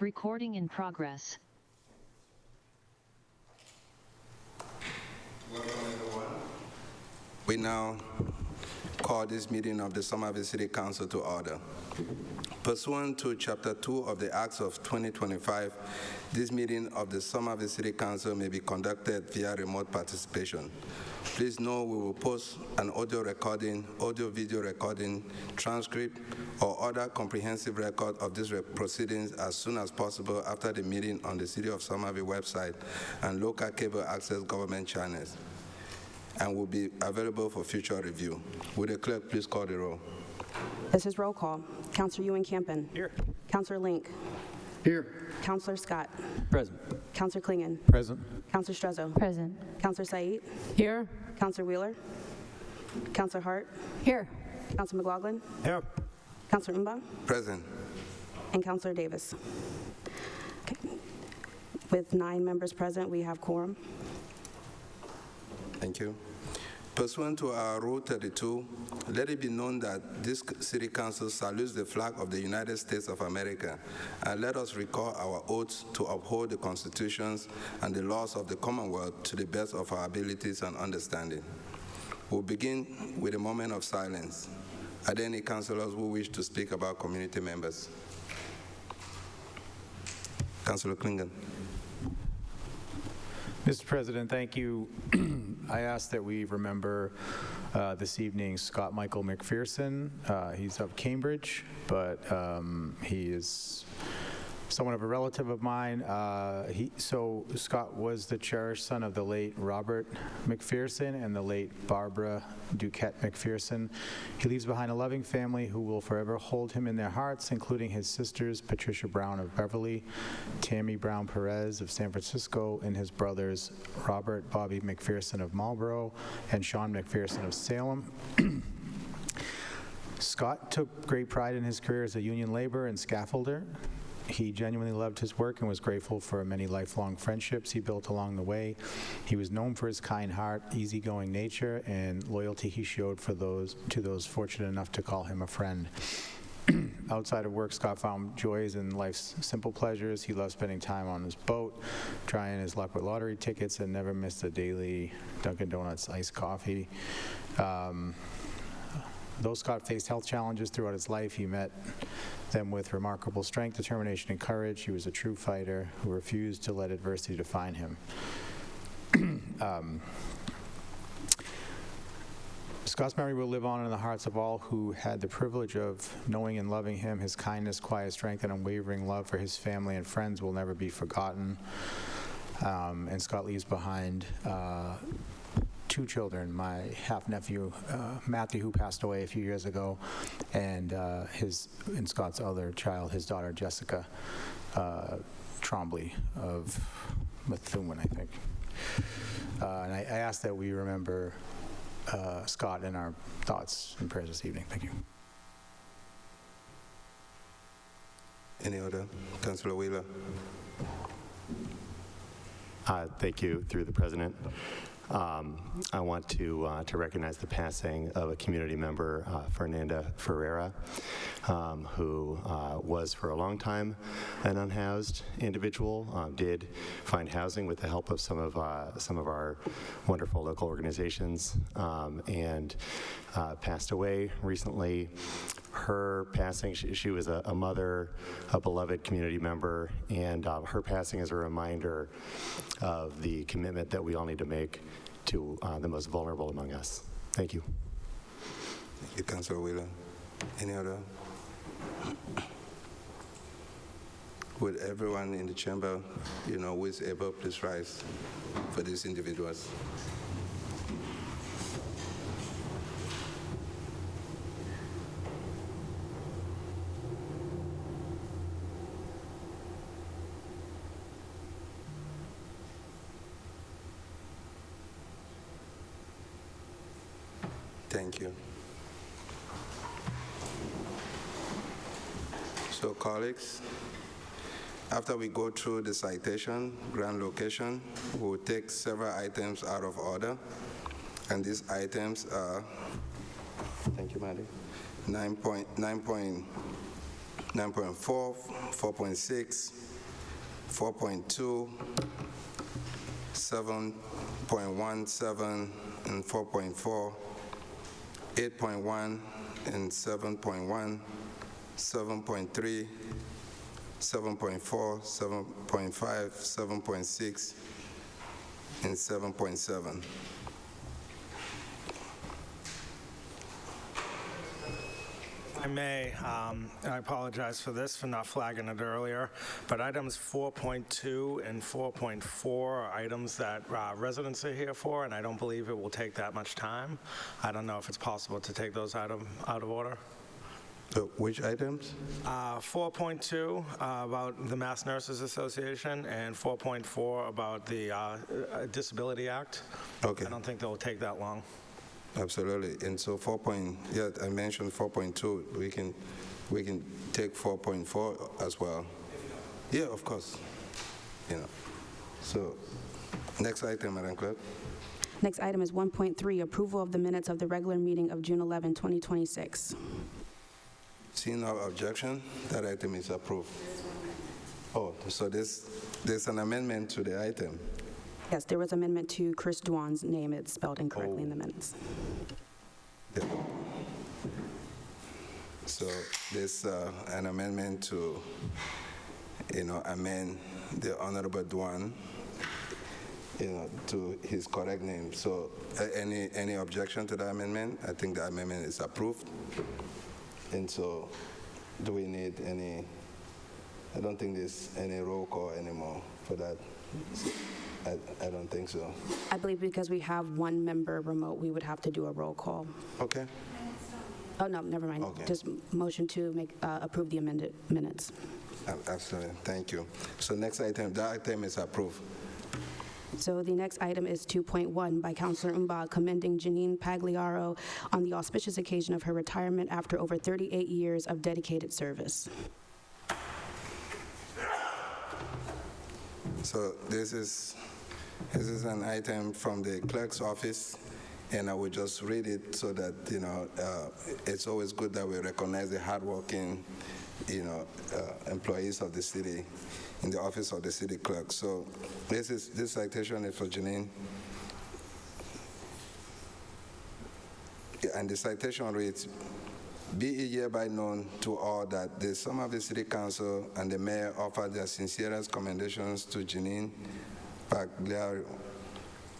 Recording in progress. Welcome, everyone. We now call this meeting of the Somerville City Council to order. Pursuant to Chapter 2 of the Acts of 2025, this meeting of the Somerville City Council may be conducted via remote participation. Please know we will post an audio recording, audio-video recording, transcript, or other comprehensive record of these proceedings as soon as possible after the meeting on the City of Somerville website and local cable access government channels, and will be available for future review. Will the clerk please call the roll? This is roll call. Councilor Ewan-Campen. Here. Councilor Link. Here. Councilor Scott. Present. Councilor Klingon. Present. Councilor Strezzo. Present. Councilor Said. Here. Councilor Wheeler. Councilor Hart. Here. Councilor McLaughlin. Here. Councilor Umba. Present. And Councilor Davis. Okay. With 9 members present, we have quorum. Thank you. Pursuant to our Rule 32, let it be known that this City Council salutes the flag of the United States of America, and let us recall our oaths to uphold the constitutions and the laws of the Commonwealth to the best of our abilities and understanding. We'll begin with a moment of silence. Are there any councillors who wish to speak about community members? Councillor Klingon. Mr. President, thank you. I ask that we remember this evening Scott Michael McPherson. He's of Cambridge, but he is somewhat of a relative of mine. So Scott was the cherished son of the late Robert McPherson and the late Barbara Duquette McPherson. He leaves behind a loving family who will forever hold him in their hearts, including his sisters, Patricia Brown of Beverly, Tammy Brown Perez of San Francisco, and his brothers, Robert Bobby McPherson of Marlboro and Sean McPherson of Salem. Scott took great pride in his career as a union laborer and scaffolder. He genuinely loved his work and was grateful for many lifelong friendships he built along the way. He was known for his kind heart, easygoing nature, and loyalty he showed for those fortunate enough to call him a friend. Outside of work, Scott found joys in life's simple pleasures. He loved spending time on his boat, trying his luck with lottery tickets, and never missed a daily Dunkin' Donuts iced coffee. Though Scott faced health challenges throughout his life, he met them with remarkable strength, determination, and courage. He was a true fighter who refused to let adversity define him. Scott's memory will live on in the hearts of all who had the privilege of knowing and loving him. His kindness, quiet strength, and unwavering love for his family and friends will never be forgotten. And Scott leaves behind 2 children, my half-nephew, Matthew, who passed away a few years ago, and Scott's other child, his daughter, Jessica Trombley of Methuen, I think. And I ask that we remember Scott in our thoughts and prayers this evening. Thank you. Any other? Councillor Wheeler. Thank you, through the President. I want to recognize the passing of a community member, Fernanda Ferreira, who was for a long time an unhoused individual, did find housing with the help of some of our wonderful local organizations, and passed away recently. Her passing, she was a mother, a beloved community member, and her passing is a reminder of the commitment that we all need to make to the most vulnerable among us. Thank you. Thank you, Councillor Wheeler. Any other? Would everyone in the chamber, who is able, please rise for these individuals? Thank you. So, colleagues, after we go through the citation, grand location, we'll take several items out of order. And these items are, thank you, Maddie, 9.4, 4.6, 4.2, 7.17, and 4.4, 8.1 and 7.1, 7.3, 7.4, 7.5, 7.6, and 7.7. I may, I apologize for this, for not flagging it earlier, but items 4.2 and 4.4 are items that residents are here for, and I don't believe it will take that much time. I don't know if it's possible to take those items out of order. Which items? 4.2 about the Mass Nurses Association, and 4.4 about the Disability Act. Okay. I don't think they'll take that long. Absolutely. And so I mentioned 4.2. We can take 4.4 as well. Yeah, of course. So next item, Madam Clerk. Next item is 1.3, approval of the minutes of the regular meeting of June 11, 2026. Seeing no objection, that item is approved. Oh, so there's an amendment to the item. Yes, there was amendment to Chris Dwan's name. It's spelled incorrectly in the minutes. Yeah. So there's an amendment to, amend the Honorable Dwan, to his correct name. So any objection to the amendment? I think the amendment is approved. And so do we need any, I don't think there's any roll call anymore for that. I don't think so. I believe because we have one member remote, we would have to do a roll call. Okay. Oh, no, never mind. Okay. Just motion to approve the amended minutes. Absolutely. Thank you. So next item, that item is approved. So the next item is 2.1 by Councilor Umba, commending Janine Pagliaro on the auspicious occasion of her retirement after over 38 years of dedicated service. So this is an item from the clerk's office, and I will just read it so that, it's always good that we recognize the hardworking, employees of the city in the office of the city clerk. So this citation is for Janine. And the citation reads, "Be it hereby known to all that the Somerville City Council and the Mayor offer their sincerest commendations to Janine Pagliaro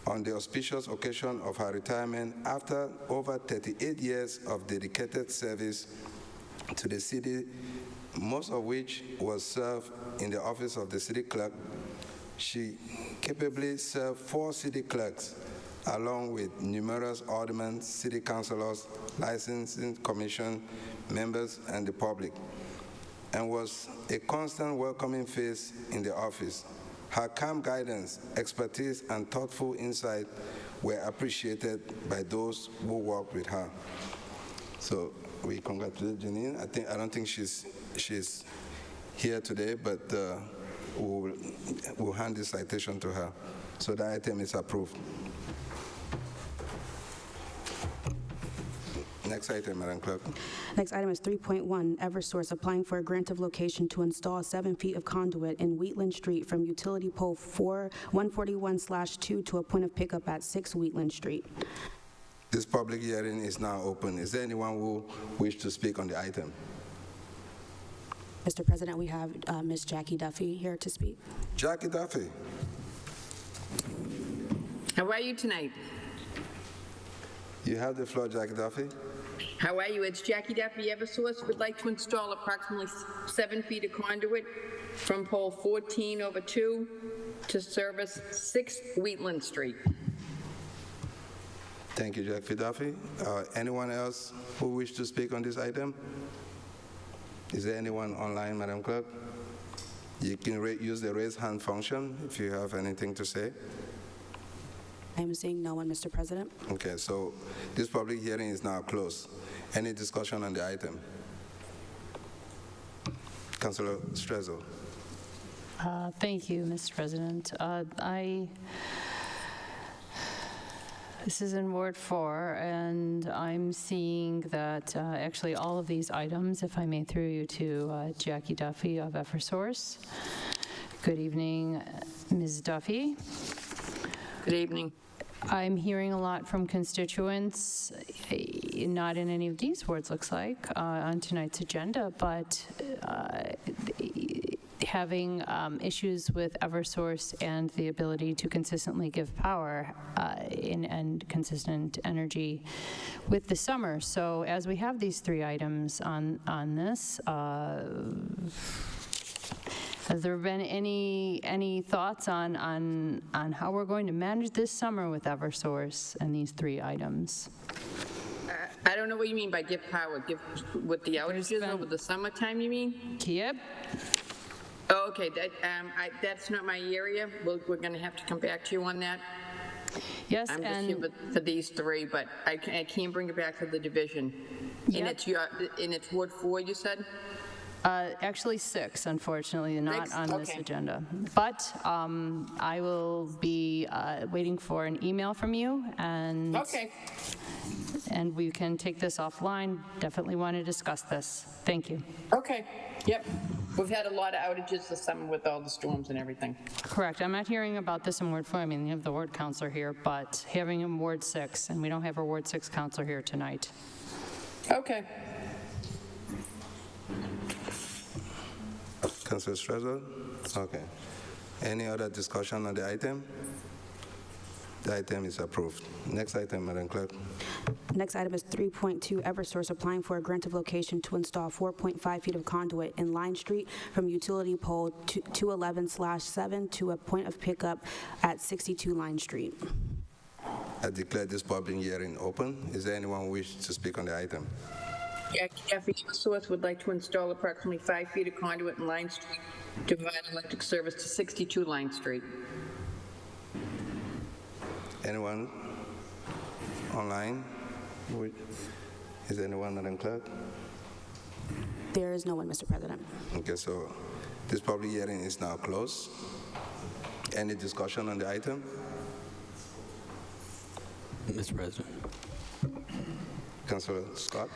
on the auspicious occasion of her retirement after over 38 years of dedicated service to the city, most of which was served in the office of the city clerk. She capably served 4 city clerks, along with numerous aldermen, city councilors, licensing commission members, and the public, and was a constant welcoming face in the office. Her calm guidance, expertise, and thoughtful insight were appreciated by those who worked with her." So we congratulate Janine. I don't think she's here today, but we'll hand this citation to her. So the item is approved. Next item, Madam Clerk. Next item is 3.1, Eversource applying for a grant of location to install 7 feet of conduit in Wheatland Street from utility pole 141/2 to a point of pickup at 6 Wheatland Street. This public hearing is now open. Is there anyone who wishes to speak on the item? Mr. President, we have Ms. Jackie Duffy here to speak. Jackie Duffy. How are you tonight? You have the floor, Jackie Duffy. How are you? It's Jackie Duffy. Eversource would like to install approximately 7 feet of conduit from pole 14/2 to service 6 Wheatland Street. Thank you, Jackie Duffy. Anyone else who wishes to speak on this item? Is there anyone online, Madam Clerk? You can use the raise hand function if you have anything to say. I am seeing no one, Mr. President. Okay, so this public hearing is now closed. Any discussion on the item? Councilor Strezzo. Thank you, Mr. President. This is in Ward 4, and I'm seeing that actually all of these items, if I may through you to Jackie Duffy of Eversource, Good evening, Ms. Duffy. Good evening. I'm hearing a lot from constituents, not in any of these words, looks like, on tonight's agenda, but having issues with Eversource and the ability to consistently give power and consistent energy with the summer. So as we have these three items on this, has there been any thoughts on how we're going to manage this summer with Eversource and these three items? I don't know what you mean by give power. Give with the outages over the summertime, you mean? Yep. Oh, okay, that's not my area. We're going to have to come back to you on that. Yes, I'm just and here for these three, but I can't bring it back to the division. Yep. And it's Ward 4, you said? actually 6, unfortunately, not 6? on this Okay. agenda. But I will be waiting for an email from you, and Okay. and we can take this offline. Definitely want to discuss this. Thank you. Okay, yep. We've had a lot of outages this summer with all the storms and everything. Correct. I'm not hearing about this in Ward 4. I mean, you have the ward counselor here, but having in Ward 6, and we don't have a Ward 6 counselor here tonight. Okay. Councilor Strasser? Okay. Any other discussion on the item? The item is approved. Next item, Madam Clerk. Next item is 3.2, Eversource applying for a grant of location to install 4.5 feet of conduit in Line Street from utility pole 211/7 to a point of pickup at 62 Line Street. I declare this public hearing open. Is there anyone who wishes to speak on the item? Jackie Duffy, Eversource would like to install approximately 5 feet of conduit in Line Street to provide electric service to 62 Line Street. Anyone online? Is there anyone, Madam Clerk? There is no one, Mr. President. Okay, so this public hearing is now closed. Any discussion on the item? Mr. President. Councilor Scott?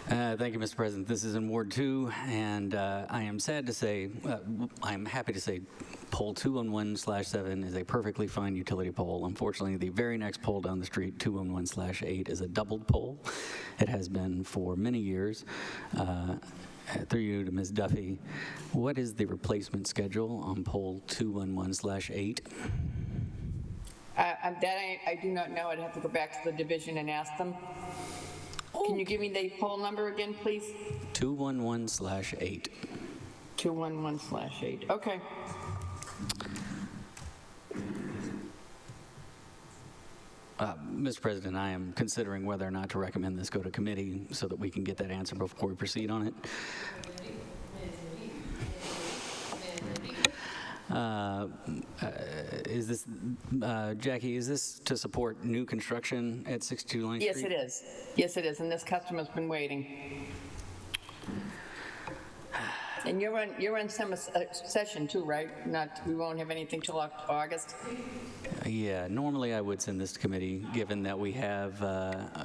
Thank you, Mr. President. This is in Ward 2, and I am sad to say, I'm happy to say pole 211/7 is a perfectly fine utility pole. Unfortunately, the very next pole down the street, 211/8, is a doubled pole. It has been for many years. Through you to Ms. Duffy, what is the replacement schedule on pole 211/8? I do not know. I'd have to go back to the division and ask them. Can you give me the poll number again, please? 211/8. 211/8. Okay. Mr. President, I am considering whether or not to recommend this go to committee so that we can get that answer before we proceed on it. Is this, Jackie, is this to support new construction at 62 Line Street? Yes, it is. Yes, it is. And this customer's been waiting. And you're on summer session too, right? We won't have anything till August? Yeah, normally I would send this to committee, given that we have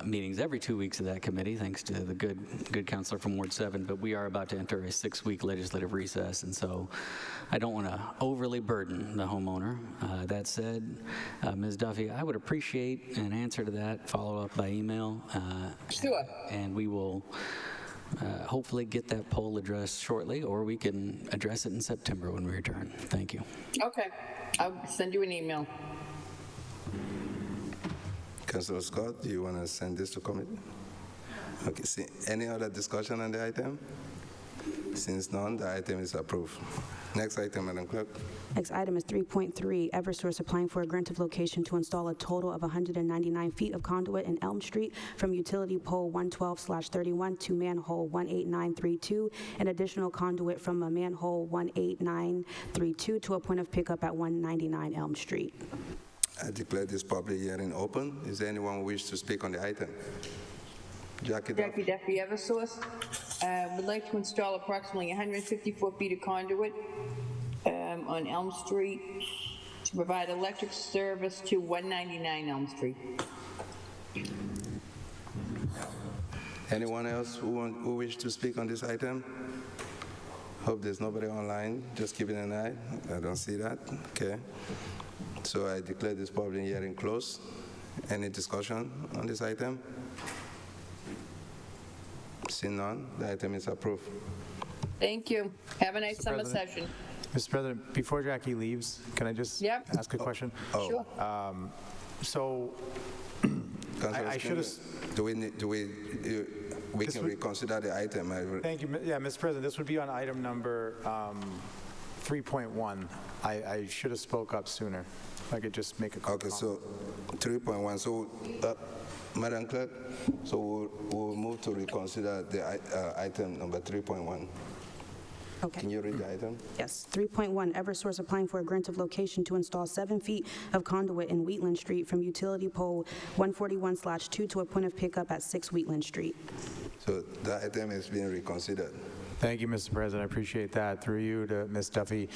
meetings every 2 weeks of that committee, thanks to the good counselor from Ward 7, but we are about to enter a 6-week legislative recess, and so I don't want to overly burden the homeowner. That said, Ms. Duffy, I would appreciate an answer to that, follow up by email. Sure. And we will hopefully get that poll addressed shortly, or we can address it in September when we return. Thank you. Okay. I'll send you an email. Councilor Scott, do you want to send this to committee? Okay, see, any other discussion on the item? Since none, the item is approved. Next item, Madam Clerk. Next item is 3.3, Eversource applying for a grant of location to install a total of 199 feet of conduit in Elm Street from utility pole 112/31 to manhole 18932, and additional conduit from a manhole 18932 to a point of pickup at 199 Elm Street. I declare this public hearing open. Is there anyone who wishes to speak on the item? Jackie Duffy. Jackie Duffy, Eversource. Would like to install approximately 154 feet of conduit on Elm Street to provide electric service to 199 Elm Street. Anyone else who wishes to speak on this item? Hope there's nobody online. Just keeping an eye. I don't see that. Okay. So I declare this public hearing closed. Any discussion on this item? Seeing none, the item is approved. Thank you. Have a nice summer President. session. Mr. President, before Jackie leaves, can I just Yep. ask a question? Sure. So Councilor I should have, Skinner, we can reconsider the item. thank you, yeah, Mr. President, this would be on item number 3.1. I should have spoke up sooner. If I could just make a quick Okay, comment. so 3.1. So, Madam Clerk, so we'll move to reconsider the item number 3.1. Okay. Can you read the item? Yes. 3.1, Eversource applying for a grant of location to install 7 feet of conduit in Wheatland Street from utility pole 141/2 to a point of pickup at 6 Wheatland Street. So the item is being reconsidered. Thank you, Mr. President. I appreciate that. Through you to Ms. Duffy.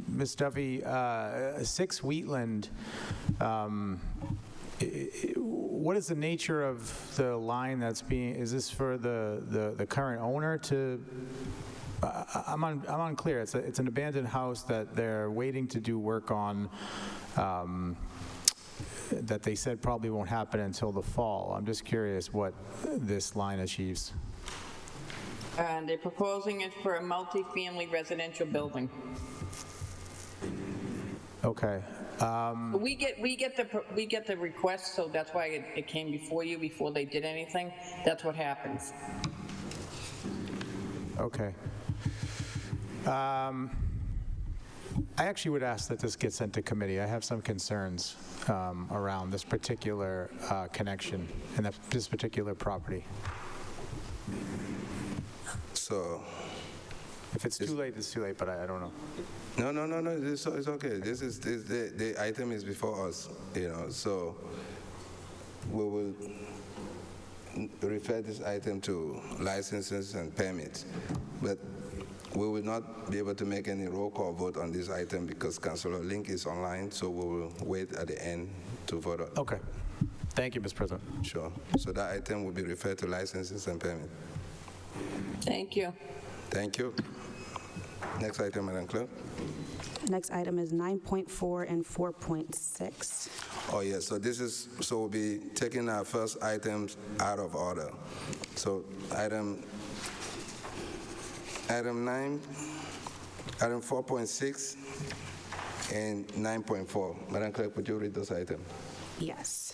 Ms. Duffy, 6 Wheatland, what is the nature of the line that's being, is this for the current owner to, I'm unclear. It's an abandoned house that they're waiting to do work on, that they said probably won't happen until the fall. I'm just curious what this line achieves. They're proposing it for a multifamily residential building. Okay. We get the request, so that's why it came before you, before they did anything. That's what happens. Okay. I actually would ask that this get sent to committee. I have some concerns around this particular connection and this particular property. So, If it's too late, it's too late, but I don't know. no, it's okay. The item is before us, so we will refer this item to licenses and permits, but we will not be able to make any roll call vote on this item because Councilor Link is online, so we will wait at the end to vote on. Okay. Thank you, Mr. President. Sure. So that item will be referred to licenses and permits. Thank you. Thank you. Next item, Madam Clerk. Next item is 9.4 and 4.6. Oh, yes, so we'll be taking our first items out of order. So item 9, item 4.6, and 9.4. Madam Clerk, would you read those items? Yes.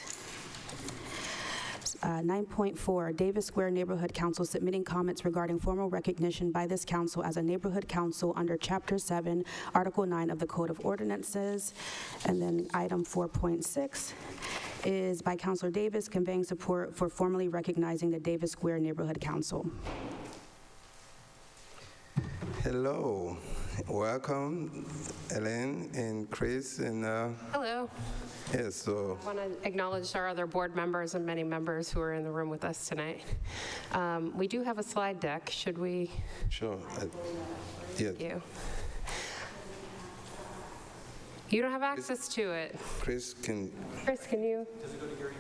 9.4, Davis Square Neighborhood Council submitting comments regarding formal recognition by this council as a neighborhood council under Chapter 7, Article 9 of the Code of Ordinances. And then item 4.6 is by Councilor Davis conveying support for formally recognizing the Davis Square Neighborhood Council. Hello, welcome, Elaine and Chris, and Hello. yes, so I want to acknowledge our other board members and many members who are in the room with us tonight. We do have a slide deck. Should we? sure, yeah, You don't have access to it. Chris can, Chris, can you? Does it go to your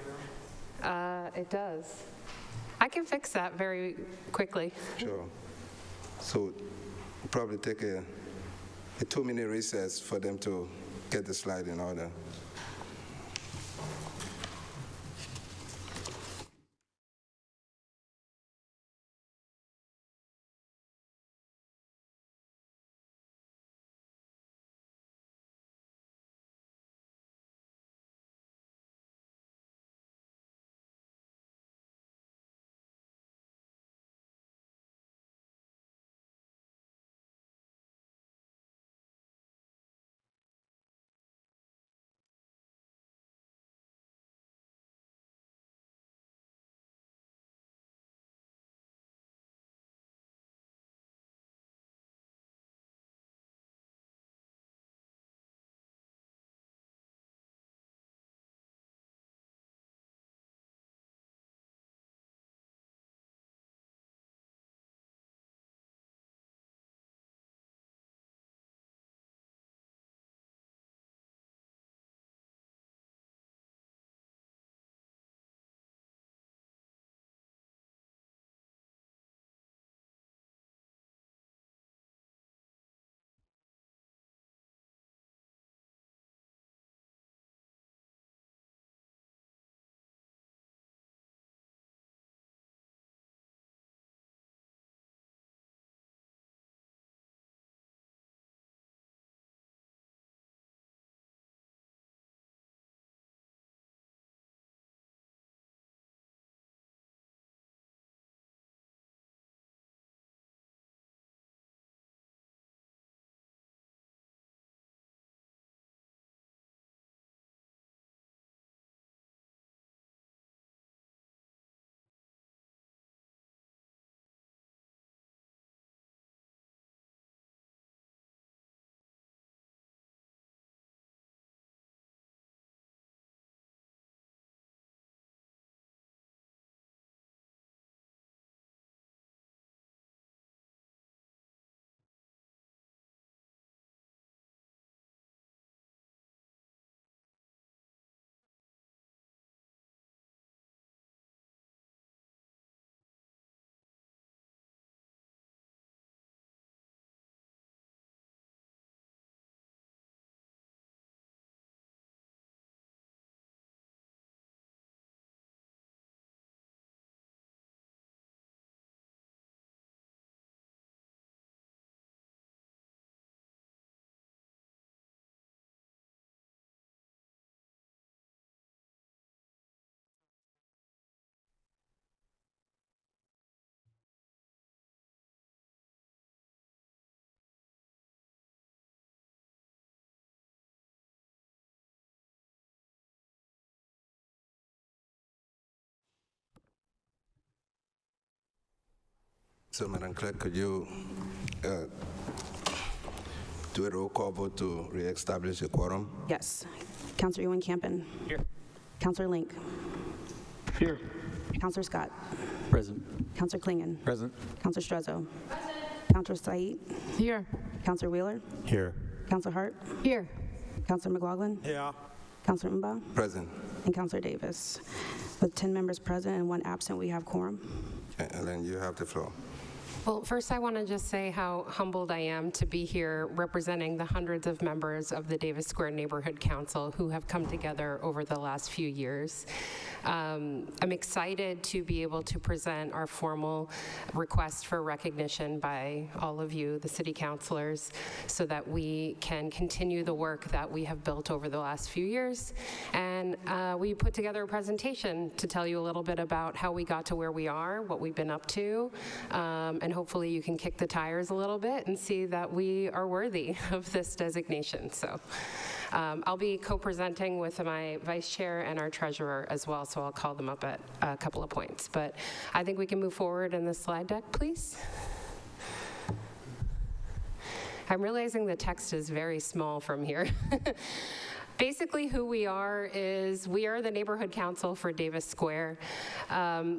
email? It does. I can fix that very quickly. sure. So probably take a 2-minute recess for them to get the slide in order. So, Madam Clerk, could you do a roll call vote to reestablish a quorum? Yes. Counselor Ewan Campen. Here. Counselor Link. Here. Counselor Scott. Present. Counselor Klingon. Present. Counselor Strezzo. Counselor Said. Here. Counselor Wheeler. Here. Counselor Hart. Here. Counselor McLaughlin. Yeah. Counselor Mba. Present. And Counselor Davis. With 10 members present and 1 absent, we have quorum. Okay, Ellen, you have the floor. Well, first I want to just say how humbled I am to be here representing the hundreds of members of the Davis Square Neighborhood Council who have come together over the last few years. I'm excited to be able to present our formal request for recognition by all of you, the city councilors, so that we can continue the work that we have built over the last few years. And we put together a presentation to tell you a little bit about how we got to where we are, what we've been up to, and hopefully you can kick the tires a little bit and see that we are worthy of this designation. So I'll be co-presenting with my vice chair and our treasurer as well, so I'll call them up at a couple of points. But I think we can move forward in the slide deck, please. I'm realizing the text is very small from here. Basically, who we are is we are the Neighborhood Council for Davis Square.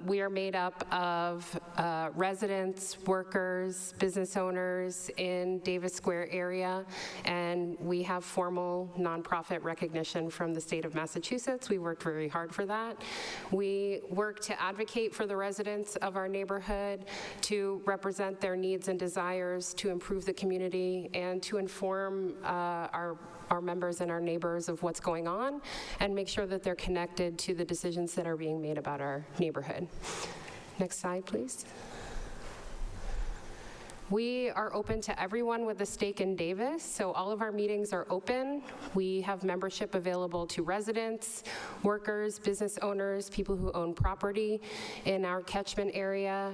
We are made up of residents, workers, business owners in Davis Square area, and we have formal nonprofit recognition from the state of Massachusetts. We worked very hard for that. We work to advocate for the residents of our neighborhood, to represent their needs and desires, to improve the community, and to inform our members and our neighbors of what's going on and make sure that they're connected to the decisions that are being made about our neighborhood. Next slide, please. We are open to everyone with a stake in Davis, so all of our meetings are open. We have membership available to residents, workers, business owners, people who own property in our catchment area,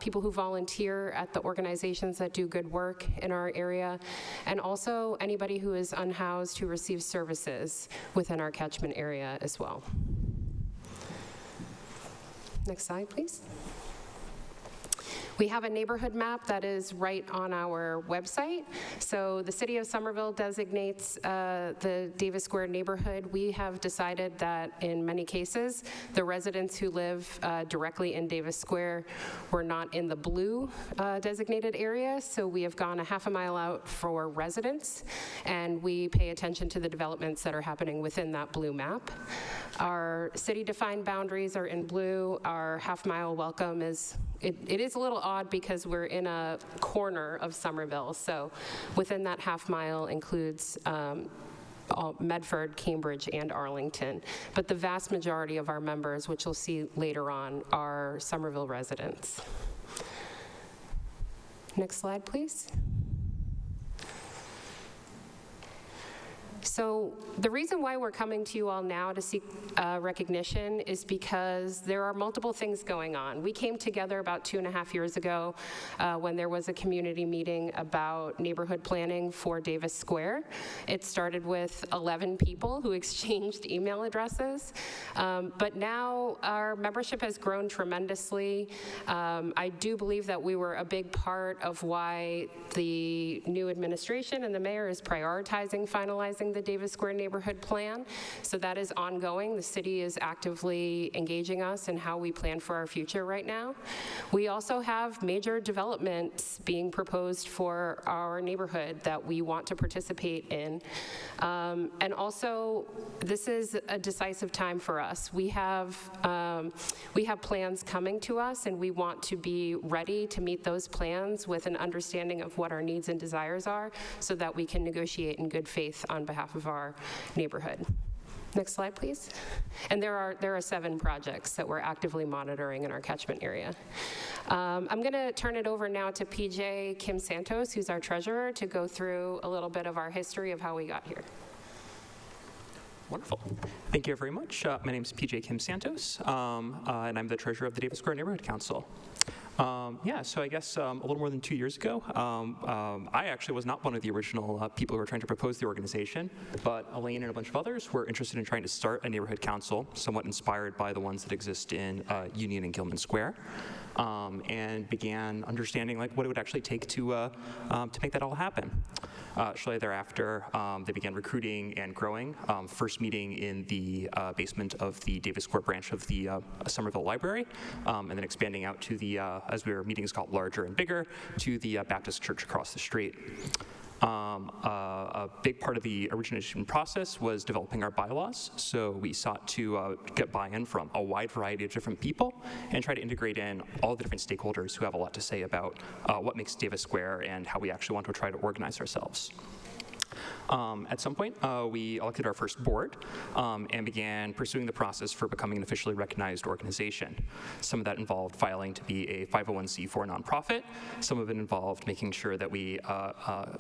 people who volunteer at the organizations that do good work in our area, and also anybody who is unhoused who receives services within our catchment area as well. Next slide, please. We have a neighborhood map that is right on our website. So the city of Somerville designates the Davis Square neighborhood. We have decided that in many cases, the residents who live directly in Davis Square were not in the blue designated area. So we have gone a half a mile out for residents, and we pay attention to the developments that are happening within that blue map. Our city-defined boundaries are in blue. Our half-mile welcome is, it is a little odd because we're in a corner of Somerville, so within that half-mile includes Medford, Cambridge, and Arlington. But the vast majority of our members, which you'll see later on, are Somerville residents. Next slide, please. So the reason why we're coming to you all now to seek recognition is because there are multiple things going on. We came together about 2.5 years ago when there was a community meeting about neighborhood planning for Davis Square. It started with 11 people who exchanged email addresses, but now our membership has grown tremendously. I do believe that we were a big part of why the new administration and the mayor is prioritizing finalizing the Davis Square neighborhood plan. So that is ongoing. The city is actively engaging us in how we plan for our future right now. We also have major developments being proposed for our neighborhood that we want to participate in. And also, this is a decisive time for us. We have plans coming to us, and we want to be ready to meet those plans with an understanding of what our needs and desires are so that we can negotiate in good faith on behalf of our neighborhood. Next slide, please. And there are 7 projects that we're actively monitoring in our catchment area. I'm going to turn it over now to PJ Kim Santos, who's our treasurer, to go through a little bit of our history of how we got here. Wonderful. Thank you very much. My name is PJ Kim Santos, and I'm the treasurer of the Davis Square Neighborhood Council. So I guess a little more than 2 years ago, I actually was not one of the original people who were trying to propose the organization, but Elaine and a bunch of others were interested in trying to start a neighborhood council, somewhat inspired by the ones that exist in Union and Gilman Square, and began understanding what it would actually take to make that all happen. Shortly thereafter, they began recruiting and growing, first meeting in the basement of the Davis Square branch of the Somerville Library, and then expanding out to the, as meetings got larger and bigger, to the Baptist Church across the street. A big part of the origination process was developing our bylaws, so we sought to get buy-in from a wide variety of different people and try to integrate in all the different stakeholders who have a lot to say about what makes Davis Square and how we actually want to try to organize ourselves. At some point, we elected our first board and began pursuing the process for becoming an officially recognized organization. Some of that involved filing to be a 501c4 nonprofit. Some of it involved making sure that we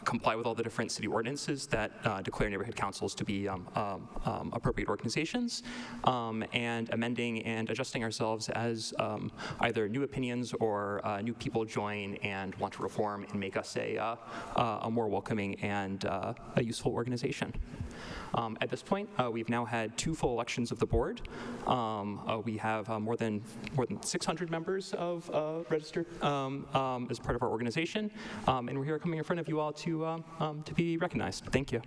comply with all the different city ordinances that declare neighborhood councils to be appropriate organizations, and amending and adjusting ourselves as either new opinions or new people join and want to reform and make us a more welcoming and a useful organization. At this point, we've now had 2 full elections of the board. We have more than 600 members of registered as part of our organization, and we're here coming in front of you all to be recognized. Thank you.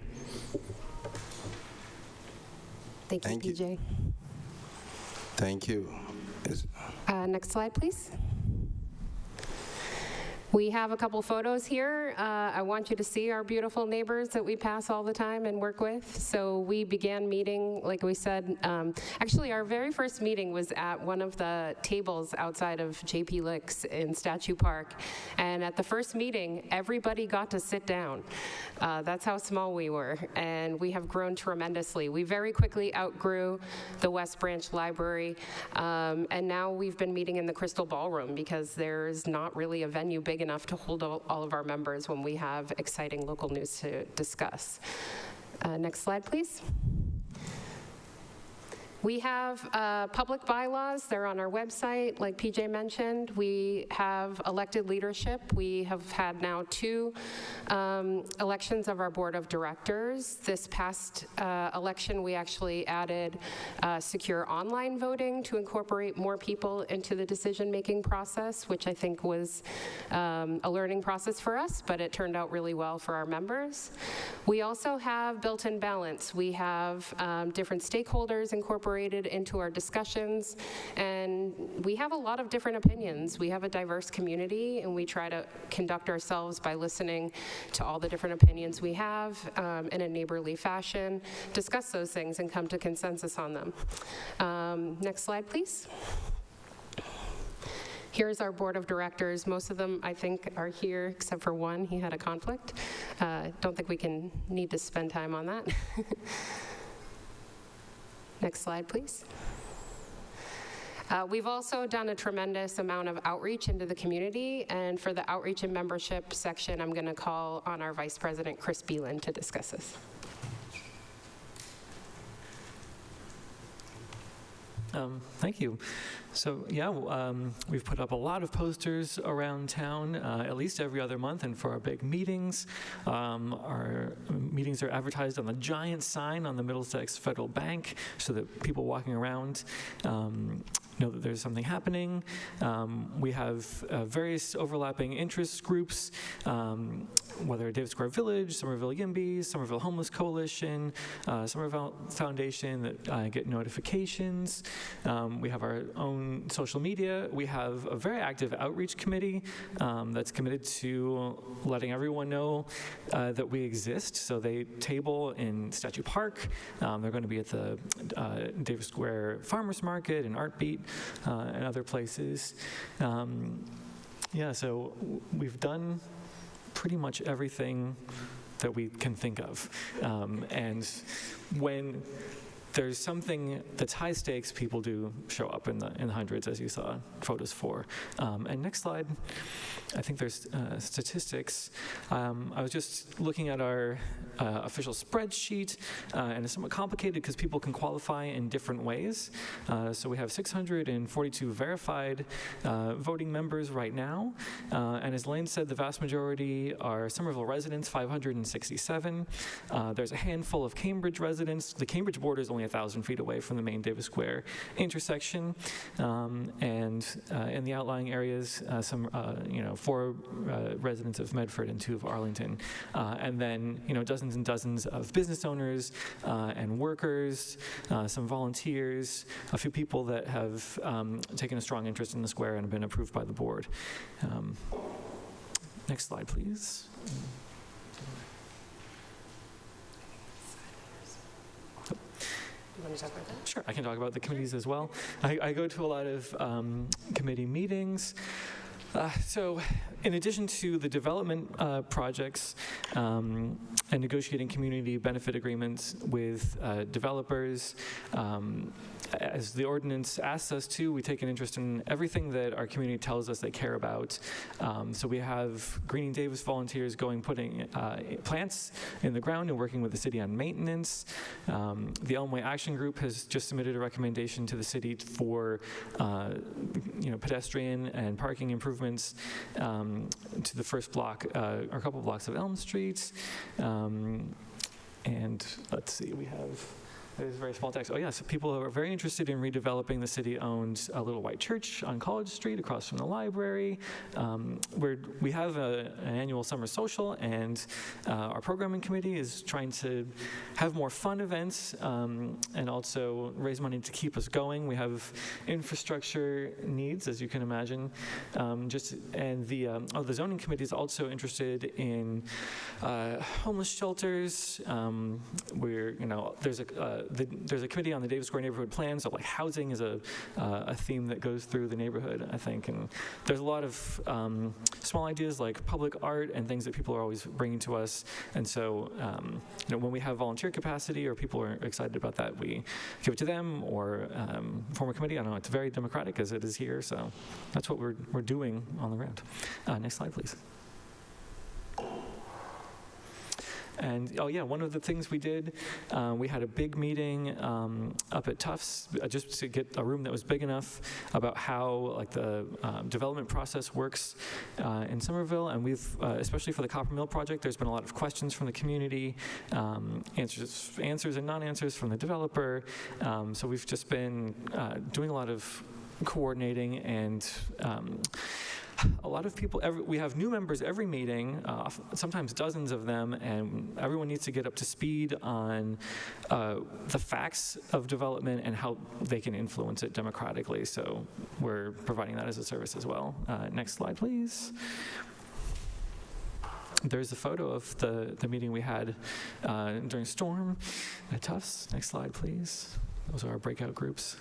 Thank you, PJ. Thank you. Next slide, please. We have a couple photos here. I want you to see our beautiful neighbors that we pass all the time and work with. So we began meeting, like we said, actually our very first meeting was at one of the tables outside of JP Licks in Statue Park. And at the first meeting, everybody got to sit down. That's how small we were. And we have grown tremendously. We very quickly outgrew the West Branch Library. And now we've been meeting in the Crystal Ballroom because there's not really a venue big enough to hold all of our members when we have exciting local news to discuss. Next slide, please. We have public bylaws. They're on our website, like PJ mentioned. We have elected leadership. We have had now 2 elections of our board of directors. This past election, we actually added secure online voting to incorporate more people into the decision-making process, which I think was a learning process for us, but it turned out really well for our members. We also have built-in balance. We have different stakeholders incorporated into our discussions, and we have a lot of different opinions. We have a diverse community, and we try to conduct ourselves by listening to all the different opinions we have in a neighborly fashion, discuss those things, and come to consensus on them. Next slide, please. Here's our board of directors. Most of them, I think, are here, except for one. He had a conflict. Don't think we need to spend time on that. Next slide, please. We've also done a tremendous amount of outreach into the community, and for the outreach and membership section, I'm going to call on our Vice President, Chris Beelan, to discuss this. Thank you. So yeah, we've put up a lot of posters around town, at least every other month, and for our big meetings. Our meetings are advertised on the giant sign on the Middlesex Federal Bank so that people walking around know that there's something happening. We have various overlapping interest groups, whether Davis Square Village, Somerville YIMBY, Somerville Homeless Coalition, Somerville Foundation that get notifications. We have our own social media. We have a very active outreach committee that's committed to letting everyone know that we exist. So they table in Statue Park. They're going to be at the Davis Square Farmers Market and Art Beat and other places. Yeah, so we've done pretty much everything that we can think of. And when there's something that's high stakes, people do show up in the hundreds, as you saw photos for. And next slide, I think there's statistics. I was just looking at our official spreadsheet, and it's somewhat complicated because people can qualify in different ways. So we have 642 verified voting members right now, and as Lane said, the vast majority are Somerville residents, 567. There's a handful of Cambridge residents. The Cambridge border is only 1,000 feet away from the main Davis Square intersection, and in the outlying areas, some 4 residents of Medford and 2 of Arlington, and then dozens and dozens of business owners and workers, some volunteers, a few people that have taken a strong interest in the square and have been approved by the board. Next slide, please. You want to talk about that? Sure, I can talk about the committees as well. I go to a lot of committee meetings. So in addition to the development projects and negotiating community benefit agreements with developers, as the ordinance asks us to, we take an interest in everything that our community tells us they care about. So we have Greening Davis volunteers putting plants in the ground and working with the city on maintenance. The Elmway Action Group has just submitted a recommendation to the city for pedestrian and parking improvements to the first block, or a couple blocks of Elm Street. And let's see, there's very small text. Oh, yes, people are very interested in redeveloping the city-owned Little White Church on College Street across from the library. We have an annual summer social, and our programming committee is trying to have more fun events and also raise money to keep us going. We have infrastructure needs, as you can imagine. The zoning committee is also interested in homeless shelters. There's a committee on the Davis Square neighborhood plan, so like housing is a theme that goes through the neighborhood, I think. And there's a lot of small ideas like public art and things that people are always bringing to us. And so, when we have volunteer capacity or people are excited about that, we give it to them or form a committee. I don't know, it's very democratic as it is here, so that's what we're doing on the ground. Next slide, please. And one of the things we did, we had a big meeting up at Tufts just to get a room that was big enough about how the development process works in Somerville. And we've, especially for the Copper Mill project, there's been a lot of questions from the community, answers and non-answers from the developer. So we've just been doing a lot of coordinating and a lot of people, we have new members every meeting, sometimes dozens of them, and everyone needs to get up to speed on the facts of development and how they can influence it democratically. So we're providing that as a service as well. Next slide, please. There's a photo of the meeting we had during Storm at Tufts. Next slide, please. Those are our breakout groups.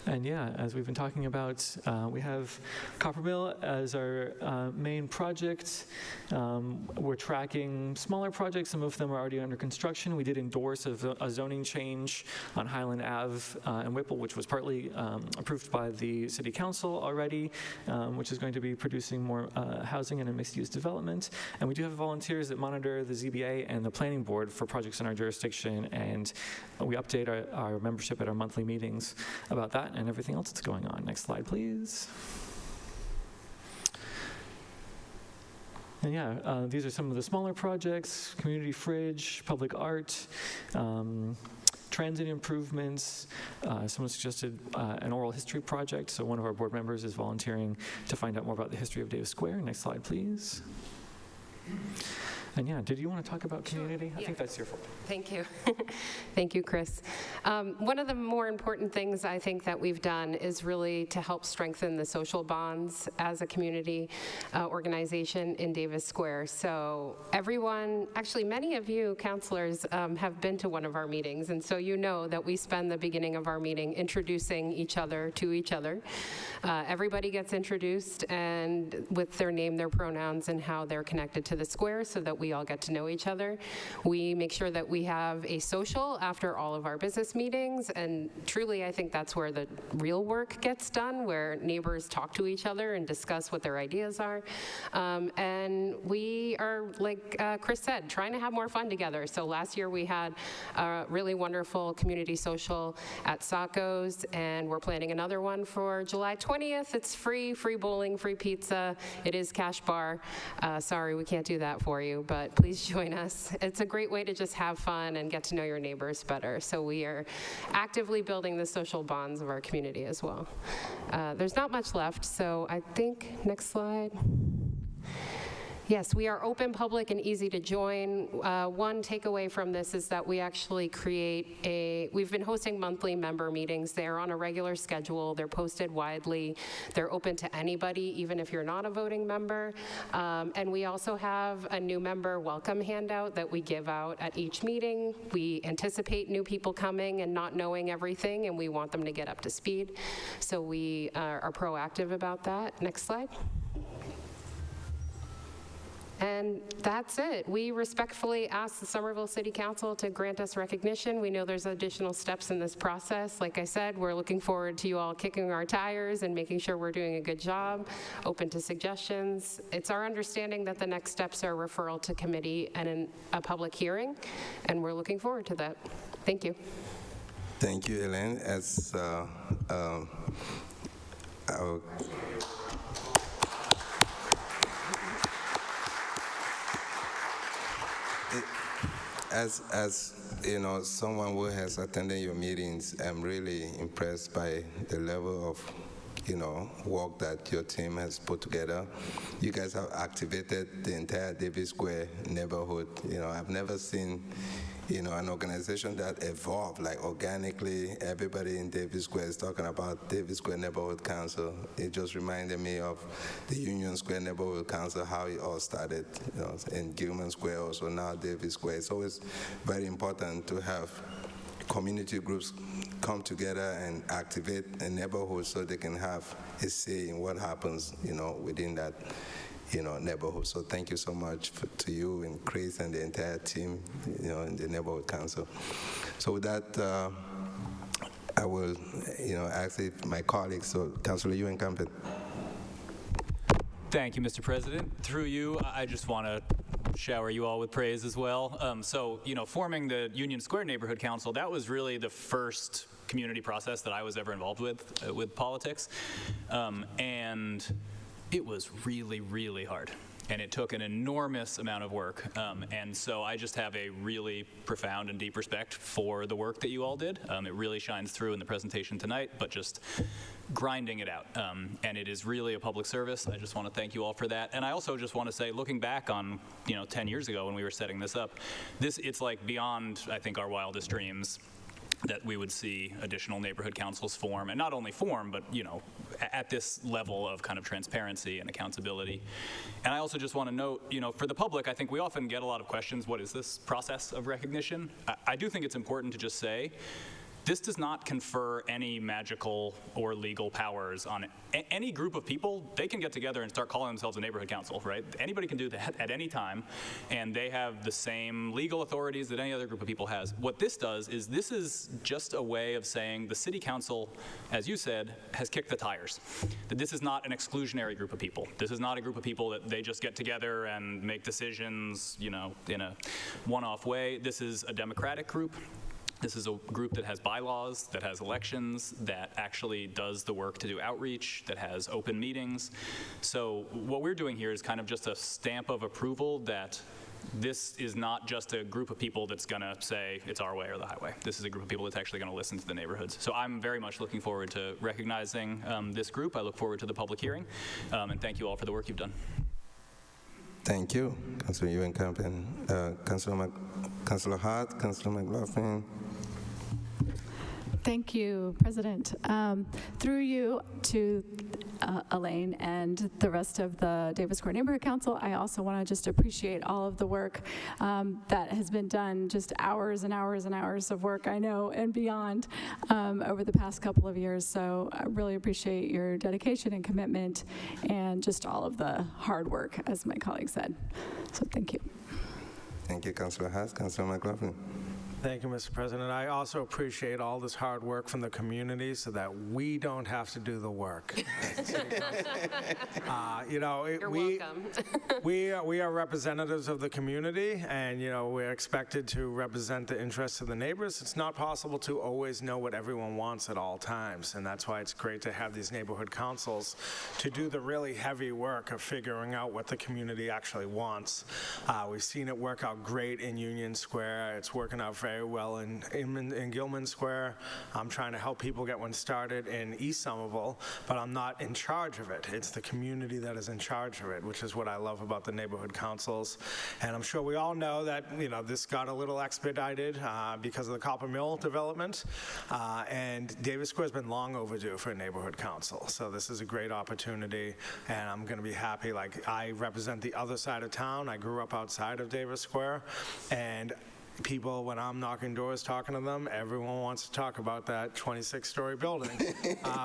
And as we've been talking about, we have Copper Mill as our main project. We're tracking smaller projects. Some of them are already under construction. We did endorse a zoning change on Highland Ave and Whipple, which was partly approved by the City Council already, which is going to be producing more housing and a mixed-use development. And we do have volunteers that monitor the ZBA and the Planning Board for projects in our jurisdiction, and we update our membership at our monthly meetings about that and everything else that's going on. Next slide, please. And these are some of the smaller projects: community fridge, public art, transit improvements. Someone suggested an oral history project, so one of our board members is volunteering to find out more about the history of Davis Square. Next slide, please. And did you want to talk about community? I think that's your fault. Thank you. Thank you, Chris. One of the more important things I think that we've done is really to help strengthen the social bonds as a community organization in Davis Square. So everyone, actually many of you counselors have been to one of our meetings, and so you know that we spend the beginning of our meeting introducing each other to each other. Everybody gets introduced and with their name, their pronouns, and how they're connected to the square so that we all get to know each other. We make sure that we have a social after all of our business meetings, and truly I think that's where the real work gets done, where neighbors talk to each other and discuss what their ideas are. And we are, like Chris said, trying to have more fun together. So last year we had a really wonderful community social at Sacco's, and we're planning another one for July 20th. It's free bowling, free pizza. It is cash bar. Sorry, we can't do that for you, but please join us. It's a great way to just have fun and get to know your neighbors better. So we are actively building the social bonds of our community as well. There's not much left, so I think, next slide. Yes, we are open, public, and easy to join. One takeaway from this is that we actually we've been hosting monthly member meetings. They're on a regular schedule. They're posted widely. They're open to anybody, even if you're not a voting member. And we also have a new member welcome handout that we give out at each meeting. We anticipate new people coming and not knowing everything, and we want them to get up to speed. So we are proactive about that. Next slide. And that's it. We respectfully ask the Somerville City Council to grant us recognition. We know there's additional steps in this process. Like I said, we're looking forward to you all kicking our tires and making sure we're doing a good job, open to suggestions. It's our understanding that the next steps are referral to committee and a public hearing, and we're looking forward to that. Thank you. Thank you, Elaine. As you know, someone who has attended your meetings, I'm really impressed by the level of work that your team has put together. You guys have activated the entire Davis Square neighborhood. I've never seen an organization that evolved like organically. Everybody in Davis Square is talking about Davis Square Neighborhood Council. It just reminded me of the Union Square Neighborhood Council, how it all started, in Gilman Square, also now Davis Square. It's always very important to have community groups come together and activate a neighborhood so they can have a say in what happens, within that neighborhood. So thank you so much to you and Chris and the entire team, in the neighborhood council. So with that, I will, ask if my colleagues, so Councilor Ewan Campbell. Thank you, Mr. President. Through you, I just want to shower you all with praise as well. Forming the Union Square Neighborhood Council, that was really the first community process that I was ever involved with politics. And it was really, really hard, and it took an enormous amount of work. And so I just have a really profound and deep respect for the work that you all did. It really shines through in the presentation tonight, but just grinding it out. And it is really a public service. I just want to thank you all for that. And I also just want to say, looking back on 10 years ago when we were setting this up, it's like beyond, I think, our wildest dreams that we would see additional neighborhood councils form, and not only form, but at this level of kind of transparency and accountability. And I also just want to note, for the public, I think we often get a lot of questions, what is this process of recognition? I do think it's important to just say, this does not confer any magical or legal powers on any group of people. They can get together and start calling themselves a neighborhood council, right? Anybody can do that at any time, and they have the same legal authorities that any other group of people has. What this does is this is just a way of saying the city council, as you said, has kicked the tires. That this is not an exclusionary group of people. This is not a group of people that they just get together and make decisions, in a one-off way. This is a democratic group. This is a group that has bylaws, that has elections, that actually does the work to do outreach, that has open meetings. So what we're doing here is kind of just a stamp of approval that this is not just a group of people that's going to say it's our way or the highway. This is a group of people that's actually going to listen to the neighborhoods. So I'm very much looking forward to recognizing this group. I look forward to the public hearing, and thank you all for the work you've done. Thank you, Councilor Ewan Campbell. Councilor Hart, Councilor McLaughlin. Thank you, President. Through you to Elaine and the rest of the Davis Square Neighborhood Council, I also want to just appreciate all of the work that has been done, just hours and hours and hours of work, I know, and beyond over the past couple of years. So I really appreciate your dedication and commitment and just all of the hard work, as my colleague said. So thank you. Thank you, Councilor Haas. Councilor McLaughlin. Thank you, Mr. President. I also appreciate all this hard work from the community so that we don't have to do the work. You're welcome. we are representatives of the community, and we're expected to represent the interests of the neighbors. It's not possible to always know what everyone wants at all times, and that's why it's great to have these neighborhood councils to do the really heavy work of figuring out what the community actually wants. We've seen it work out great in Union Square. It's working out very well in Gilman Square. I'm trying to help people get one started in East Somerville, but I'm not in charge of it. It's the community that is in charge of it, which is what I love about the neighborhood councils. And I'm sure we all know that this got a little expedited because of the Copper Mill development, and Davis Square has been long overdue for a neighborhood council. So this is a great opportunity, and I'm going to be happy. Like, I represent the other side of town. I grew up outside of Davis Square, and people, when I'm knocking doors talking to them, everyone wants to talk about that 26-story building.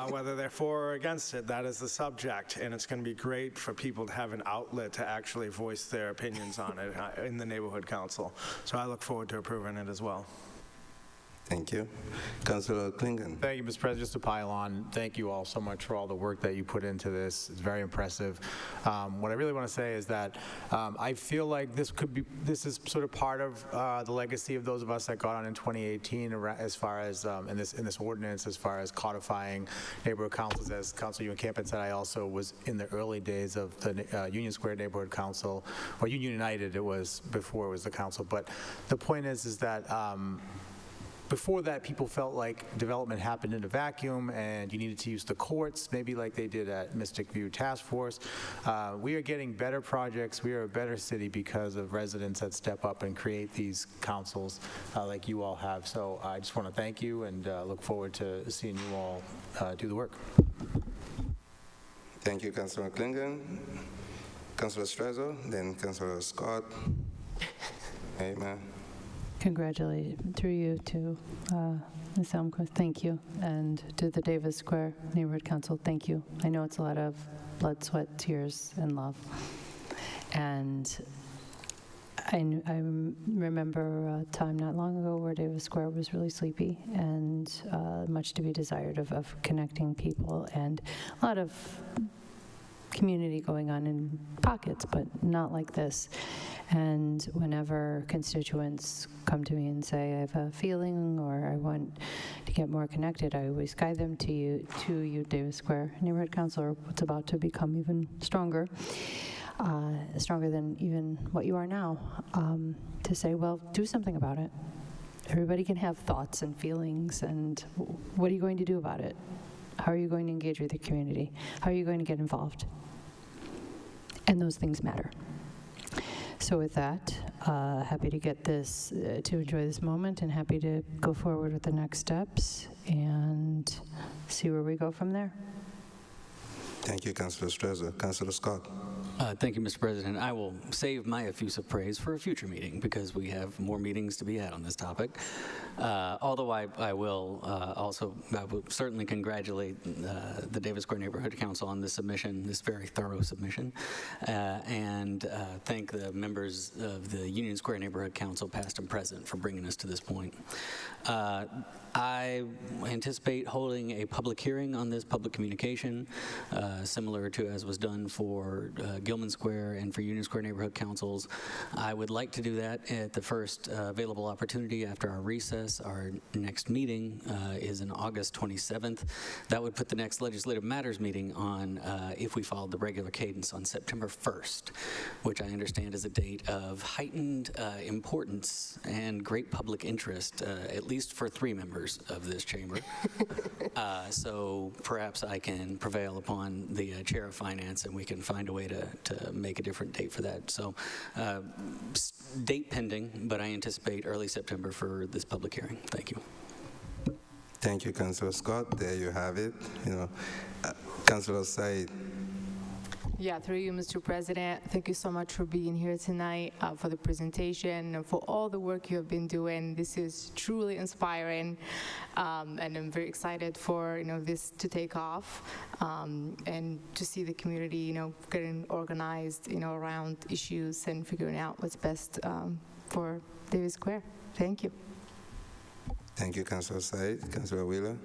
Whether they're for or against it, that is the subject, and it's going to be great for people to have an outlet to actually voice their opinions on it in the neighborhood council. So I look forward to approving it as well. Thank you. Councilor Klingon. Thank you, Mr. President. Just to pile on, thank you all so much for all the work that you put into this. It's very impressive. What I really want to say is that I feel like this is sort of part of the legacy of those of us that got on in 2018 as far as in this ordinance, as far as codifying neighborhood councils. As Councilor Ewan Campen said, I also was in the early days of the Union Square Neighborhood Council, or Union United. It was before it was the council. But the point is that before that, people felt like development happened in a vacuum and you needed to use the courts, maybe like they did at Mystic View Task Force. We are getting better projects. We are a better city because of residents that step up and create these councils like you all have. So I just want to thank you and look forward to seeing you all do the work. Thank you, Councilor Klingon. Councilor Strezzo, then Councilor Scott. Amen. Congratulations through you to Ms. Elmquist, thank you, and to the Davis Square Neighborhood Council, thank you. I know it's a lot of blood, sweat, tears, and love. And I remember a time not long ago where Davis Square was really sleepy and much to be desired of connecting people, and a lot of community going on in pockets, but not like this. And whenever constituents come to me and say, I have a feeling or I want to get more connected, I always guide them to you, Davis Square Neighborhood Council, or what's about to become even stronger, stronger than even what you are now, to say, well, do something about it. Everybody can have thoughts and feelings, and what are you going to do about it? How are you going to engage with the community? How are you going to get involved? And those things matter. So with that, happy to get this, to enjoy this moment, and happy to go forward with the next steps and see where we go from there. Thank you, Councilor Strezzo. Councilor Scott. Thank you, Mr. President. I will save my effusive praise for a future meeting because we have more meetings to be had on this topic. Although I will certainly congratulate the Davis Square Neighborhood Council on this submission, this very thorough submission, and thank the members of the Union Square Neighborhood Council, past and present, for bringing us to this point. I anticipate holding a public hearing on this public communication, similar to as was done for Gilman Square and for Union Square Neighborhood Councils. I would like to do that at the first available opportunity after our recess. Our next meeting is on August 27th. That would put the next Legislative Matters meeting on, if we followed the regular cadence, on September 1st, which I understand is a date of heightened importance and great public interest, at least for 3 members of this chamber. So perhaps I can prevail upon the Chair of Finance and we can find a way to make a different date for that. So date pending, but I anticipate early September for this public hearing. Thank you. Thank you, Councilor Scott. There you have it. Councilor Said. Yeah, through you, Mr. President. Thank you so much for being here tonight, for the presentation, and for all the work you have been doing. This is truly inspiring, and I'm very excited for this to take off, and to see the community, getting organized, around issues and figuring out what's best for Davis Square. Thank you. Thank you, Councilor Said. Councilor Wheeler.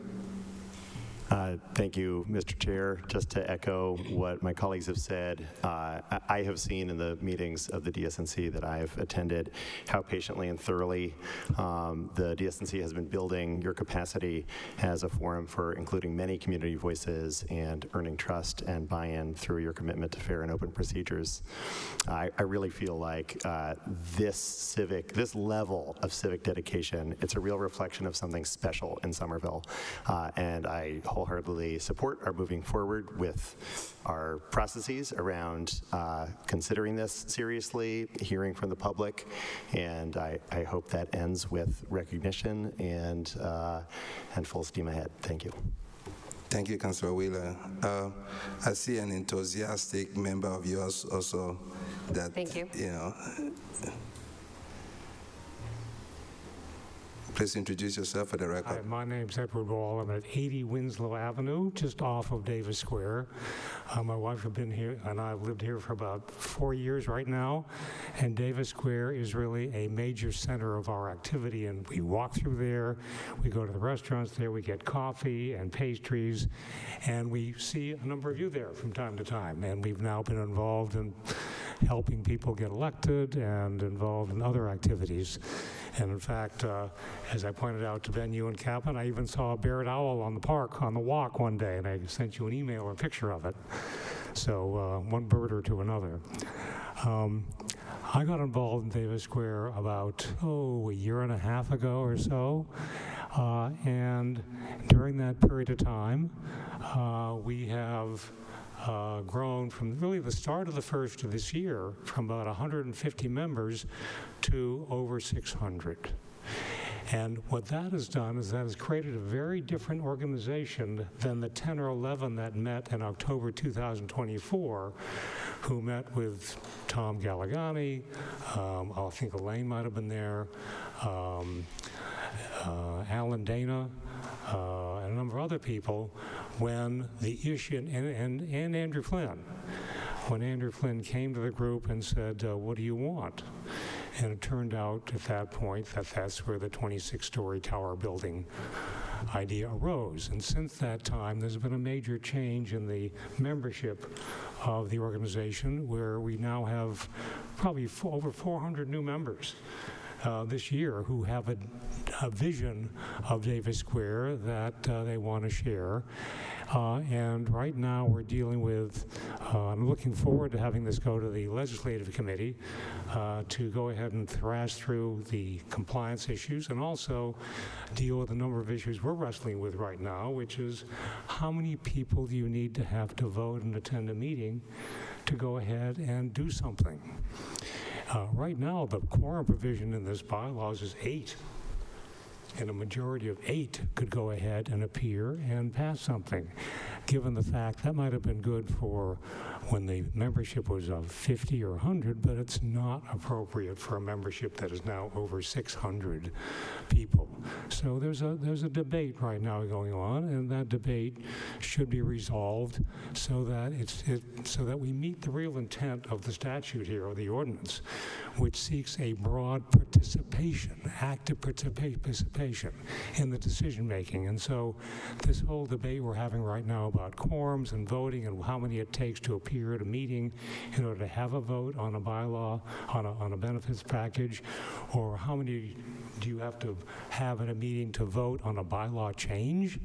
Thank you, Mr. Chair. Just to echo what my colleagues have said, I have seen in the meetings of the DSNC that I've attended how patiently and thoroughly the DSNC has been building your capacity as a forum for including many community voices and earning trust and buy-in through your commitment to fair and open procedures. I really feel like this level of civic dedication, it's a real reflection of something special in Somerville, and I wholeheartedly support our moving forward with our processes around considering this seriously, hearing from the public, and I hope that ends with recognition and full steam ahead. Thank you. Thank you, Councilor Wheeler. I see an enthusiastic member of yours also that, Thank you. Please introduce yourself for the record. Hi, my name's Edward Wall. I'm at 80 Winslow Avenue, just off of Davis Square. My wife has been here, and I've lived here for about 4 years right now. And Davis Square is really a major center of our activity. And we walk through there, we go to the restaurants there, we get coffee and pastries, and we see a number of you there from time to time. And we've now been involved in helping people get elected and involved in other activities. And in fact, as I pointed out to Ben, you and Kaplan, I even saw a barred owl on the park, on the walk one day, and I sent you an email or a picture of it. So one birder to another. I got involved in Davis Square about, a year and a half ago or so. And during that period of time, we have grown from really the start of the first of this year from about 150 members to over 600. And what that has done is that has created a very different organization than the 10 or 11 that met in October 2024, who met with Tom Galligani, I think Elaine might have been there, Alan Dana, and a number of other people, when the issue, and Andrew Flynn, when Andrew Flynn came to the group and said, what do you want? And it turned out at that point that that's where the 26-story tower building idea arose. And since that time, there's been a major change in the membership of the organization, where we now have probably over 400 new members this year who have a vision of Davis Square that they want to share. And right now we're dealing with, I'm looking forward to having this go to the Legislative Committee to go ahead and thrash through the compliance issues and also deal with a number of issues we're wrestling with right now, which is how many people do you need to have to vote and attend a meeting to go ahead and do something? Right now, the quorum provision in this bylaws is 8. And a majority of 8 could go ahead and appear and pass something. Given the fact that might have been good for when the membership was of 50 or 100, but it's not appropriate for a membership that is now over 600 people. So there's a debate right now going on, and that debate should be resolved so that so that we meet the real intent of the statute here, or the ordinance, which seeks a broad participation, active participation in the decision making. And so this whole debate we're having right now about quorums and voting and how many it takes to appear at a meeting in order to have a vote on a bylaw, on a benefits package, or how many do you have to have at a meeting to vote on a bylaw change?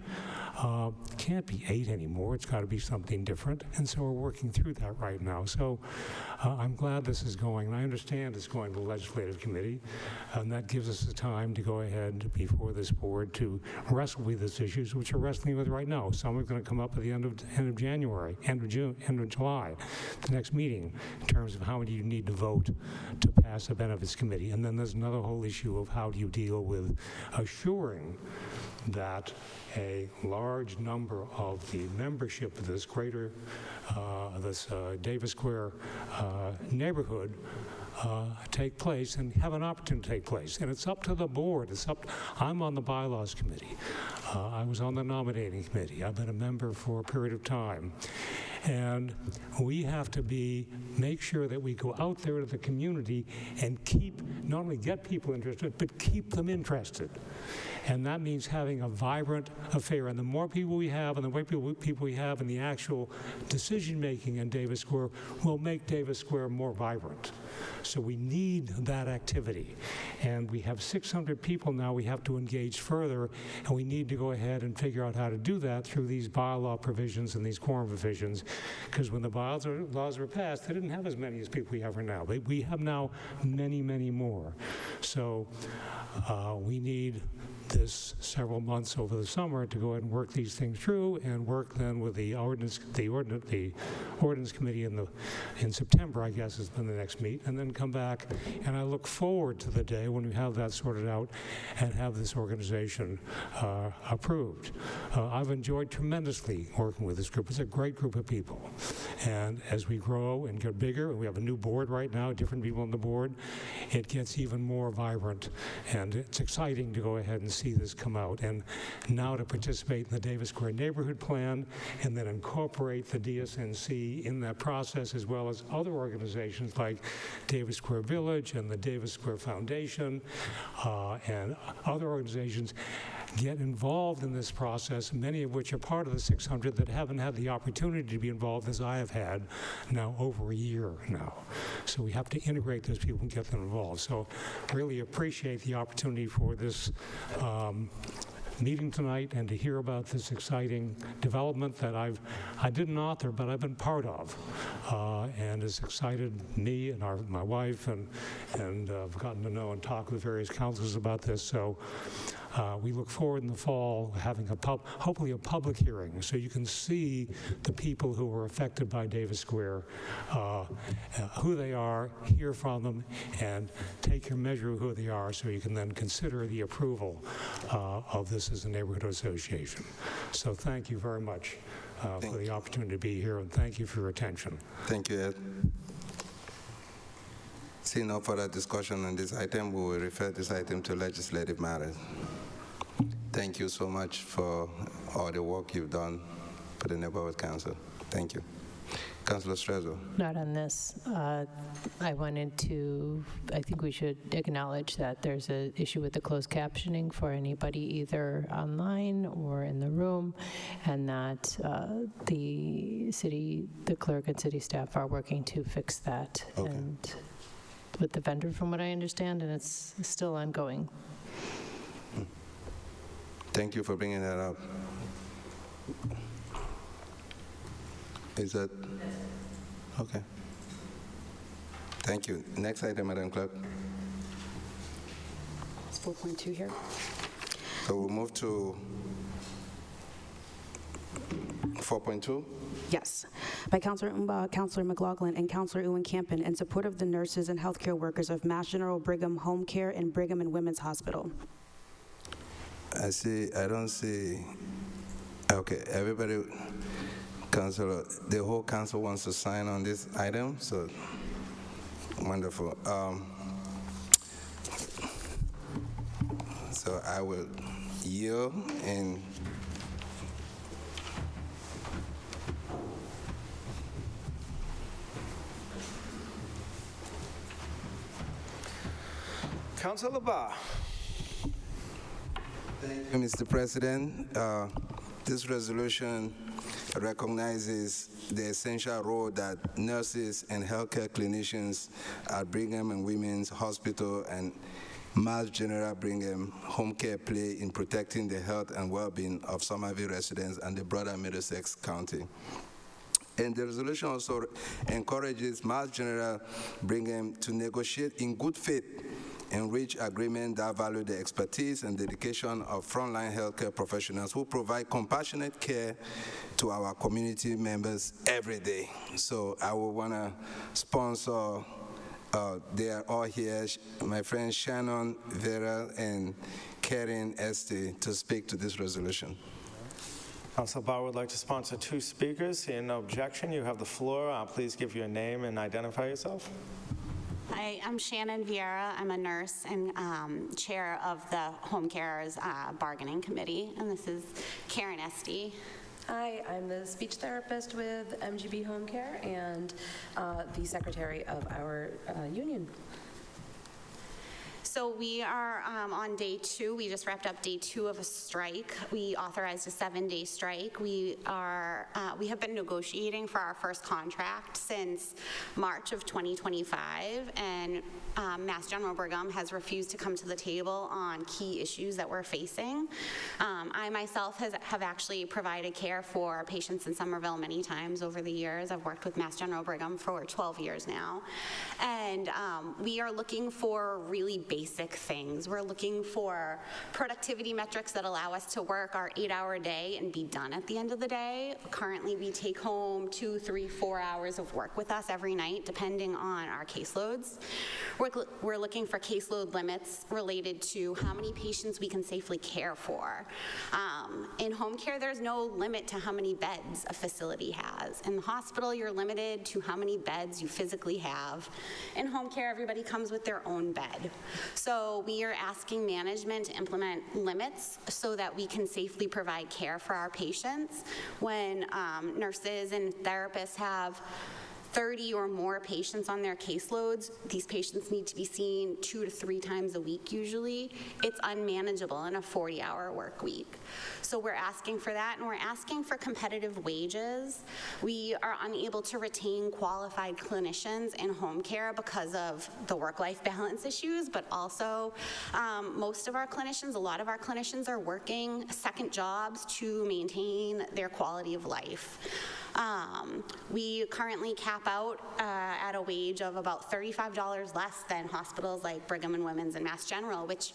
Can't be 8 anymore. It's got to be something different. And so we're working through that right now. So I'm glad this is going, and I understand it's going to the Legislative Committee, and that gives us the time to go ahead before this board to wrestle with these issues, which we're wrestling with right now. Some are going to come up at the end of January, end of June, end of July, the next meeting, in terms of how many you need to vote to pass a benefits committee. And then there's another whole issue of how do you deal with assuring that a large number of the membership of this greater, Davis Square neighborhood take place and have an opportunity to take place. And it's up to the board. I'm on the bylaws committee. I was on the nominating committee. I've been a member for a period of time. And we have to make sure that we go out there to the community and not only get people interested, but keep them interested. And that means having a vibrant affair. And the more people we have, and the more people we have in the actual decision-making in Davis Square will make Davis Square more vibrant. So we need that activity. And we have 600 people now we have to engage further, and we need to go ahead and figure out how to do that through these bylaw provisions and these quorum provisions. Because when the bylaws were passed, they didn't have as many as people we have right now. We have now many, many more. So we need this several months over the summer to go ahead and work these things through, and work then with the ordinance committee in September, I guess, has been the next meet, and then come back. And I look forward to the day when we have that sorted out and have this organization approved. I've enjoyed tremendously working with this group. It's a great group of people. And as we grow and get bigger, and we have a new board right now, different people on the board, it gets even more vibrant. And it's exciting to go ahead and see this come out. And now to participate in the Davis Square Neighborhood Plan, and then incorporate the DSNC in that process, as well as other organizations like Davis Square Village and the Davis Square Foundation, and other organizations get involved in this process, many of which are part of the 600 that haven't had the opportunity to be involved as I have had now over a year now. So we have to integrate those people and get them involved. So really appreciate the opportunity for this meeting tonight, and to hear about this exciting development that I didn't author, but I've been part of, and has excited me and my wife, and I've gotten to know and talk with various councils about this. So we look forward in the fall having hopefully a public hearing, so you can see the people who were affected by Davis Square, who they are, hear from them, and take your measure of who they are, so you can then consider the approval of this as a neighborhood association. So thank you very much for the opportunity to be here, and thank you for your attention. Thank you, Ed. Seeing no further discussion on this item, we will refer this item to legislative matters. Thank you so much for all the work you've done for the Neighborhood Council. Thank you. Councilor Strezzo. Not on this. I think we should acknowledge that there's an issue with the closed captioning for anybody either online or in the room, and that the clerk and city staff are working to fix that. Okay. And with the vendor, from what I understand, and it's still ongoing. Thank you for bringing that up. Is that? Okay. Thank you. Next item, Madam Clerk. It's 4.2 here. So we'll move to 4.2. Yes, by Councilor Umba, Councilor McLaughlin, and Councilor Ewan Campen, in support of the nurses and healthcare workers of Mass General Brigham Home Care and Brigham and Women's Hospital. I don't see, okay, everybody, Councilor, the whole council wants to sign on this item, so wonderful. So I will yield, and Councilor Barr. Thank you, Mr. President. This resolution recognizes the essential role that nurses and healthcare clinicians at Brigham and Women's Hospital and Mass General Brigham Home Care play in protecting the health and well-being of Somerville residents and the broader Middlesex County. And the resolution also encourages Mass General Brigham to negotiate in good faith and reach agreement that value the expertise and dedication of frontline healthcare professionals who provide compassionate care to our community members every day. So I would want to sponsor, they are all here, my friends Shannon, Vera, and Karen Esty, to speak to this resolution. Councilor Barr would like to sponsor 2 speakers. Seeing no objection, you have the floor. Please give your name and identify yourself. Hi, I'm Shannon Vieira. I'm a nurse and chair of the Home Care's Bargaining Committee, and this is Karen Esty. Hi, I'm the speech therapist with MGB Home Care and the secretary of our union. So we are on day 2. We just wrapped up day 2 of a strike. We authorized a 7-day strike. We have been negotiating for our first contract since March of 2025, and Mass General Brigham has refused to come to the table on key issues that we're facing. I myself have actually provided care for patients in Somerville many times over the years. I've worked with Mass General Brigham for 12 years now. And we are looking for really basic things. We're looking for productivity metrics that allow us to work our 8-hour day and be done at the end of the day. Currently, we take home 2, 3, 4 hours of work with us every night, depending on our caseloads. We're looking for caseload limits related to how many patients we can safely care for. In home care, there's no limit to how many beds a facility has. In the hospital, you're limited to how many beds you physically have. In home care, everybody comes with their own bed. So we are asking management to implement limits so that we can safely provide care for our patients. When nurses and therapists have 30 or more patients on their caseloads, these patients need to be seen 2 to 3 times a week usually. It's unmanageable in a 40-hour work week. So we're asking for that, and we're asking for competitive wages. We are unable to retain qualified clinicians in home care because of the work-life balance issues, but also most of our clinicians, a lot of our clinicians are working second jobs to maintain their quality of life. We currently cap out at a wage of about $35 less than hospitals like Brigham and Women's and Mass General, which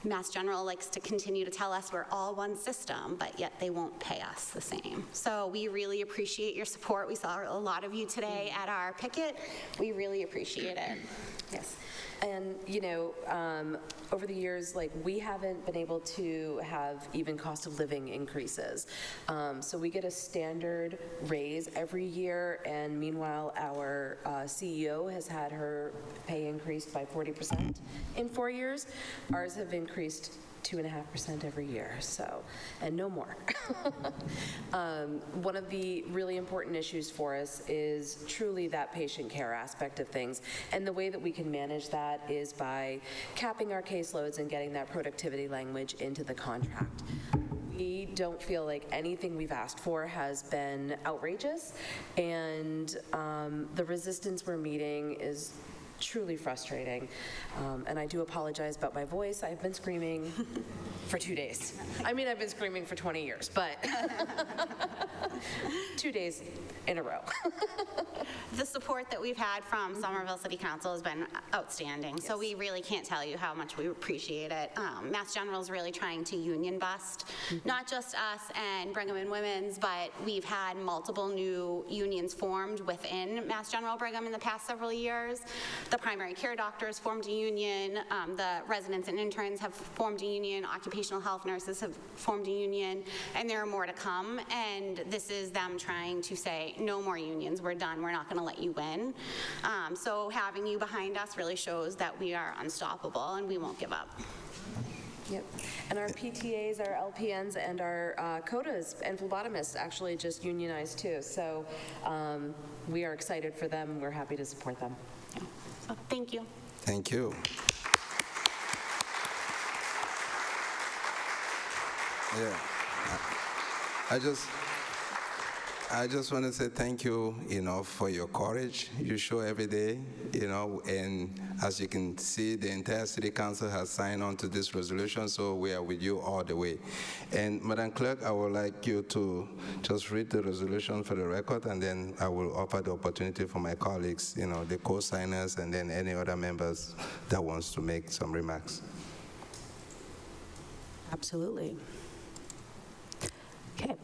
Mass General likes to continue to tell us we're all one system, but yet they won't pay us the same. So we really appreciate your support. We saw a lot of you today at our picket. We really appreciate it. Yes. And, you know, over the years, like, we haven't been able to have even cost of living increases. So we get a standard raise every year, and meanwhile, our CEO has had her pay increased by 40% in 4 years. Ours have increased 2.5% every year, so, and no more. One of the really important issues for us is truly that patient care aspect of things, and the way that we can manage that is by capping our caseloads and getting that productivity language into the contract. We don't feel like anything we've asked for has been outrageous, and the resistance we're meeting is truly frustrating. And I do apologize about my voice. I've been screaming for 2 days. I mean, I've been screaming for 20 years, but 2 days in a row. The support that we've had from Somerville City Council has been outstanding, so we really can't tell you how much we appreciate it. Mass General is really trying to union bust, not just us and Brigham and Women's, but we've had multiple new unions formed within Mass General Brigham in the past several years. The primary care doctors formed a union, the residents and interns have formed a union, occupational health nurses have formed a union, and there are more to come, and this is them trying to say, no more unions, we're done, we're not going to let you win. So having you behind us really shows that we are unstoppable and we won't give up. Yep. And our PTAs, our LPNs, and our CODAs and phlebotomists actually just unionized too. So we are excited for them. We're happy to support them. Yeah. So, thank you. Thank you. Yeah. I just want to say thank you, for your courage you show every day, and as you can see, the entire City Council has signed on to this resolution, so we are with you all the way. And Madam Clerk, I would like you to just read the resolution for the record, and then I will offer the opportunity for my colleagues, the co-signers, and then any other members that wants to make some remarks. Absolutely. Okay.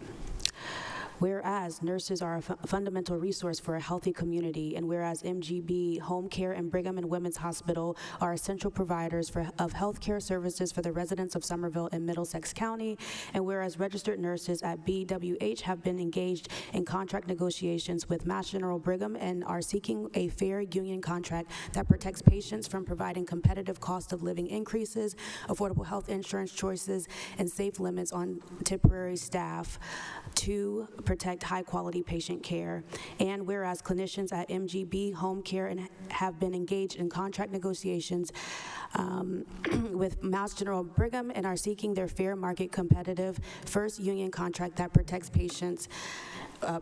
Whereas nurses are a fundamental resource for a healthy community, and whereas MGB Home Care and Brigham and Women's Hospital are essential providers of health care services for the residents of Somerville and Middlesex County, and whereas registered nurses at BWH have been engaged in contract negotiations with Mass General Brigham and are seeking a fair union contract that protects patients from providing competitive cost of living increases, affordable health insurance choices, and safe limits on temporary staff to protect high-quality patient care. And whereas clinicians at MGB Home Care and have been engaged in contract negotiations with Mass General Brigham and are seeking their fair market competitive first union contract that protects patients,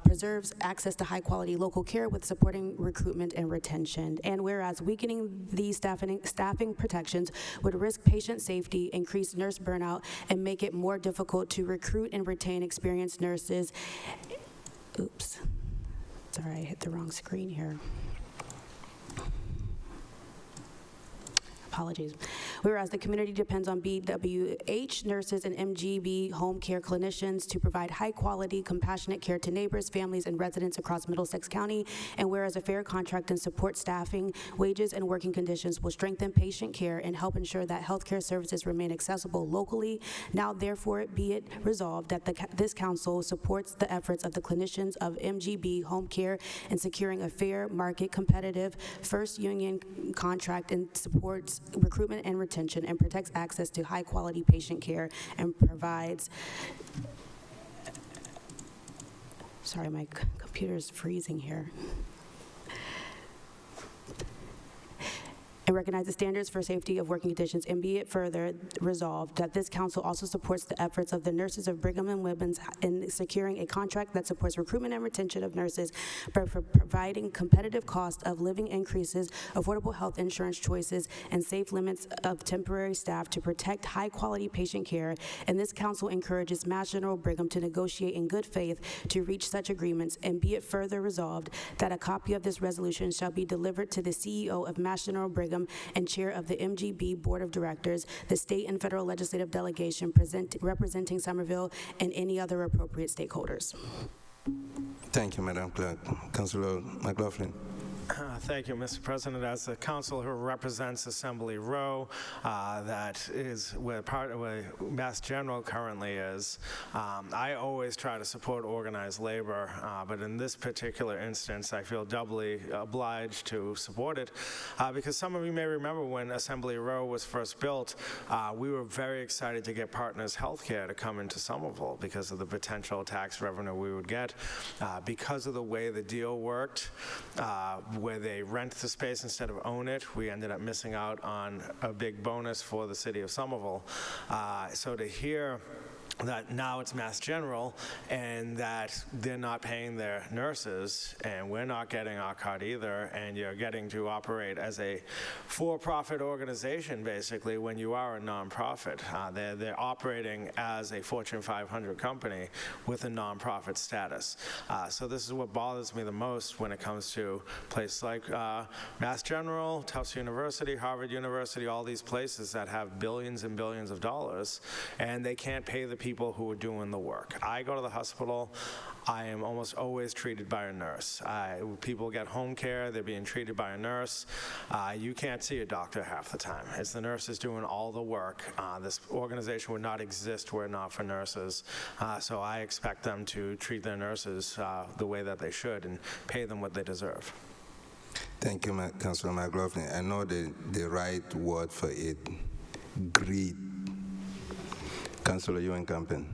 preserves access to high-quality local care with supporting recruitment and retention. And whereas weakening these staffing protections would risk patient safety, increase nurse burnout, and make it more difficult to recruit and retain experienced nurses. Oops, sorry, I hit the wrong screen here. Apologies. Whereas the community depends on BWH nurses and MGB home care clinicians to provide high-quality, compassionate care to neighbors, families, and residents across Middlesex County, and whereas a fair contract and support staffing, wages, and working conditions will strengthen patient care and help ensure that healthcare services remain accessible locally, now therefore be it resolved that this council supports the efforts of the clinicians of MGB home care in securing a fair, market competitive, first union contract and supports recruitment and retention and protects access to high-quality patient care and provides, sorry, my computer's freezing here. And recognize the standards for safety of working conditions, and be it further resolved that this council also supports the efforts of the nurses of Brigham and Women's in securing a contract that supports recruitment and retention of nurses by providing competitive cost of living increases, affordable health insurance choices, and safe limits of temporary staff to protect high-quality patient care. And this council encourages Mass General Brigham to negotiate in good faith to reach such agreements, and be it further resolved that a copy of this resolution shall be delivered to the CEO of Mass General Brigham and chair of the MGB Board of Directors, the state and federal legislative delegation representing Somerville, and any other appropriate stakeholders. Thank you, Madam Clerk. Councilor McLaughlin. Thank you, Mr. President. As the council who represents Assembly Row, that is where Mass General currently is, I always try to support organized labor, but in this particular instance, I feel doubly obliged to support it because some of you may remember when Assembly Row was first built, we were very excited to get Partners Healthcare to come into Somerville because of the potential tax revenue we would get. Because of the way the deal worked, where they rent the space instead of own it, we ended up missing out on a big bonus for the city of Somerville. So to hear that now it's Mass General and that they're not paying their nurses and we're not getting our cut either, and you're getting to operate as a for-profit organization basically when you are a nonprofit. They're operating as a Fortune 500 company with a nonprofit status. So this is what bothers me the most when it comes to places like Mass General, Tufts University, Harvard University, all these places that have billions and billions of dollars, and they can't pay the people who are doing the work. I go to the hospital, I am almost always treated by a nurse. People get home care, they're being treated by a nurse. You can't see a doctor half the time. It's the nurses doing all the work. This organization would not exist were it not for nurses. So I expect them to treat their nurses the way that they should and pay them what they deserve. Thank you, Councilor McLaughlin. I know the right word for it, greed. Councilor Ewan Campen.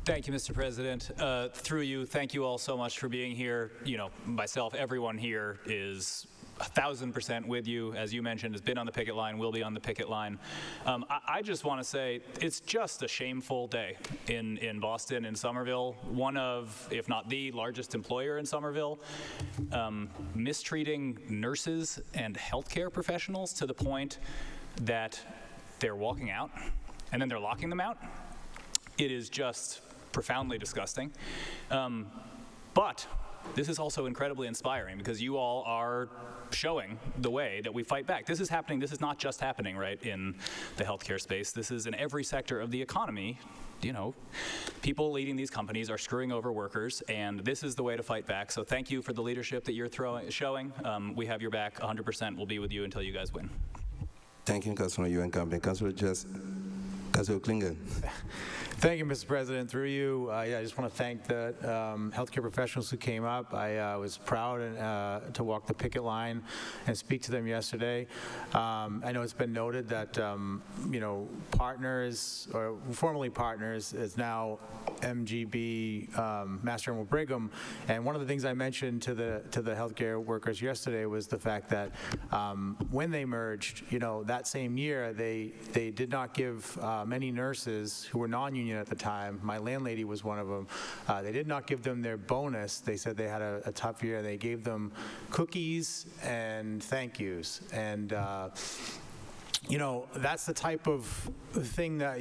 Thank you, Mr. President. Through you, thank you all so much for being here. You know, myself, everyone here is 1,000% with you. As you mentioned, has been on the picket line, will be on the picket line. I just want to say it's just a shameful day in Boston, in Somerville, one of, if not the largest employer in Somerville, mistreating nurses and healthcare professionals to the point that they're walking out and then they're locking them out. It is just profoundly disgusting. But this is also incredibly inspiring because you all are showing the way that we fight back. This is happening. This is not just happening, right, in the healthcare space. This is in every sector of the economy. You know, people leading these companies are screwing over workers, and this is the way to fight back. So thank you for the leadership that you're showing. We have your back 100%. We'll be with you until you guys win. Thank you, Councilor Yuan Campbell. Councilor Klingon. Thank you, Mr. President. Through you, I just want to thank the healthcare professionals who came up. I was proud to walk the picket line and speak to them yesterday. I know it's been noted that partners, or formerly partners, is now MGB, Master General Brigham. And one of the things I mentioned to the healthcare workers yesterday was the fact that when they merged, that same year, they did not give many nurses who were non-union at the time, my landlady was one of them, they did not give them their bonus. They said they had a tough year. They gave them cookies and thank yous. And, that's the type of thing that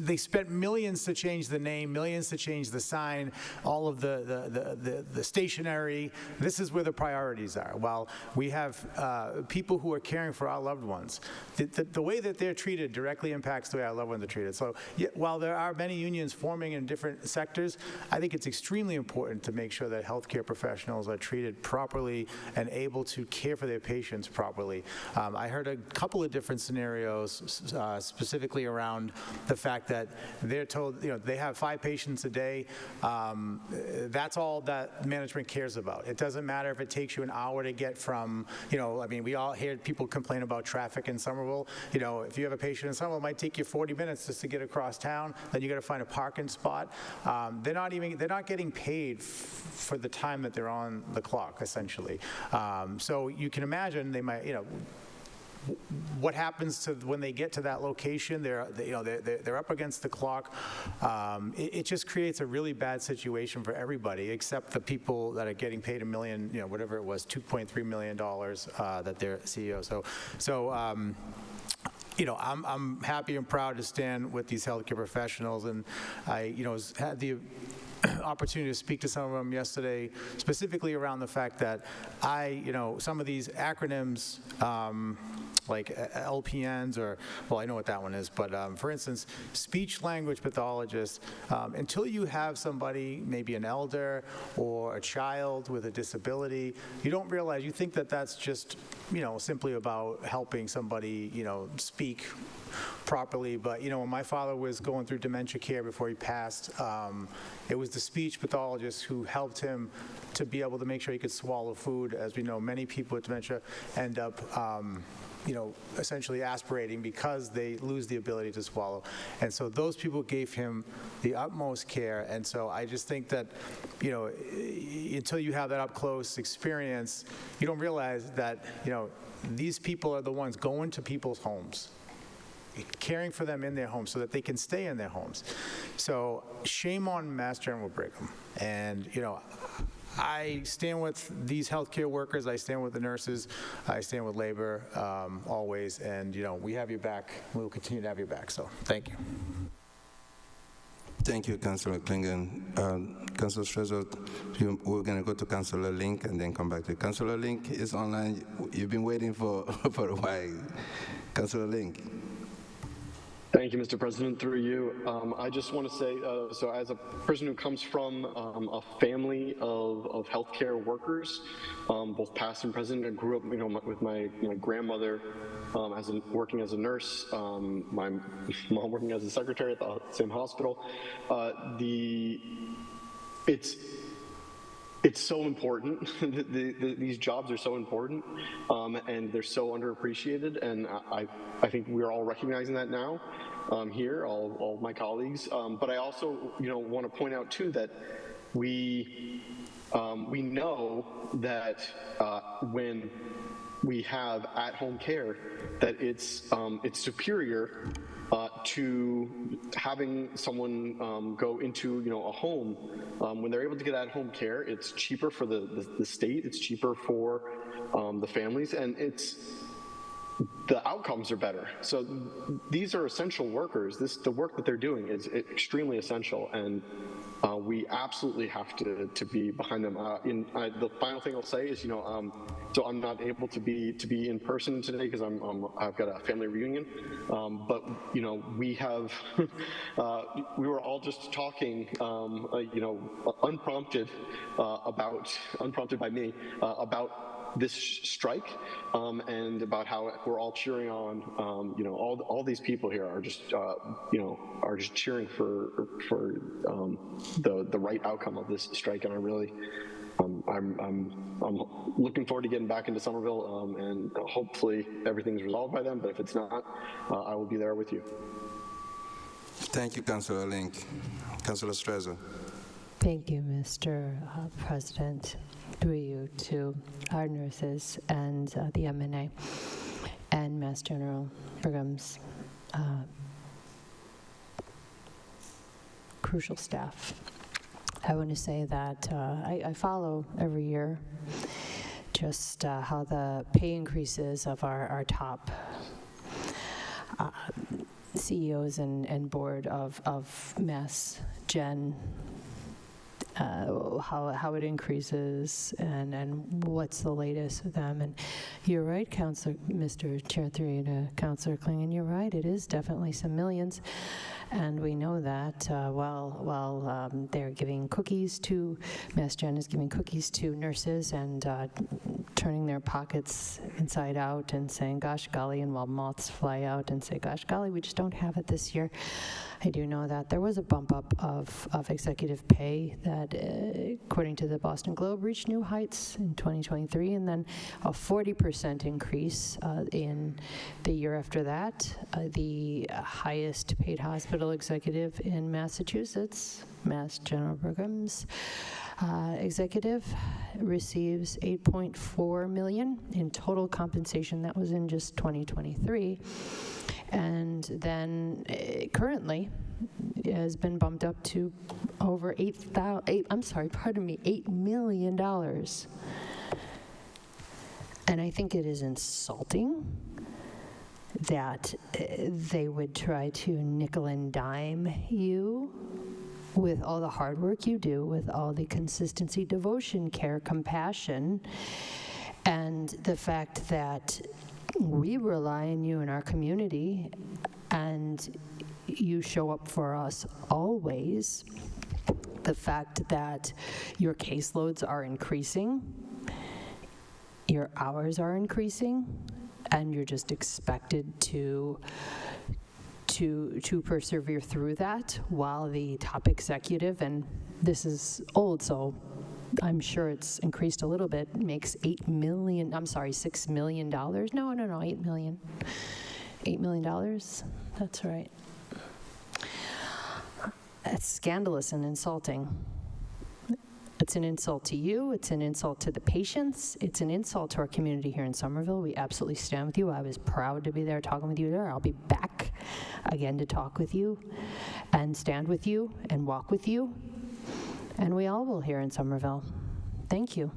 they spent millions to change the name, millions to change the sign, all of the stationery. This is where the priorities are. While we have people who are caring for our loved ones, the way that they're treated directly impacts the way our loved ones are treated. So while there are many unions forming in different sectors, I think it's extremely important to make sure that healthcare professionals are treated properly and able to care for their patients properly. I heard a couple of different scenarios, specifically around the fact that they're told, they have 5 patients a day. That's all that management cares about. It doesn't matter if it takes you an hour to get from, we all hear people complain about traffic in Somerville. If you have a patient in Somerville, it might take you 40 minutes just to get across town. Then you got to find a parking spot. They're not getting paid for the time that they're on the clock, essentially. So you can imagine they might, what happens to when they get to that location? They're up against the clock. It just creates a really bad situation for everybody, except the people that are getting paid $1 million, whatever it was, $2.3 million that they're CEO. So. I'm happy and proud to stand with these healthcare professionals, and I, had the opportunity to speak to some of them yesterday, specifically around the fact that some of these acronyms, like LPNs, I know what that one is, but for instance, speech language pathologist, until you have somebody, maybe an elder or a child with a disability, you don't realize, you think that that's just, simply about helping somebody, speak properly. But when my father was going through dementia care before he passed, it was the speech pathologist who helped him to be able to make sure he could swallow food. As we know, many people with dementia end up essentially aspirating because they lose the ability to swallow. And so those people gave him the utmost care. And so I just think that, until you have that up close experience, you don't realize that, these people are the ones going to people's homes, caring for them in their homes so that they can stay in their homes. So shame on Mass General Brigham. And, I stand with these healthcare workers, I stand with the nurses, I stand with labor always, and we have your back. We will continue to have your back, so thank you. Thank you, Councilor Klingon. Councilor Strezo, we're going to go to Councilor Link and then come back to you. Councilor Link is online. You've been waiting for a while. Councilor Link. Thank you, Mr. President. Through you, I just want to say, so as a person who comes from a family of healthcare workers, both past and present, I grew up, with my grandmother working as a nurse, my mom working as a secretary at the same hospital. It's so important. These jobs are so important, and they're so underappreciated. And I think we're all recognizing that now here, all my colleagues. But I also, want to point out too that we know that when we have at-home care, that it's superior to having someone go into a home. When they're able to get at-home care, it's cheaper for the state, it's cheaper for the families, and the outcomes are better. So these are essential workers. The work that they're doing is extremely essential, and we absolutely have to be behind them. The final thing I'll say is, so I'm not able to be in person today because I've got a family reunion. But we have we were all just talking, unprompted by me about this strike, and about how we're all cheering on. All these people here are just cheering for the right outcome of this strike, and I really. I'm looking forward to getting back into Somerville, and hopefully everything's resolved by then. But if it's not, I will be there with you. Thank you, Councilor Link. Councilor Strezzo. Thank you, Mr. President. Through you to our nurses and the MNA and Mass General Brigham's crucial staff. I want to say that I follow every year just how the pay increases of our top CEOs and board of Mass Gen, how it increases and what's the latest with them. And you're right, Mr. Chair, through you to Councilor Klingon, you're right, it is definitely some millions. And we know that while they're giving cookies to, Mass Gen is giving cookies to nurses and turning their pockets inside out and saying, gosh golly, and while moths fly out and say, gosh golly, we just don't have it this year. I do know that there was a bump up of executive pay that, according to the Boston Globe, reached new heights in 2023, and then a 40% increase in the year after that. The highest paid hospital executive in Massachusetts, Mass General Brigham's executive, receives $8.4 million in total compensation. That was in just 2023. And then currently has been bumped up to over $8 million. And I think it is insulting that they would try to nickel and dime you with all the hard work you do, with all the consistency, devotion, care, compassion, and the fact that we rely on you in our community, and you show up for us always. The fact that your caseloads are increasing, your hours are increasing, and you're just expected to persevere through that while the top executive, and this is old, so I'm sure it's increased a little bit, makes $6 million. No, 8 million. $8 million, that's right. That's scandalous and insulting. It's an insult to you, it's an insult to the patients, it's an insult to our community here in Somerville. We absolutely stand with you. I was proud to be there talking with you there. I'll be back again to talk with you and stand with you and walk with you. And we all will here in Somerville. Thank you.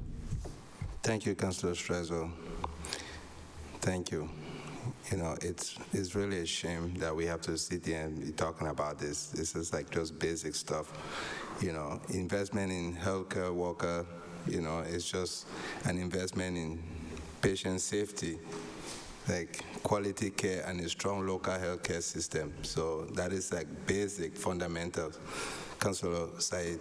Thank you, Councilor Strezzo. Thank you. It's really a shame that we have to sit here and be talking about this. This is like just basic stuff. Investment in healthcare worker, it's just an investment in patient safety, like quality care and a strong local healthcare system. So that is like basic fundamentals. Councilor Said.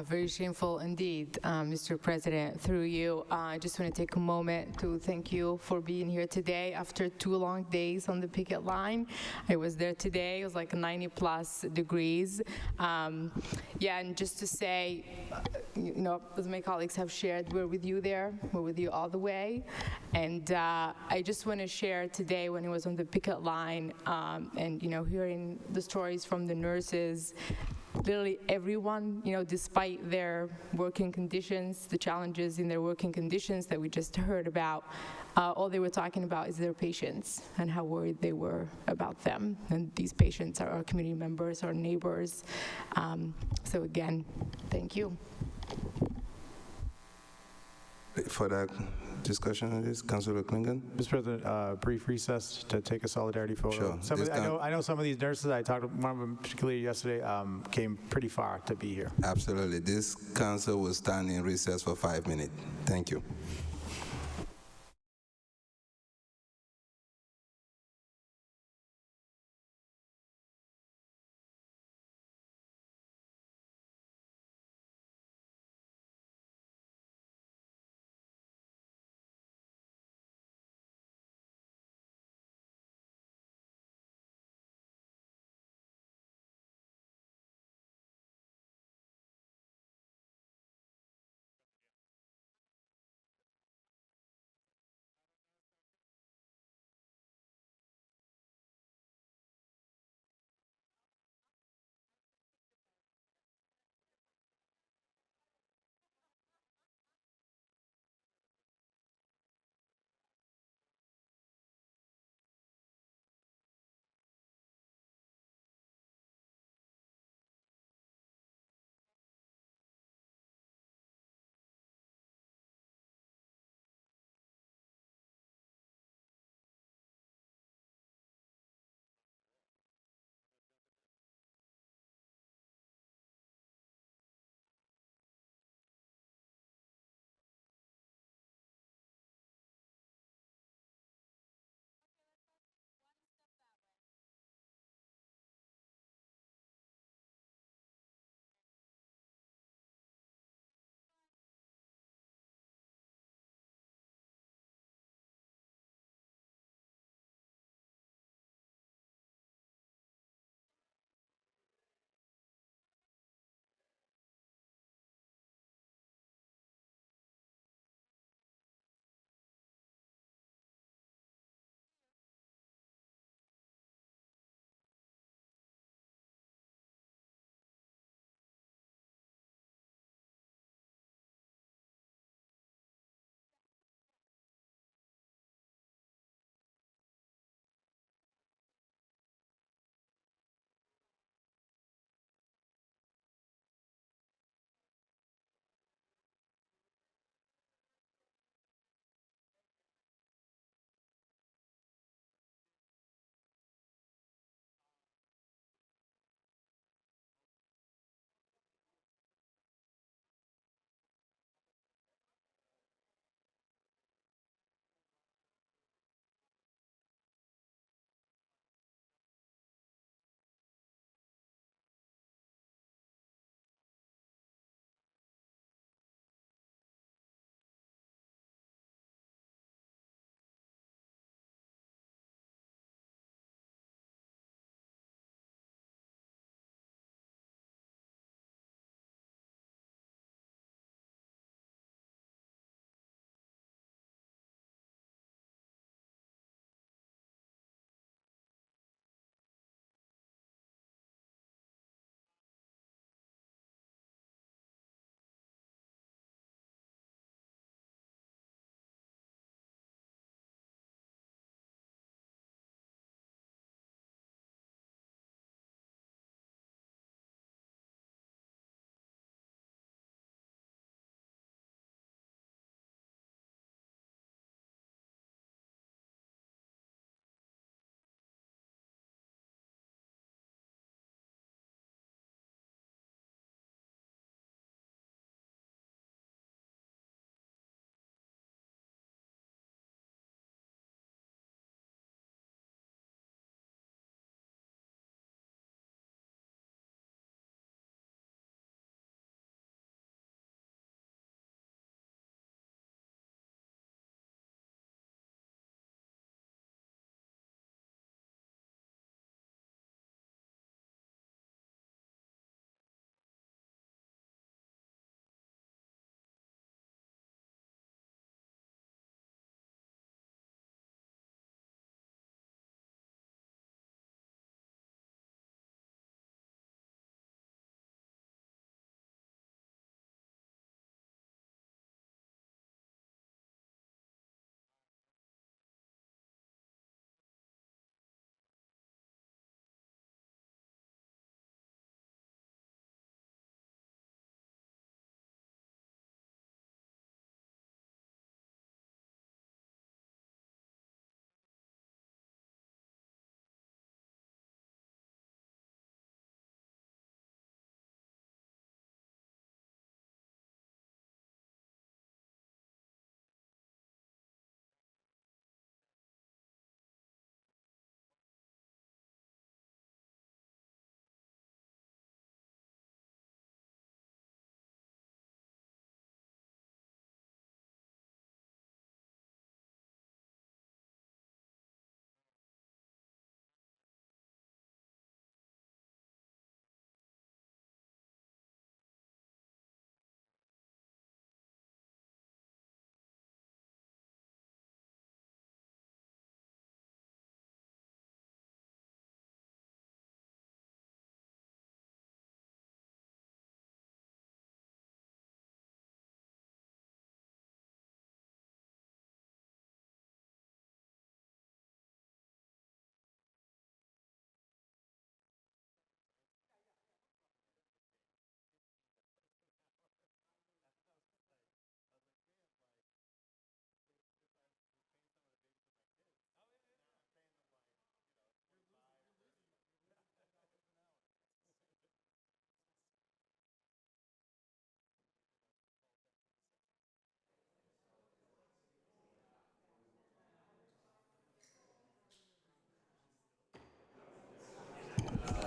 Very shameful indeed, Mr. President. Through you, I just want to take a moment to thank you for being here today after 2 long days on the picket line. I was there today. It was like 90+ degrees. And just to say, as my colleagues have shared, we're with you there. We're with you all the way. And I just want to share today when I was on the picket line and, hearing the stories from the nurses, literally everyone, despite their working conditions, the challenges in their working conditions that we just heard about, all they were talking about is their patients and how worried they were about them. And these patients are our community members, our neighbors. So again, thank you. Further discussion on this, Councilor Klingon? Mr. President, brief recess to take a solidarity photo. Sure. Some of I know some of these nurses, I talked to one of them particularly yesterday, came pretty far to be here. Absolutely. This council will stand in recess for 5 minutes. Thank you.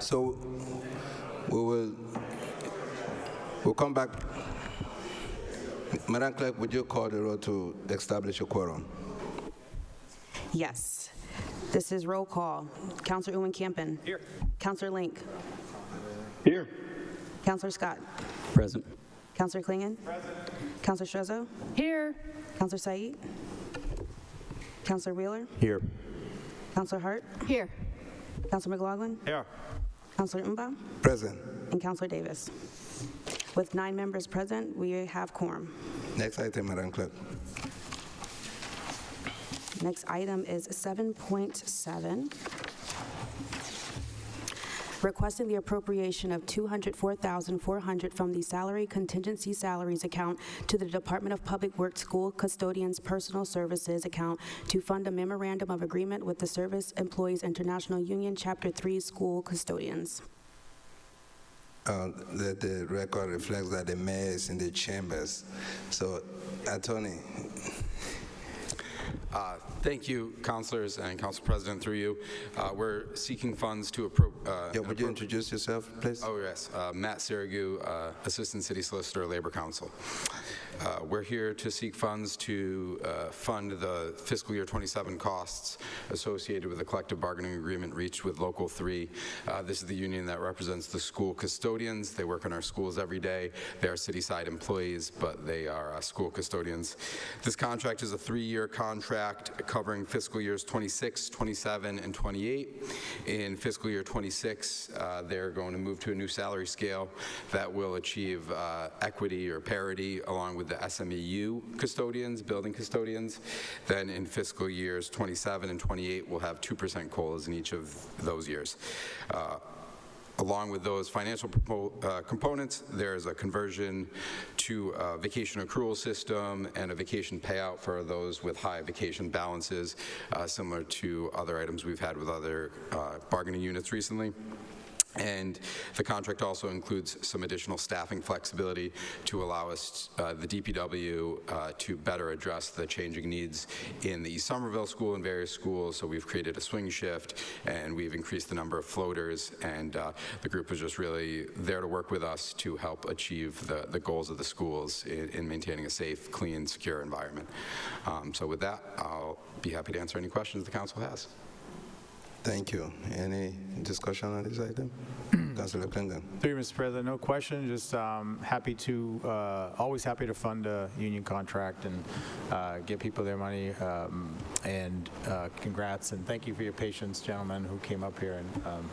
So we'll come back. Madam Clerk, would you call the roll to establish a quorum? Yes. This is roll call. Counselor Ewan-Campen. Here. Counselor Link. Here. Counselor Scott. Present. Counselor Klingon. Present. Counselor Strezzo. Here. Counselor Said. Counselor Wheeler. Here. Counselor Hart. Here. Counselor McLaughlin. Here. Counselor Umba. Present. And Counselor Davis. With 9 members present, we have quorum. Next item, Madam Clerk. Next item is 7.7. Requesting the appropriation of $204,400 from the Salary Contingency Salaries account to the Department of Public Works School Custodians Personal Services account to fund a memorandum of agreement with the Service Employees International Union Chapter 3 School Custodians. The record reflects that the mayor is in the chambers. So, Attorney. Thank you, councilors and council president, through you. We're seeking funds to would you introduce yourself, please? Oh, yes. Matt Sirigu, Assistant City Solicitor, Labor Council. We're here to seek funds to fund the fiscal year 27 costs associated with the collective bargaining agreement reached with Local 3. This is the union that represents the school custodians. They work in our schools every day. They are city-side employees, but they are school custodians. This contract is a 3-year contract covering fiscal years 26, 27, and 28. In fiscal year 26, they're going to move to a new salary scale that will achieve equity or parity along with the SMEU custodians, building custodians. Then in fiscal years 27 and 28, we'll have 2% COLAs in each of those years. Along with those financial components, there's a conversion to a vacation accrual system and a vacation payout for those with high vacation balances, similar to other items we've had with other bargaining units recently. And the contract also includes some additional staffing flexibility to allow us, the DPW, to better address the changing needs in the East Somerville school and various schools. So we've created a swing shift, and we've increased the number of floaters, and the group is just really there to work with us to help achieve the goals of the schools in maintaining a safe, clean, secure environment. So with that, I'll be happy to answer any questions the council has. Thank you. Any discussion on this item? Councilor Klingon. Through you, Mr. President, no question. Just happy to, always happy to fund a union contract and give people their money. And congrats and thank you for your patience, gentlemen, who came up here and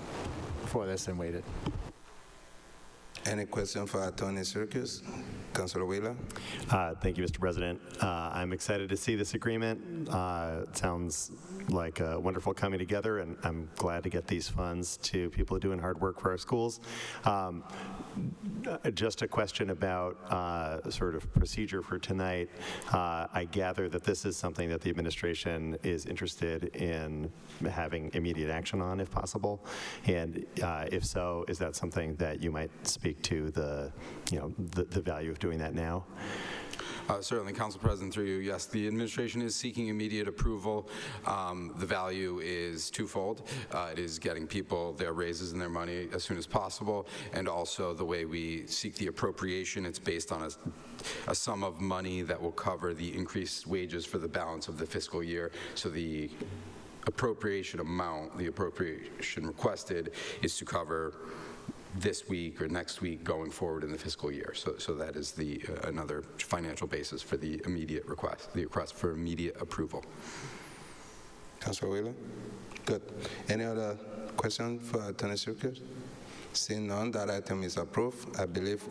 for this and waited. Any question for Attorney Sirkis? Councilor Wheeler? Thank you, Mr. President. I'm excited to see this agreement. It sounds like a wonderful coming together, and I'm glad to get these funds to people doing hard work for our schools. Just a question about sort of procedure for tonight. I gather that this is something that the administration is interested in having immediate action on, if possible. And if so, is that something that you might speak to the value of doing that now? Certainly, Council President, through you, yes, the administration is seeking immediate approval. The value is twofold. It is getting people their raises and their money as soon as possible, and also the way we seek the appropriation, it's based on a sum of money that will cover the increased wages for the balance of the fiscal year. So the appropriation amount, the appropriation requested, is to cover this week or next week going forward in the fiscal year. So that is the another financial basis for the immediate request, the request for immediate approval. Councilor Wheeler? Good. Any other question for Attorney Sirkis? Seeing none, that item is approved, I believe.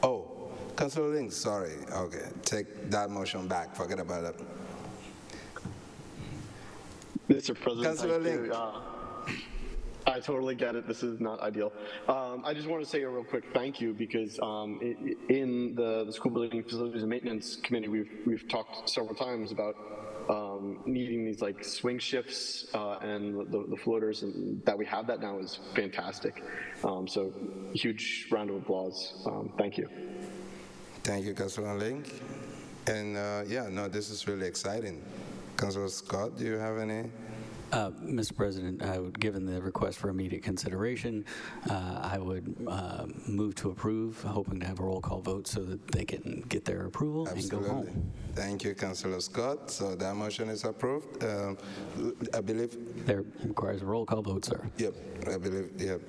Oh, Councilor Link, sorry. Okay, take that motion back. Forget about it. Mr. President, Councilor thank Link. you. I totally get it. This is not ideal. I just want to say a real quick thank you because in the School Building Facilities and Maintenance Committee, we've talked several times about needing these like swing shifts and the floaters, and that we have that now is fantastic. So huge round of applause. Thank you. Thank you, Councilor Link. And yeah, no, this is really exciting. Councilor Scott, do you have any Mr. President, given the request for immediate consideration, I would move to approve, hoping to have a roll call vote so that they can get their approval and go home. Thank you, Councillor Scott. So that motion is approved. I believe... There requires a roll call vote, sir. Yep, I believe, yep.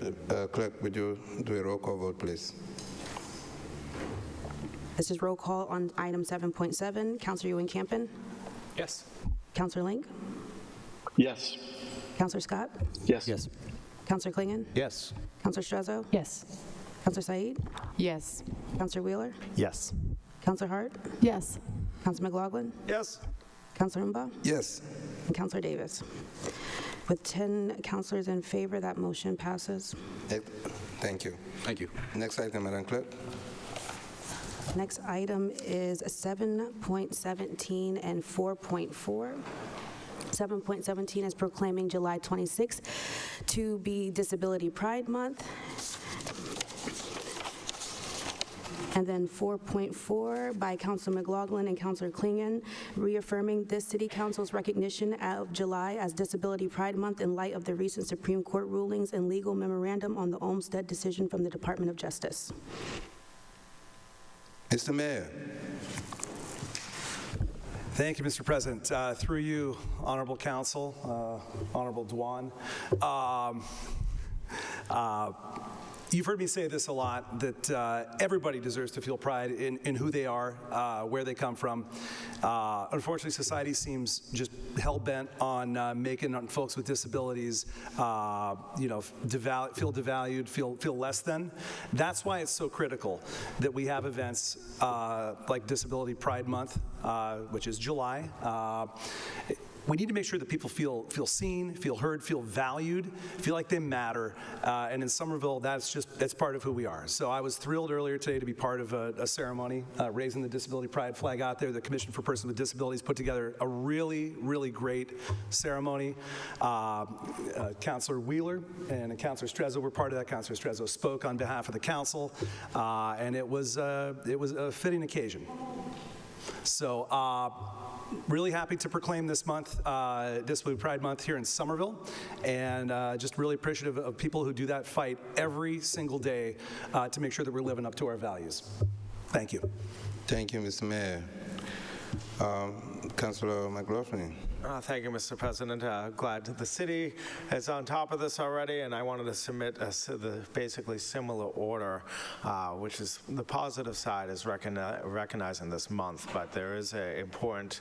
Clerk, would you do a roll call vote, please? This is roll call on item 7.7. Councillor Ewan-Campen? Yes. Councillor Link? Yes. Councillor Scott? Yes. Yes. Councillor Klingon? Yes. Councillor Strezzo? Yes. Councillor Said? Yes. Councillor Wheeler? Yes. Councillor Hart? Yes. Councillor McLaughlin? Yes. Councillor Mba? Yes. And Councillor Davis. With 10 councillors in favor, that motion passes. Thank you. Thank you. Next item, Madam Clerk. Next item is 7.17 and 4.4. 7.17 is proclaiming July 26th to be Disability Pride Month. And then 4.4 by Councilor McLaughlin and Councilor Klingon, reaffirming this City Council's recognition of July as Disability Pride Month in light of the recent Supreme Court rulings and legal memorandum on the Olmstead decision from the Department of Justice. Mr. Mayor. Thank you, Mr. President. Through you, Honorable Council, Honorable Dwan. You've heard me say this a lot, that everybody deserves to feel pride in who they are, where they come from. Unfortunately, society seems just hell-bent on making folks with disabilities, feel devalued, feel less than. That's why it's so critical that we have events like Disability Pride Month, which is July. We need to make sure that people feel seen, feel heard, feel valued, feel like they matter. And in Somerville, that's part of who we are. So I was thrilled earlier today to be part of a ceremony raising the Disability Pride flag out there. The Commission for Persons with Disabilities put together a really, really great ceremony. Councilor Wheeler and Councilor Strezzo were part of that. Councilor Strezzo spoke on behalf of the council, and it was a fitting occasion. So. Really happy to proclaim this month, Disability Pride Month here in Somerville, and just really appreciative of people who do that fight every single day to make sure that we're living up to our values. Thank you. Thank you, Mr. Mayor. Councilor McLaughlin. Thank you, Mr. President. Glad the city is on top of this already, and I wanted to submit the basically similar order, which is the positive side is recognizing this month, but there is an important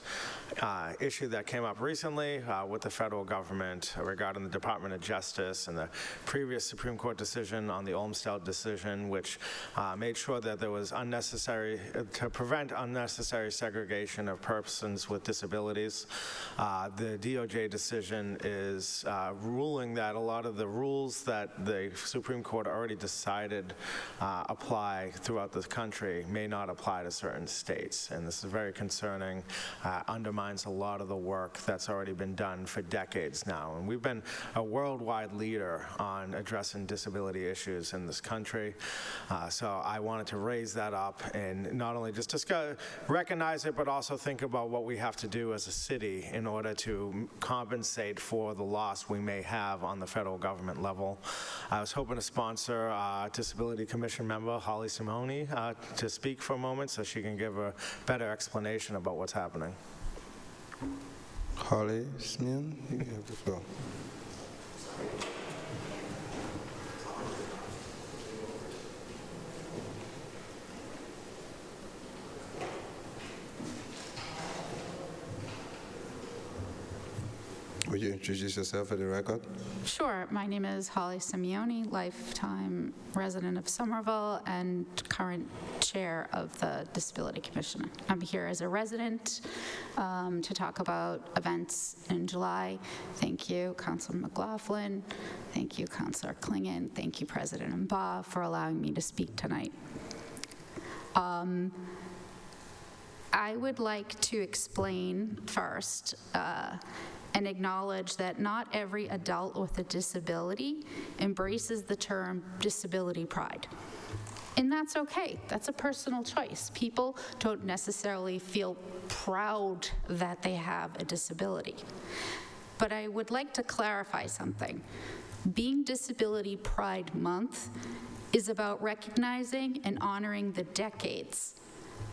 issue that came up recently with the federal government regarding the Department of Justice and the previous Supreme Court decision on the Olmstead decision, which made sure that there was to prevent unnecessary segregation of persons with disabilities. The DOJ decision is ruling that a lot of the rules that the Supreme Court already decided apply throughout the country may not apply to certain states. And this is very concerning, undermines a lot of the work that's already been done for decades now. And we've been a worldwide leader on addressing disability issues in this country. So I wanted to raise that up and not only just recognize it, but also think about what we have to do as a city in order to compensate for the loss we may have on the federal government level. I was hoping to sponsor Disability Commission member Holly Simone to speak for a moment so she can give a better explanation about what's happening. Holly Simone, you have the floor. Would you introduce yourself for the record? Sure. My name is Holly Simeone, lifetime resident of Somerville and current chair of the Disability Commission. I'm here as a resident to talk about events in July. Thank you, Councilor McLaughlin. Thank you, Councilor Klingon. Thank you, President Mba, for allowing me to speak tonight. I would like to explain first and acknowledge that not every adult with a disability embraces the term disability pride. And that's okay. That's a personal choice. People don't necessarily feel proud that they have a disability. but I would like to clarify something. Being Disability Pride Month is about recognizing and honoring the decades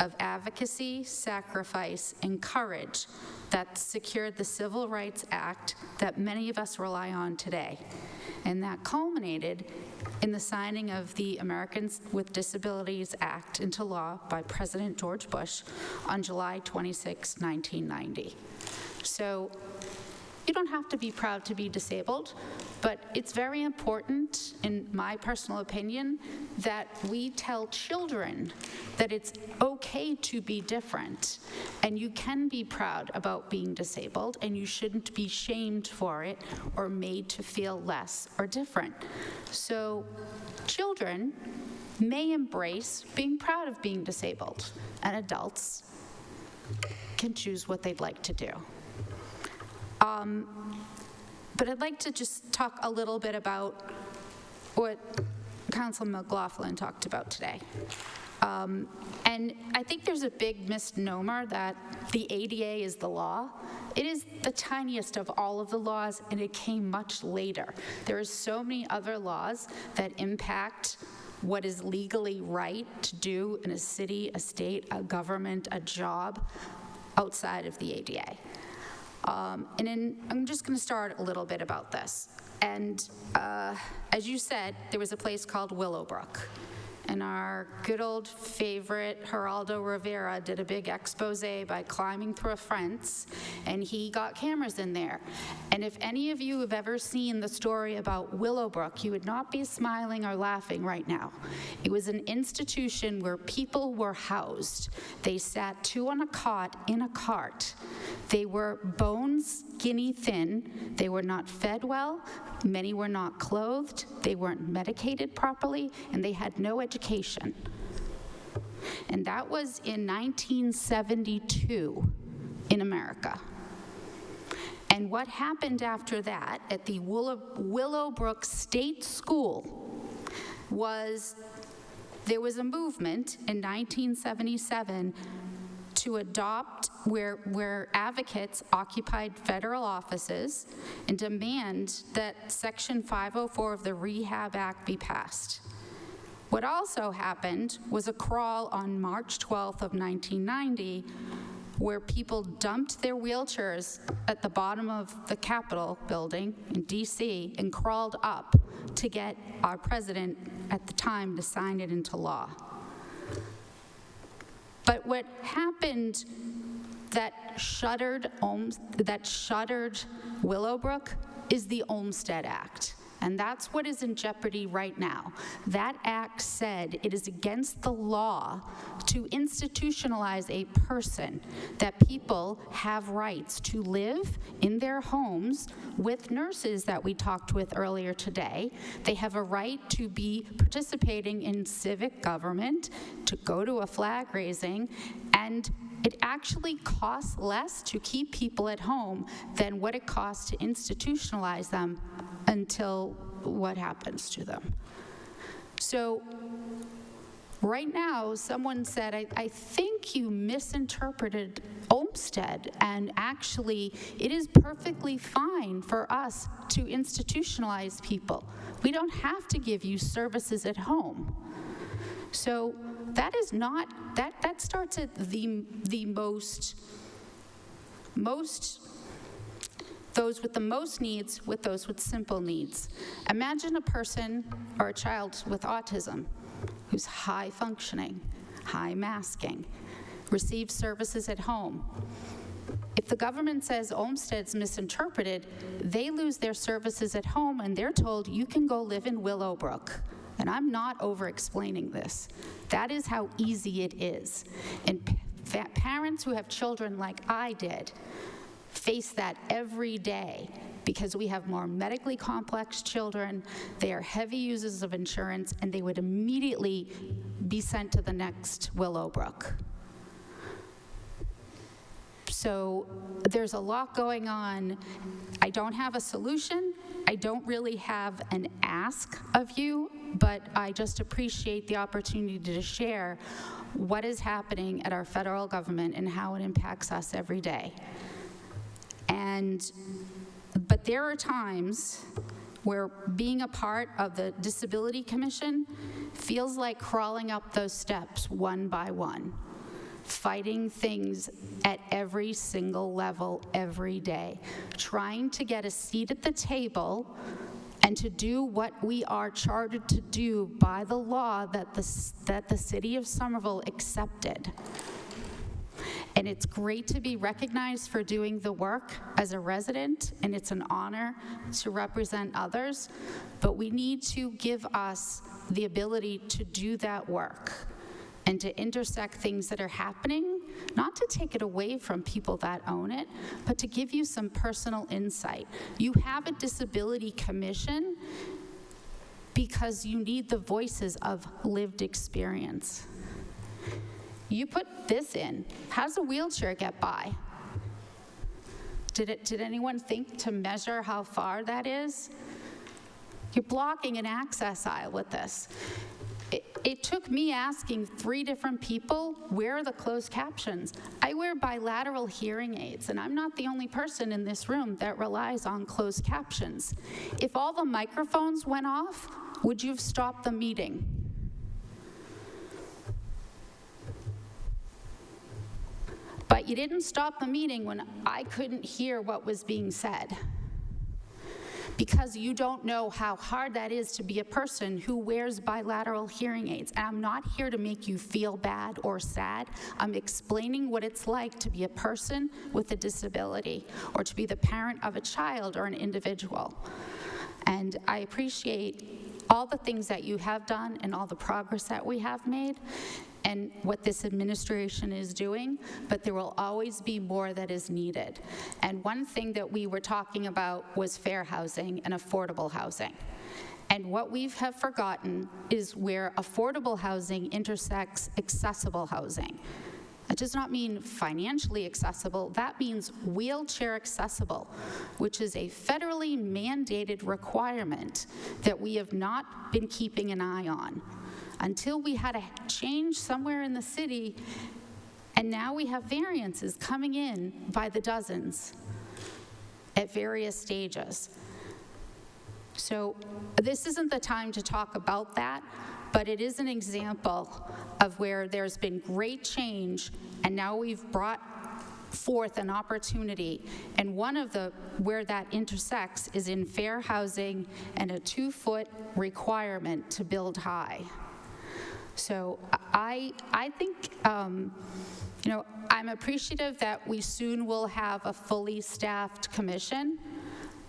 of advocacy, sacrifice, and courage that secured the Civil Rights Act that many of us rely on today. And that culminated in the signing of the Americans with Disabilities Act into law by President George Bush on July 26, 1990. So you don't have to be proud to be disabled, but it's very important, in my personal opinion, that we tell children that it's okay to be different, and you can be proud about being disabled, and you shouldn't be shamed for it or made to feel less or different. So children may embrace being proud of being disabled, and adults can choose what they'd like to do. But I'd like to just talk a little bit about what Councilman McLaughlin talked about today. And I think there's a big misnomer that the ADA is the law. It is the tiniest of all of the laws, and it came much later. There are so many other laws that impact what is legally right to do in a city, a state, a government, a job outside of the ADA. I'm just going to start a little bit about this. And as you said, there was a place called Willowbrook. And our good old favorite, Geraldo Rivera, did a big expose by climbing through a fence, and he got cameras in there. And if any of you have ever seen the story about Willowbrook, you would not be smiling or laughing right now. It was an institution where people were housed. They sat two on a cot in a cart. They were bone skinny thin. They were not fed well. Many were not clothed. They weren't medicated properly, and they had no education. And that was in 1972 in America. And what happened after that at the Willowbrook State School was there was a movement in 1977 to adopt where advocates occupied federal offices and demand that Section 504 of the Rehab Act be passed. What also happened was a crawl on March 12th of 1990 where people dumped their wheelchairs at the bottom of the Capitol building in DC and crawled up to get our president at the time to sign it into law. But what happened that shuttered Willowbrook is the Olmstead Act. And that's what is in jeopardy right now. That act said it is against the law to institutionalize a person, that people have rights to live in their homes with nurses that we talked with earlier today. They have a right to be participating in civic government, to go to a flag raising, and it actually costs less to keep people at home than what it costs to institutionalize them until what happens to them. So right now, someone said, I think you misinterpreted Olmstead, and actually it is perfectly fine for us to institutionalize people. We don't have to give you services at home. So that is not, that starts at the most those with the most needs with those with simple needs. Imagine a person or a child with autism who's high functioning, high masking, receives services at home. If the government says Olmstead's misinterpreted, they lose their services at home and they're told you can go live in Willowbrook. And I'm not over-explaining this. That is how easy it is. And parents who have children like I did face that every day because we have more medically complex children, they are heavy users of insurance, and they would immediately be sent to the next Willowbrook. So there's a lot going on. I don't have a solution. I don't really have an ask of you, but I just appreciate the opportunity to share what is happening at our federal government and how it impacts us every day. And But there are times where being a part of the Disability Commission feels like crawling up those steps one by one, fighting things at every single level every day, trying to get a seat at the table and to do what we are chartered to do by the law that the city of Somerville accepted. And it's great to be recognized for doing the work as a resident, and it's an honor to represent others, but we need to give us the ability to do that work and to intersect things that are happening, not to take it away from people that own it, but to give you some personal insight. You have a disability commission because you need the voices of lived experience. You put this in. How does a wheelchair get by? Did anyone think to measure how far that is? You're blocking an access aisle with this. It took me asking 3 different people, where are the closed captions? I wear bilateral hearing aids, and I'm not the only person in this room that relies on closed captions. If all the microphones went off, would you have stopped the meeting? But you didn't stop the meeting when I couldn't hear what was being said, because you don't know how hard that is to be a person who wears bilateral hearing aids. And I'm not here to make you feel bad or sad. I'm explaining what it's like to be a person with a disability, or to be the parent of a child or an individual. And I appreciate all the things that you have done and all the progress that we have made and what this administration is doing, but there will always be more that is needed. And one thing that we were talking about was fair housing and affordable housing. And what we have forgotten is where affordable housing intersects accessible housing. That does not mean financially accessible, that means wheelchair accessible, which is a federally mandated requirement that we have not been keeping an eye on until we had a change somewhere in the city, and now we have variances coming in by the dozens at various stages. So this isn't the time to talk about that, but it is an example of where there's been great change, and now we've brought forth an opportunity. And one of the where that intersects is in fair housing and a 2-foot requirement to build high. So I think, I'm appreciative that we soon will have a fully staffed commission,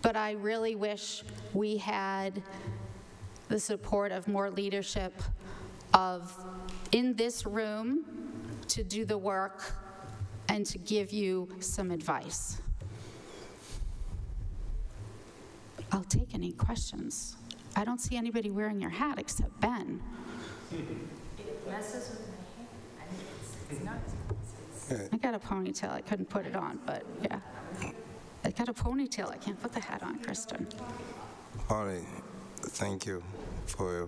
but I really wish we had the support of more leadership in this room to do the work and to give you some advice. I'll take any questions. I don't see anybody wearing your hat except Ben. It messes with my hair. It's not. I got a ponytail. I couldn't put it on, but yeah. I got a ponytail. I can't put the hat on, Kristen. All right. Thank you for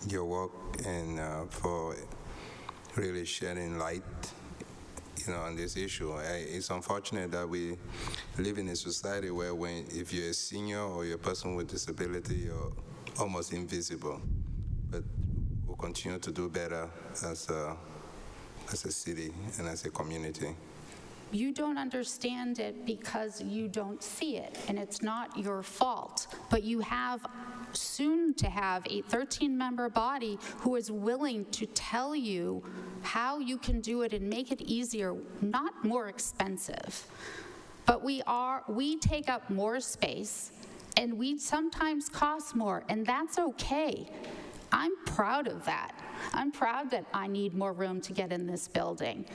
your work and for really shedding light, on this issue. It's unfortunate that we live in a society where if you're a senior or you're a person with disability, you're almost invisible. But we'll continue to do better as a city and as a community. You don't understand it because you don't see it, and it's not your fault. But you have soon to have a 13-member body who is willing to tell you how you can do it and make it easier, not more expensive. But we take up more space, and we sometimes cost more, and that's okay. I'm proud of that. I'm proud that I need more room to get in this building.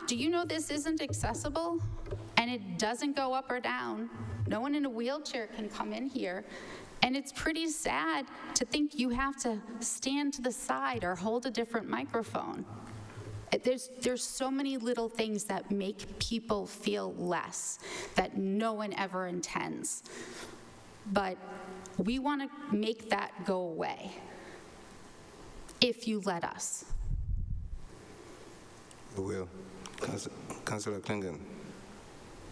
Do you know this isn't accessible? And it doesn't go up or down. No one in a wheelchair can come in here. And it's pretty sad to think you have to stand to the side or hold a different microphone. There's so many little things that make people feel less that no one ever intends. But we want to make that go away, if you let us. We will. Councillor Klingon.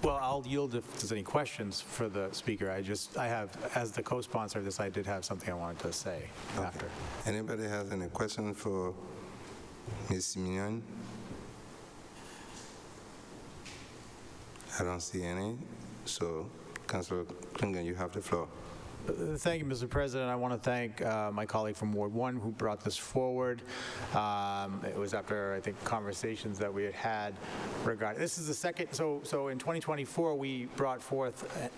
Well, I'll yield if there's any questions for the speaker. I have, as the co-sponsor of this, I did have something I wanted to say after. Anybody has any question for Ms. Simeon? I don't see any. So, Councilor Klingon, you have the floor. Thank you, Mr. President. I want to thank my colleague from Ward 1 who brought this forward. It was after, I think, conversations that we had regarding, this is the second, so in 2024, we brought forth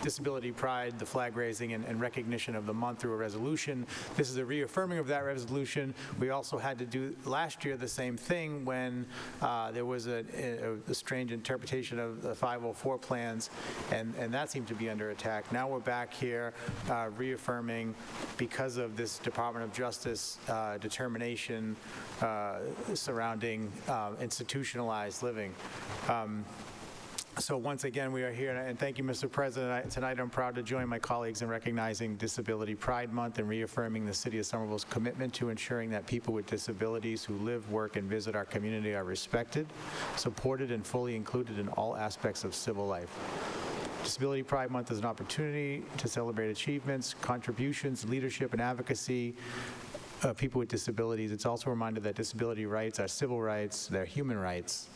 Disability Pride, the flag raising and recognition of the month through a resolution. This is a reaffirming of that resolution. We also had to do last year the same thing when there was a strange interpretation of the 504 plans, and that seemed to be under attack. Now we're back here reaffirming, because of this Department of Justice determination surrounding institutionalized living. So once again, we are here, and thank you, Mr. President. Tonight, I'm proud to join my colleagues in recognizing Disability Pride Month and reaffirming the City of Somerville's commitment to ensuring that people with disabilities who live, work, and visit our community are respected, supported, and fully included in all aspects of civil life. Disability Pride Month is an opportunity to celebrate achievements, contributions, leadership, and advocacy of people with disabilities. It's also a reminder that disability rights are civil rights, they're human rights.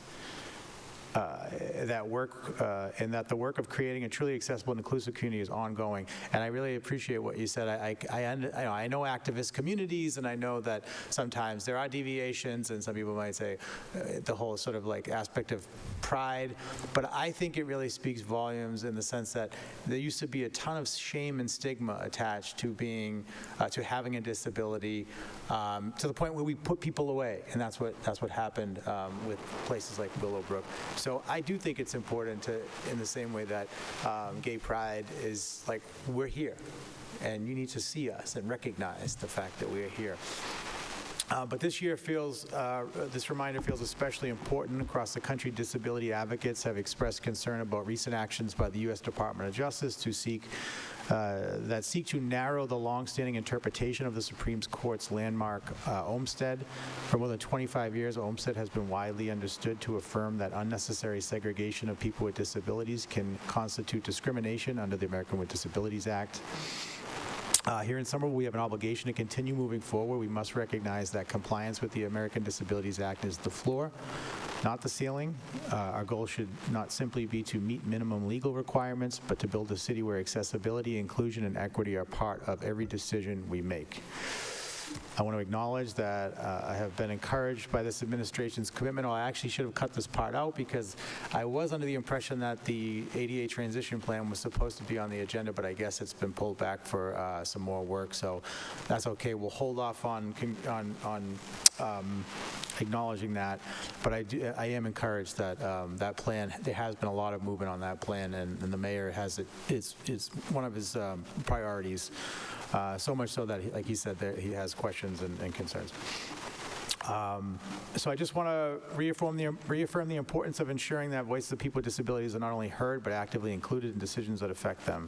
And that the work of creating a truly accessible and inclusive community is ongoing. And I really appreciate what you said. I know activist communities, and I know that sometimes there are deviations, and some people might say the whole sort of like aspect of pride. But I think it really speaks volumes in the sense that there used to be a ton of shame and stigma attached to being, to having a disability, to the point where we put people away, and that's what happened with places like Willowbrook. So I do think it's important to, in the same way that gay pride is like, we're here, and you need to see us and recognize the fact that we're here. But this year this reminder feels especially important. Across the country, disability advocates have expressed concern about recent actions by the U.S. Department of Justice to seek to narrow the longstanding interpretation of the Supreme Court's landmark Olmstead. For more than 25 years, Olmstead has been widely understood to affirm that unnecessary segregation of people with disabilities can constitute discrimination under the American with Disabilities Act. Here in Somerville, we have an obligation to continue moving forward. We must recognize that compliance with the American Disabilities Act is the floor, not the ceiling. Our goal should not simply be to meet minimum legal requirements, but to build a city where accessibility, inclusion, and equity are part of every decision we make. I want to acknowledge that I have been encouraged by this administration's commitment. I actually should have cut this part out because I was under the impression that the ADA transition plan was supposed to be on the agenda, but I guess it's been pulled back for some more work, so that's okay. We'll hold off on acknowledging that, but I am encouraged that that plan, there has been a lot of movement on that plan, and the mayor has it's one of his priorities. So much so that, like he said, that he has questions and concerns. So I just want to reaffirm the importance of ensuring that voices of people with disabilities are not only heard, but actively included in decisions that affect them.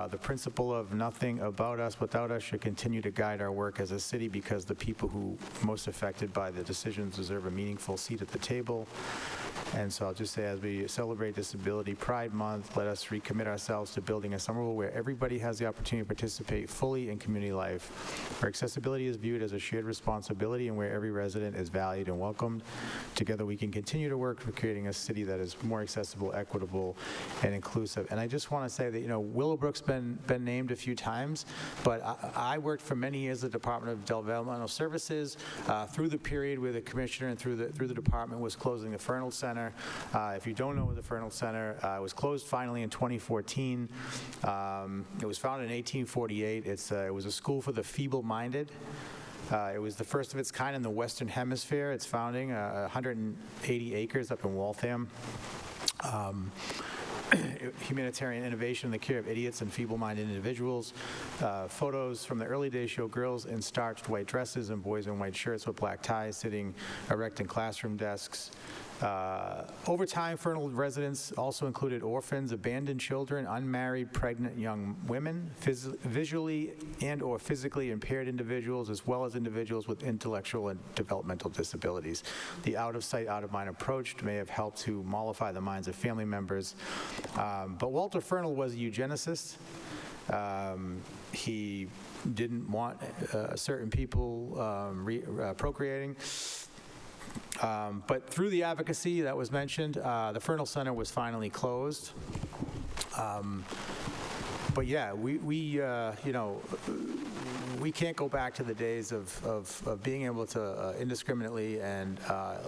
The principle of nothing about us without us should continue to guide our work as a city, because the people who are most affected by the decisions deserve a meaningful seat at the table. And so I'll just say, as we celebrate Disability Pride Month, let us recommit ourselves to building a Somerville where everybody has the opportunity to participate fully in community life, where accessibility is viewed as a shared responsibility, and where every resident is valued and welcomed. Together we can continue to work for creating a city that is more accessible, equitable, and inclusive. And I just want to say that, Willowbrook's been named a few times, but I worked for many years at the Department of Developmental Services through the period where the commissioner and through the department was closing the Fernald Center. If you don't know the Fernald Center, it was closed finally in 2014. It was founded in 1848. It was a school for the feeble-minded. It was the first of its kind in the Western Hemisphere. Its founding, 180 acres up in Waltham. Humanitarian innovation in the care of idiots and feeble-minded individuals. Photos from the early days show girls in starched white dresses and boys in white shirts with black ties sitting erect in classroom desks. Over time, Fernald residents also included orphans, abandoned children, unmarried, pregnant young women, visually and or physically impaired individuals, as well as individuals with intellectual and developmental disabilities. The out-of-sight, out-of-mind approach may have helped to mollify the minds of family members. But Walter Fernald was a eugenicist. He didn't want certain people procreating. But through the advocacy that was mentioned, the Fernald Center was finally closed. But yeah, we can't go back to the days of being able to indiscriminately and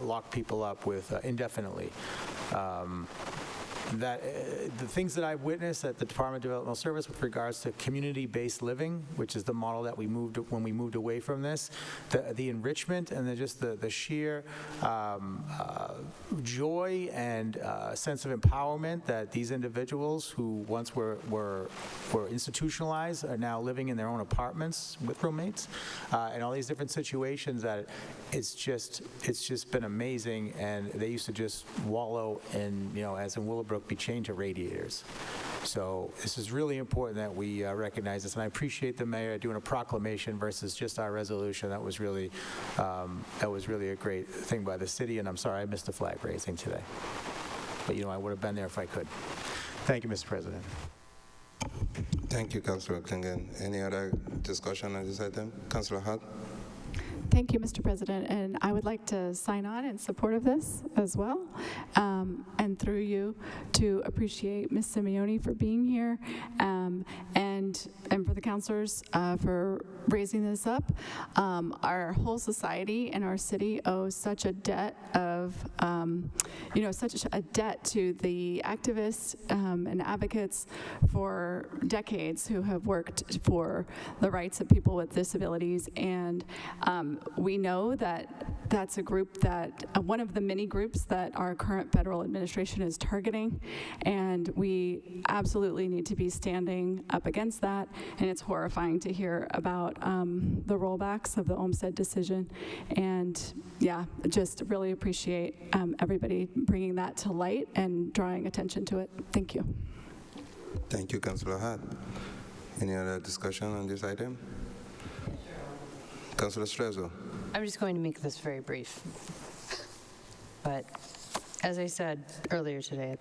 lock people up with indefinitely. The things that I've witnessed at the Department of Developmental Service with regards to community-based living, which is the model that we moved when we moved away from this, the enrichment and the sheer joy and sense of empowerment that these individuals who once were institutionalized are now living in their own apartments with roommates, and all these different situations that it's just been amazing. And they used to just wallow in, as in Willowbrook, be chained to radiators. So this is really important that we recognize this, and I appreciate the mayor doing a proclamation versus just our resolution. That was really a great thing by the city, and I'm sorry I missed the flag raising today. But I would have been there if I could. Thank you, Mr. President. Thank you, Councilor Klingon. Any other discussion on this item? Councilor Hart? Thank you, Mr. President, and I would like to sign on in support of this as well, and through you to appreciate Ms. Simeone for being here, and for the councilors for raising this up. Our whole society and our city owes such a debt of, such a debt to the activists and advocates for decades who have worked for the rights of people with disabilities, and we know that that's a group that, one of the many groups that our current federal administration is targeting, and we absolutely need to be standing up against that, and it's horrifying to hear about the rollbacks of the Olmstead decision, and yeah, just really appreciate everybody bringing that to light and drawing attention to it. Thank you. Thank you, Councilor Hart. Any other discussion on this item? Councilor Strezzo. I'm just going to make this very brief. But as I said earlier today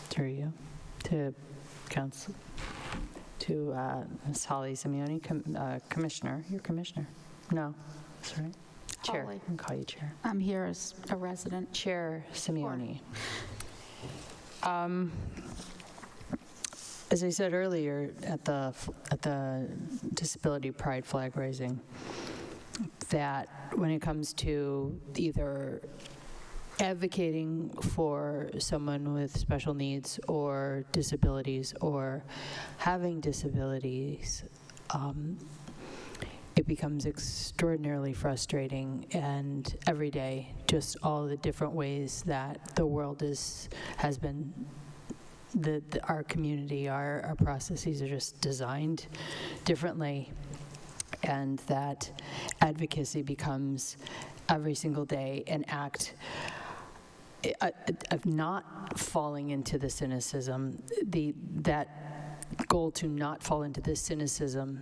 through you, to Council, to Ms. Holly Simeone, Commissioner. You're Commissioner? No, that's right. Chair. Holly. I can call you Chair. I'm here as a resident. Chair Simeone. As I said earlier at the Disability Pride flag raising, that when it comes to either advocating for someone with special needs or disabilities or having disabilities, it becomes extraordinarily frustrating, and every day, just all the different ways that the world has been, our community, our processes are just designed differently, and that advocacy becomes every single day an act of not falling into the cynicism, that goal to not fall into this cynicism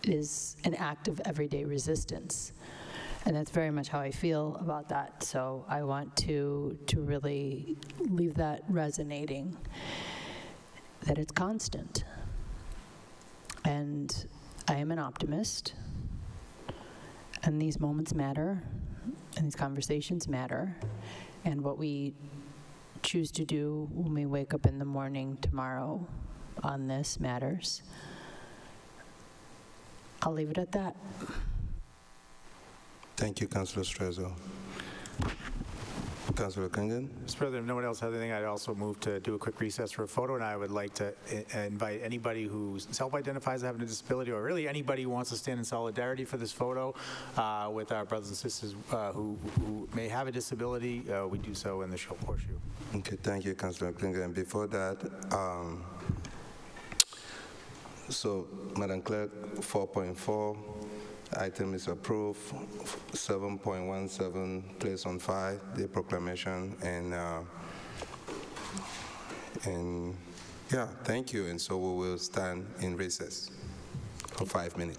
is an act of everyday resistance. And that's very much how I feel about that. So I want to really leave that resonating, that it's constant. And I am an optimist, and these moments matter, and these conversations matter, and what we choose to do when we wake up in the morning tomorrow on this matters. I'll leave it at that. Thank you, Councilor Strezzo. Councilor Klingon. Mr. President, if no one else has anything, I'd also move to do a quick recess for a photo, and I would like to invite anybody who self-identifies as having a disability, or really anybody who wants to stand in solidarity for this photo with our brothers and sisters who may have a disability. We do so in the show horseshoe. Okay, thank you, Councilor Klingon. Before that, so Madam Clerk, 4.4, Item is approved. 7.17, place on file, the proclamation, and yeah, thank you. And so we will stand in recess for 5 minutes.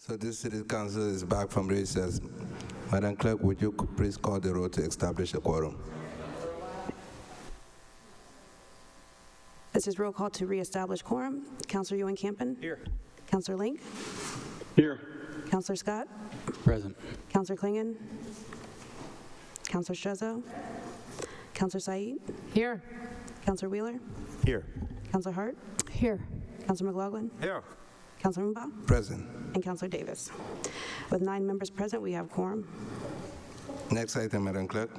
So this city council is back from recess. Madam Clerk, would you please call the roll to establish a quorum? This is roll call to reestablish quorum. Counselor Ewan-Campen? Here. Counselor Link? Here. Counselor Scott? Present. Counselor Klingon? Counselor Strezzo? Counselor Said? Here. Counselor Wheeler? Here. Counselor Hart? Here. Counselor McLaughlin? Here. Counselor Mba? Present. And Counselor Davis. With 9 members present, we have quorum. Next item, Madam Clerk.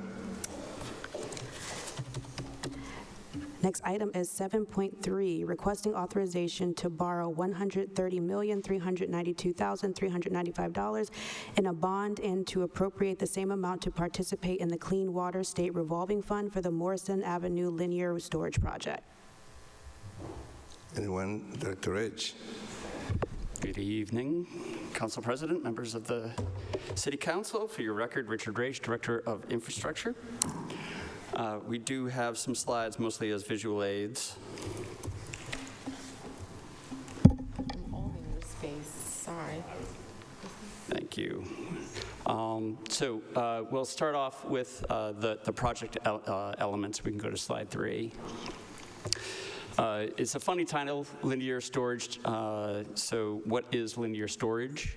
Next item is 7.3, requesting authorization to borrow $130,392,395 in a bond and to appropriate the same amount to participate in the Clean Water State Revolving Fund for the Morrison Avenue Linear Storage Project. Anyone? Director Ridge. Good evening, Council President, members of the City Council. For your record, Richard Rage, Director of Infrastructure. We do have some slides, mostly as visual aids. I'm all in your space, sorry. Thank you. We'll start off with the project elements. We can go to slide 3. It's a funny title, linear storage. So what is linear storage?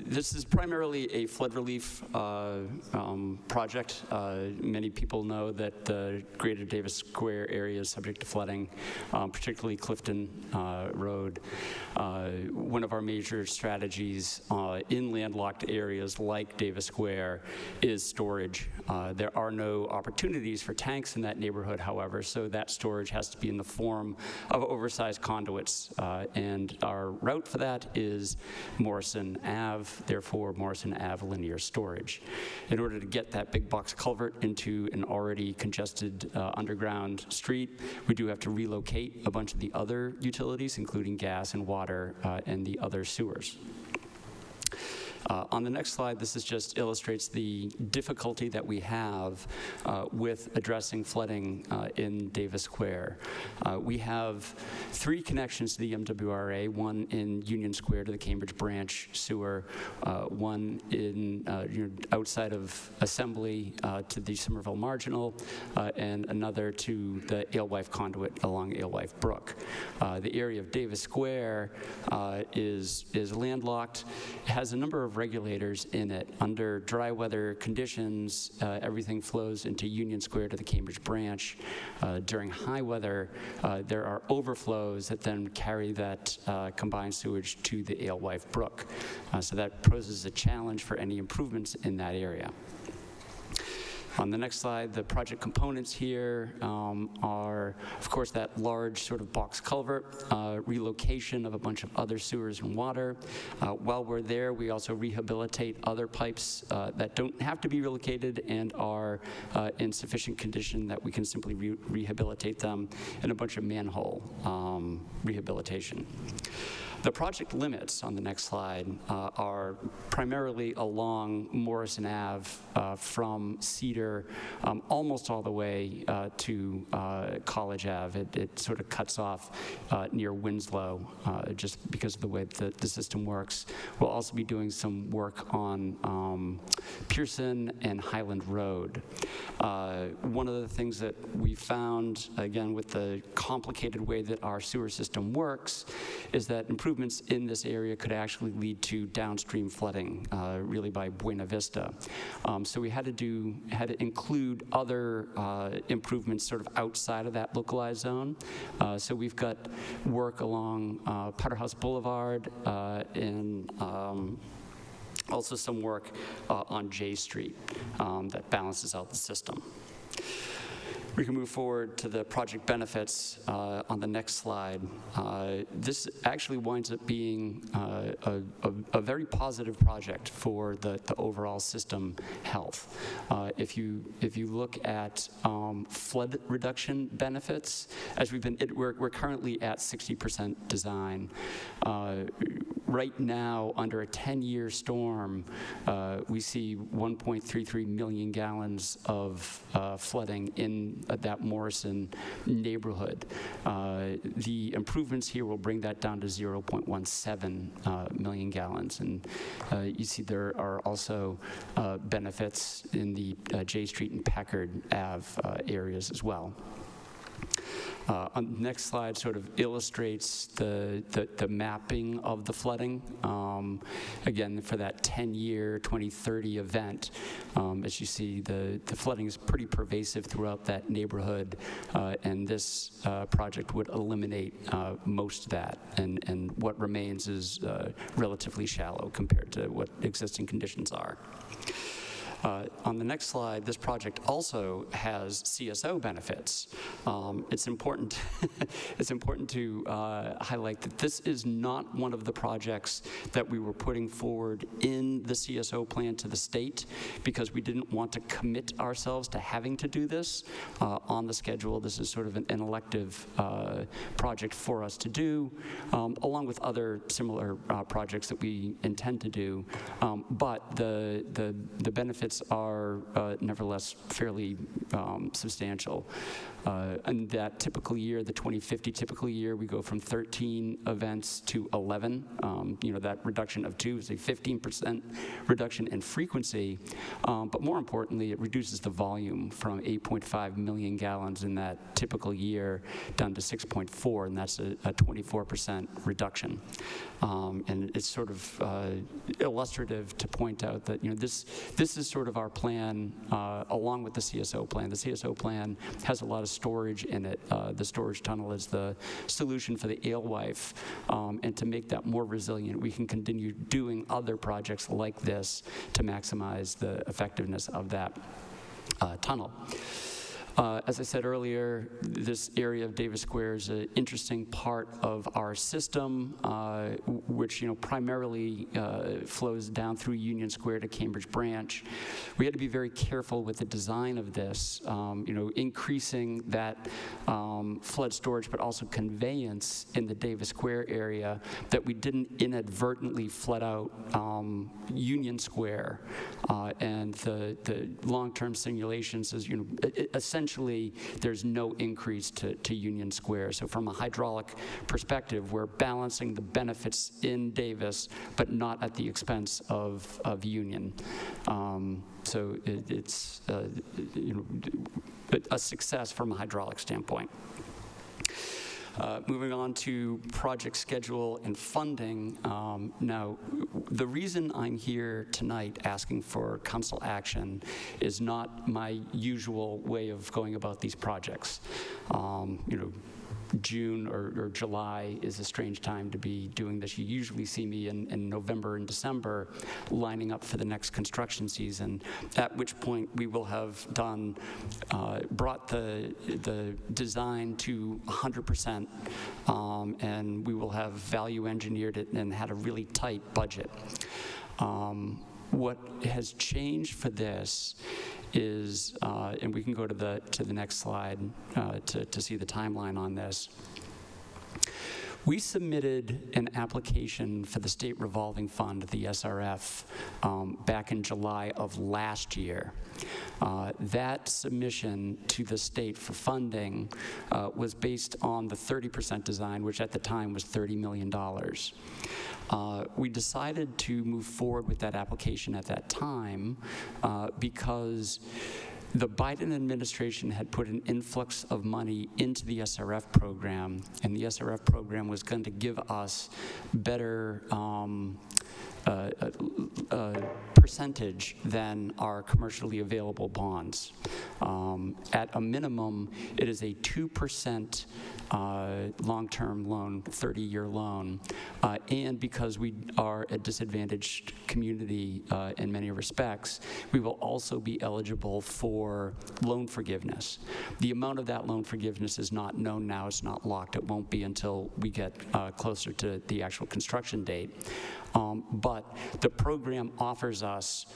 This is primarily a flood relief project. Many people know that the Greater Davis Square area is subject to flooding, particularly Clifton Road. One of our major strategies in landlocked areas like Davis Square is storage. There are no opportunities for tanks in that neighborhood, however, so that storage has to be in the form of oversized conduits, and our route for that is Morrison Ave, therefore Morrison Ave linear storage. In order to get that big box culvert into an already congested underground street, we do have to relocate a bunch of the other utilities, including gas and water and the other sewers. On the next slide, this just illustrates the difficulty that we have with addressing flooding in Davis Square. We have 3 connections to the MWRA, one in Union Square to the Cambridge Branch sewer, one in outside of Assembly to the Somerville Marginal, and another to the Alewife conduit along Alewife Brook. The area of Davis Square is landlocked. It has a number of regulators in it. Under dry weather conditions, everything flows into Union Square to the Cambridge Branch. During high weather, there are overflows that then carry that combined sewage to the Alewife Brook. So that poses a challenge for any improvements in that area. On the next slide, the project components here are, of course, that large sort of box culvert, relocation of a bunch of other sewers and water. While we're there, we also rehabilitate other pipes that don't have to be relocated and are in sufficient condition that we can simply rehabilitate them, and a bunch of manhole rehabilitation. The project limits on the next slide are primarily along Morrison Ave from Cedar almost all the way to College Ave. It sort of cuts off near Winslow just because of the way that the system works. We'll also be doing some work on Pearson and Highland Road. One of the things that we found, again, with the complicated way that our sewer system works, is that improvements in this area could actually lead to downstream flooding, really by Buena Vista. So we had to include other improvements sort of outside of that localized zone. So we've got work along Powder House Boulevard and also some work on J Street that balances out the system. We can move forward to the project benefits on the next slide. This actually winds up being a very positive project for the overall system health. If you look at flood reduction benefits, as we're currently at 60% design. Right now, under a 10-year storm, we see 1.33 million gallons of flooding in that Morrison neighborhood. The improvements here will bring that down to 0.17 million gallons. And you see there are also benefits in the J Street and Packard Ave areas as well. On the next slide sort of illustrates the mapping of the flooding. Again, for that 10-year, 2030 event, as you see, the flooding is pretty pervasive throughout that neighborhood, and this project would eliminate most of that, and what remains is relatively shallow compared to what existing conditions are. On the next slide, this project also has CSO benefits. It's important, it's important to highlight that this is not one of the projects that we were putting forward in the CSO plan to the state because we didn't want to commit ourselves to having to do this on the schedule. This is sort of an elective project for us to do, along with other similar projects that we intend to do. But the benefits are nevertheless fairly substantial. In that typical year, the 2050 typical year, we go from 13 events to 11. That reduction of 2 is a 15% reduction in frequency, but more importantly, it reduces the volume from 8.5 million gallons in that typical year down to 6.4, and that's a 24% reduction. And it's sort of illustrative to point out that this is sort of our plan along with the CSO plan. The CSO plan has a lot of storage in it. The storage tunnel is the solution for the alewife, and to make that more resilient, we can continue doing other projects like this to maximize the effectiveness of that tunnel. As I said earlier, this area of Davis Square is an interesting part of our system, which primarily flows down through Union Square to Cambridge Branch. We had to be very careful with the design of this, increasing that flood storage, but also conveyance in the Davis Square area, that we didn't inadvertently flood out Union Square. And the long-term simulations is, essentially, there's no increase to Union Square. So from a hydraulic perspective, we're balancing the benefits in Davis, but not at the expense of Union. So it's a success from a hydraulic standpoint. Moving on to project schedule and funding. Now, the reason I'm here tonight asking for council action is not my usual way of going about these projects. June or July is a strange time to be doing this. You usually see me in November and December lining up for the next construction season, at which point we will have brought the design to 100%, and we will have value engineered it and had a really tight budget. What has changed for this is, and we can go to the next slide to see the timeline on this. We submitted an application for the State Revolving Fund, the SRF, back in July of last year. That submission to the state for funding was based on the 30% design, which at the time was $30 million. We decided to move forward with that application at that time because the Biden administration had put an influx of money into the SRF program, and the SRF program was going to give us better percentage than our commercially available bonds. At a minimum, it is a 2% long-term loan, 30-year loan, and because we are a disadvantaged community in many respects, we will also be eligible for loan forgiveness. The amount of that loan forgiveness is not known now. It's not locked. It won't be until we get closer to the actual construction date. But the program offers us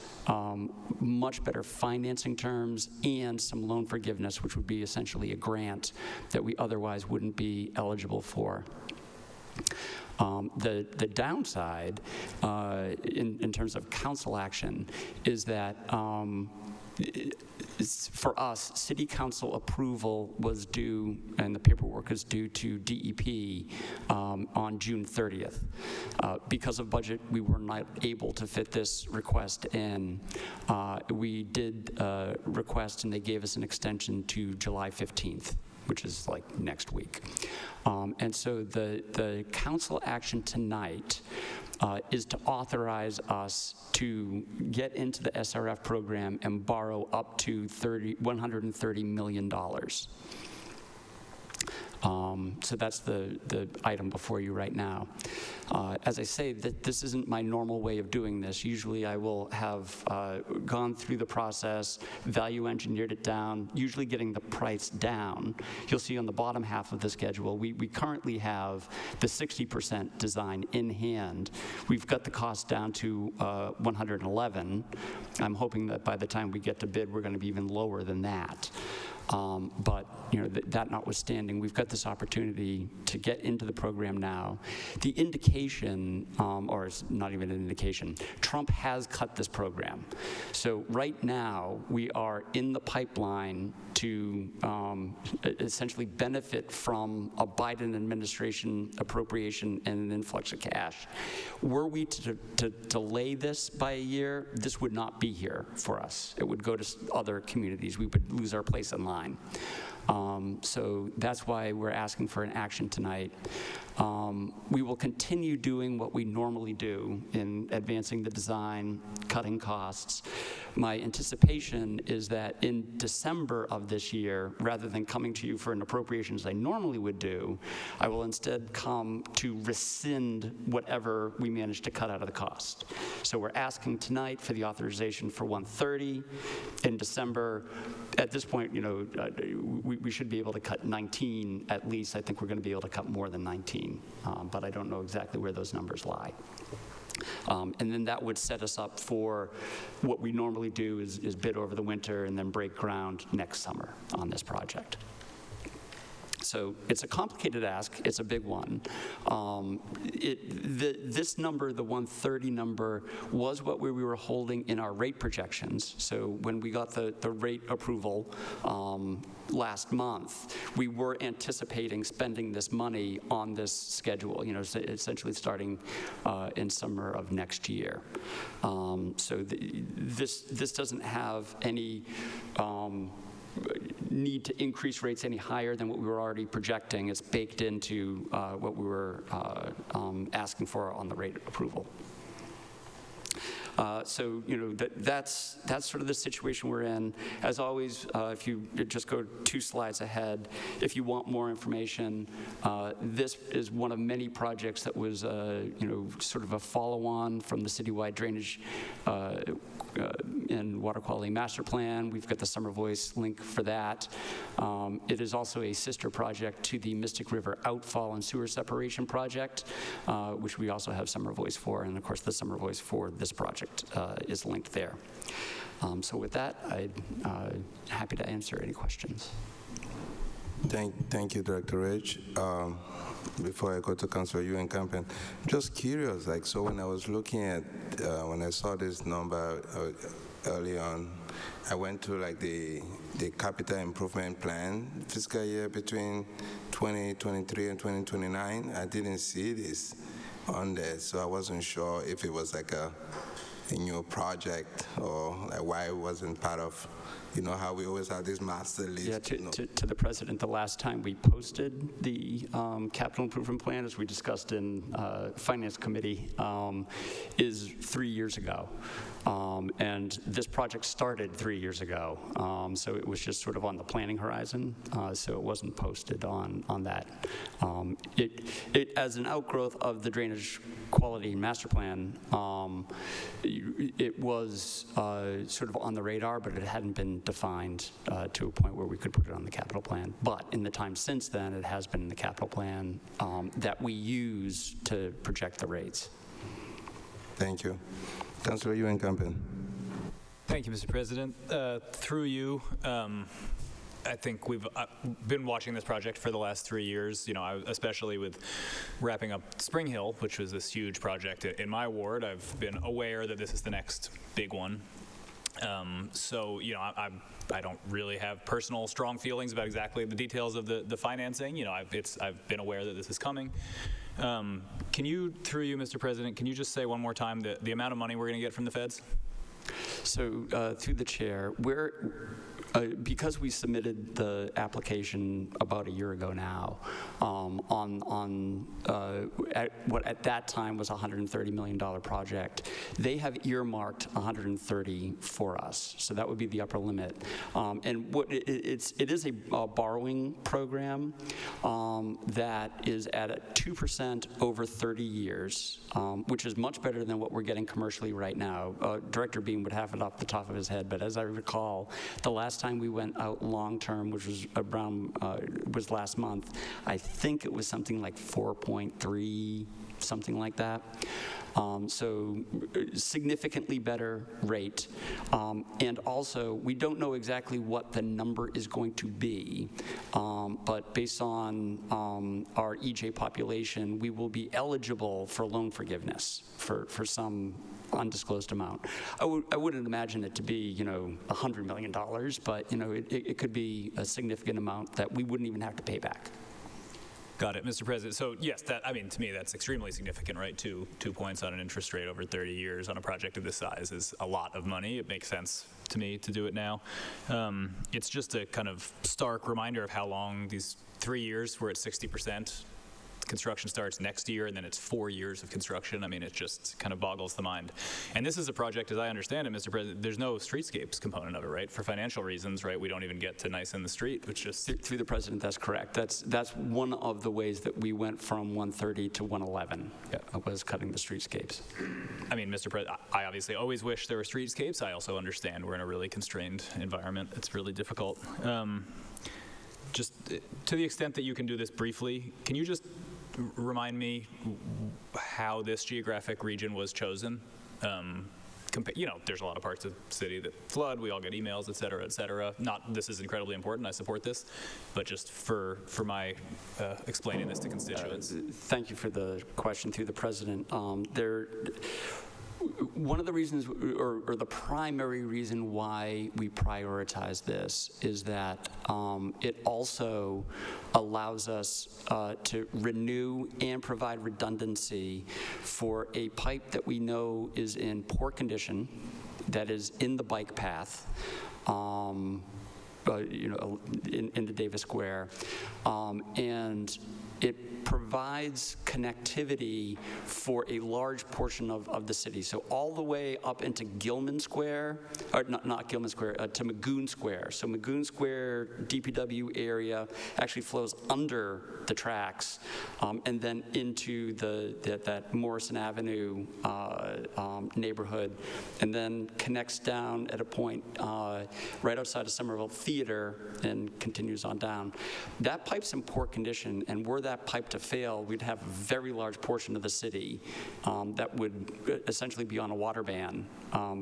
much better financing terms and some loan forgiveness, which would be essentially a grant that we otherwise wouldn't be eligible for. The downside in terms of council action is that for us, city council approval was due, and the paperwork is due to DEP on June 30th. Because of budget, we were not able to fit this request in. We did request, and they gave us an extension to July 15th. Which is like next week. And so the council action tonight is to authorize us to get into the SRF program and borrow up to $130 million. So that's the item before you right now. As I say, this isn't my normal way of doing this. Usually I will have gone through the process, value engineered it down, usually getting the price down. You'll see on the bottom half of the schedule, we currently have the 60% design in hand. We've got the cost down to 111. I'm hoping that by the time we get to bid, we're going to be even lower than that. But that notwithstanding, we've got this opportunity to get into the program now. The indication, or it's not even an indication, Trump has cut this program. So right now, we are in the pipeline to essentially benefit from a Biden administration appropriation and an influx of cash. Were we to delay this by a year, this would not be here for us. It would go to other communities. We would lose our place in line. So that's why we're asking for an action tonight. We will continue doing what we normally do in advancing the design, cutting costs. My anticipation is that in December of this year, rather than coming to you for an appropriation as I normally would do, I will instead come to rescind whatever we managed to cut out of the cost. So we're asking tonight for the authorization for 130 in December. At this point, we should be able to cut 19 at least. I think we're going to be able to cut more than 19, but I don't know exactly where those numbers lie. And then that would set us up for what we normally do is bid over the winter and then break ground next summer on this project. So it's a complicated ask. It's a big one. This number, the 130 number, was what we were holding in our rate projections. So when we got the rate approval last month, we were anticipating spending this money on this schedule, essentially starting in summer of next year. So this doesn't have any need to increase rates any higher than what we were already projecting. It's baked into what we were asking for on the rate approval. So that's sort of the situation we're in. As always, if you just go 2 slides ahead, if you want more information, this is one of many projects that was sort of a follow-on from the citywide drainage and water quality master plan. We've got the Summer Voice link for that. It is also a sister project to the Mystic River outfall and sewer separation project, which we also have Summer Voice for, and of course the Summer Voice for this project is linked there. So with that, I'm happy to answer any questions. Thank you, Director Rich. Before I go to Councilor Ewan Campen, just curious, so when I was looking at, when I saw this number early on, I went to the capital improvement plan fiscal year between 2023 and 2029. I didn't see this on there, so I wasn't sure if it was like a new project or why it wasn't part of, how we always have this master list. Yeah, to the President, the last time we posted the capital improvement plan, as we discussed in Finance Committee, is 3 years ago. And this project started 3 years ago. So it was just sort of on the planning horizon. So it wasn't posted on that. It as an outgrowth of the drainage quality master plan, it was sort of on the radar, but it hadn't been defined to a point where we could put it on the capital plan. But in the time since then, it has been in the capital plan that we use to project the rates. Thank you. Councilor Ewan Campen. Thank you, Mr. President. Through you, I think we've been watching this project for the last 3 years, especially with wrapping up Spring Hill, which was this huge project in my ward. I've been aware that this is the next big one. I don't really have personal strong feelings about exactly the details of the financing. I've been aware that this is coming. Can you, through you, Mr. President, can you just say one more time the amount of money we're going to get from the feds? So through the chair, because we submitted the application about a year ago now, at what at that time was a $130 million project, they have earmarked 130 for us. So that would be the upper limit. And it is a borrowing program that is at 2% over 30 years, which is much better than what we're getting commercially right now. Director Beam would have it off the top of his head, but as I recall, the last time we went out long-term, which was was last month, I think it was something like 4.3, something like that. So significantly better rate. And also, we don't know exactly what the number is going to be, but based on our EJ population, we will be eligible for loan forgiveness for some undisclosed amount. I wouldn't imagine it to be, $100 million, but, it could be a significant amount that we wouldn't even have to pay back. Got it, Mr. President. So yes, to me, that's extremely significant, right? 2 points on an interest rate over 30 years on a project of this size is a lot of money. It makes sense to me to do it now. It's just a kind of stark reminder of how long these 3 years, we're at 60%. Construction starts next year, and then it's 4 years of construction. It just kind of boggles the mind. And this is a project, as I understand it, Mr. President, there's no streetscapes component of it, right? For financial reasons, right? We don't even get to nice in the street, which just... Through the President, that's correct. That's one of the ways that we went from 130 to 111, was cutting the streetscapes. Mr. President, I obviously always wish there were streetscapes. I also understand we're in a really constrained environment. It's really difficult. Just to the extent that you can do this briefly, can you just remind me how this geographic region was chosen? There's a lot of parts of the city that flood. We all get emails, et cetera, et cetera. Not this is incredibly important. I support this, but just for my explaining this to constituents. Thank you for the question through the President. One of the reasons, or the primary reason why we prioritize this is that it also allows us to renew and provide redundancy for a pipe that we know is in poor condition, that is in the bike path, in the Davis Square, and it provides connectivity for a large portion of the city. So all the way up into Gilman Square, or not Gilman Square, to Magoon Square. So Magoon Square DPW area actually flows under the tracks and then into that Morrison Avenue neighborhood, and then connects down at a point right outside of Somerville Theater and continues on down. That pipe's in poor condition, and were that pipe to fail, we'd have a very large portion of the city that would essentially be on a water ban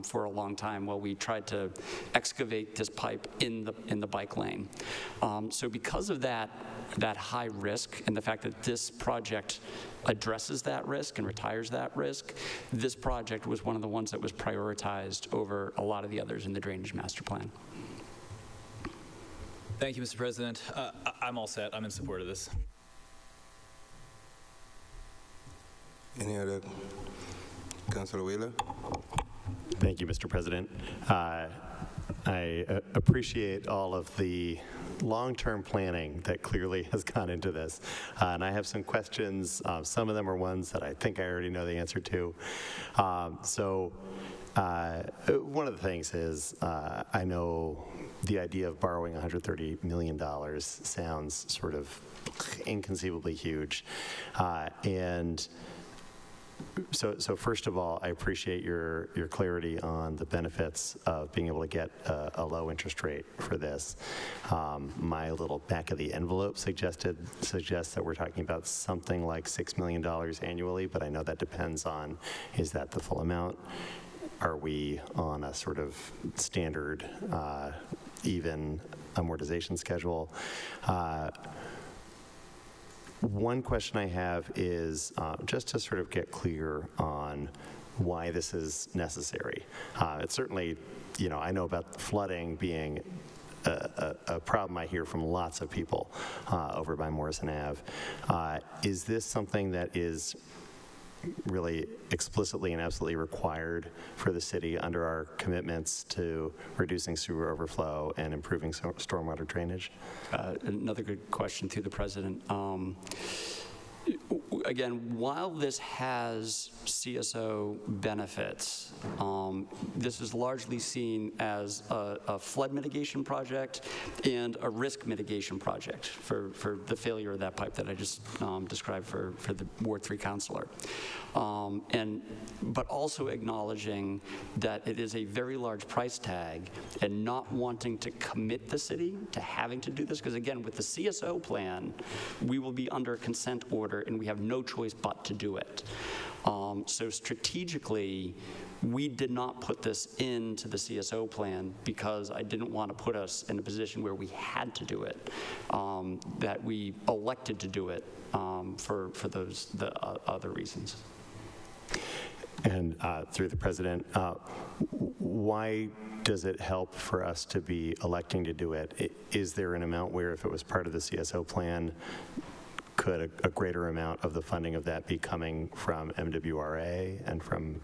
for a long time while we tried to excavate this pipe in the bike lane. So because of that high risk and the fact that this project addresses that risk and retires that risk, this project was one of the ones that was prioritized over a lot of the others in the Drainage Master Plan. Thank you, Mr. President. I'm all set. I'm in support of this. Any other? Councilor Wheeler? Thank you, Mr. President. I appreciate all of the long-term planning that clearly has gone into this. And I have some questions. Some of them are ones that I think I already know the answer to. One of the things is I know the idea of borrowing $130 million sounds sort of inconceivably huge. So first of all, I appreciate your clarity on the benefits of being able to get a low interest rate for this. My little back of the envelope suggests that we're talking about something like $6 million annually, but I know that depends on, is that the full amount? Are we on a sort of standard even amortization schedule. One question I have is just to sort of get clear on why this is necessary. It's certainly, I know about flooding being a problem I hear from lots of people over by Morrison Ave. Is this something that is really explicitly and absolutely required for the city under our commitments to reducing sewer overflow and improving stormwater drainage? Another good question through the president. Again, while this has CSO benefits, this is largely seen as a flood mitigation project and a risk mitigation project for the failure of that pipe that I just described for the Ward 3 councilor. But also acknowledging that it is a very large price tag and not wanting to commit the city to having to do this, because again, with the CSO plan, we will be under a consent order and we have no choice but to do it. So strategically, we did not put this into the CSO plan because I didn't want to put us in a position where we had to do it, that we elected to do it for the other reasons. And through the president, why does it help for us to be electing to do it? Is there an amount where if it was part of the CSO plan, could a greater amount of the funding of that be coming from MWRA and from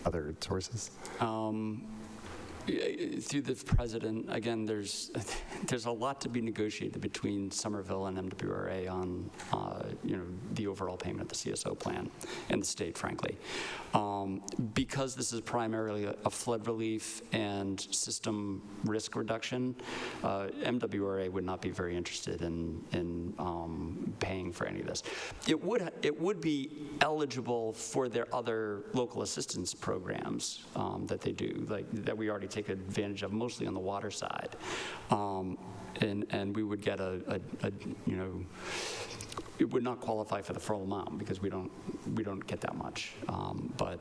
other sources? Through the president, again, there's a lot to be negotiated between Somerville and MWRA on the overall payment of the CSO plan and the state, frankly. Because this is primarily a flood relief and system risk reduction, MWRA would not be very interested in paying for any of this. It would be eligible for their other local assistance programs that they do, like that we already take advantage of, mostly on the water side, and we would get it would not qualify for the full amount because we don't get that much. But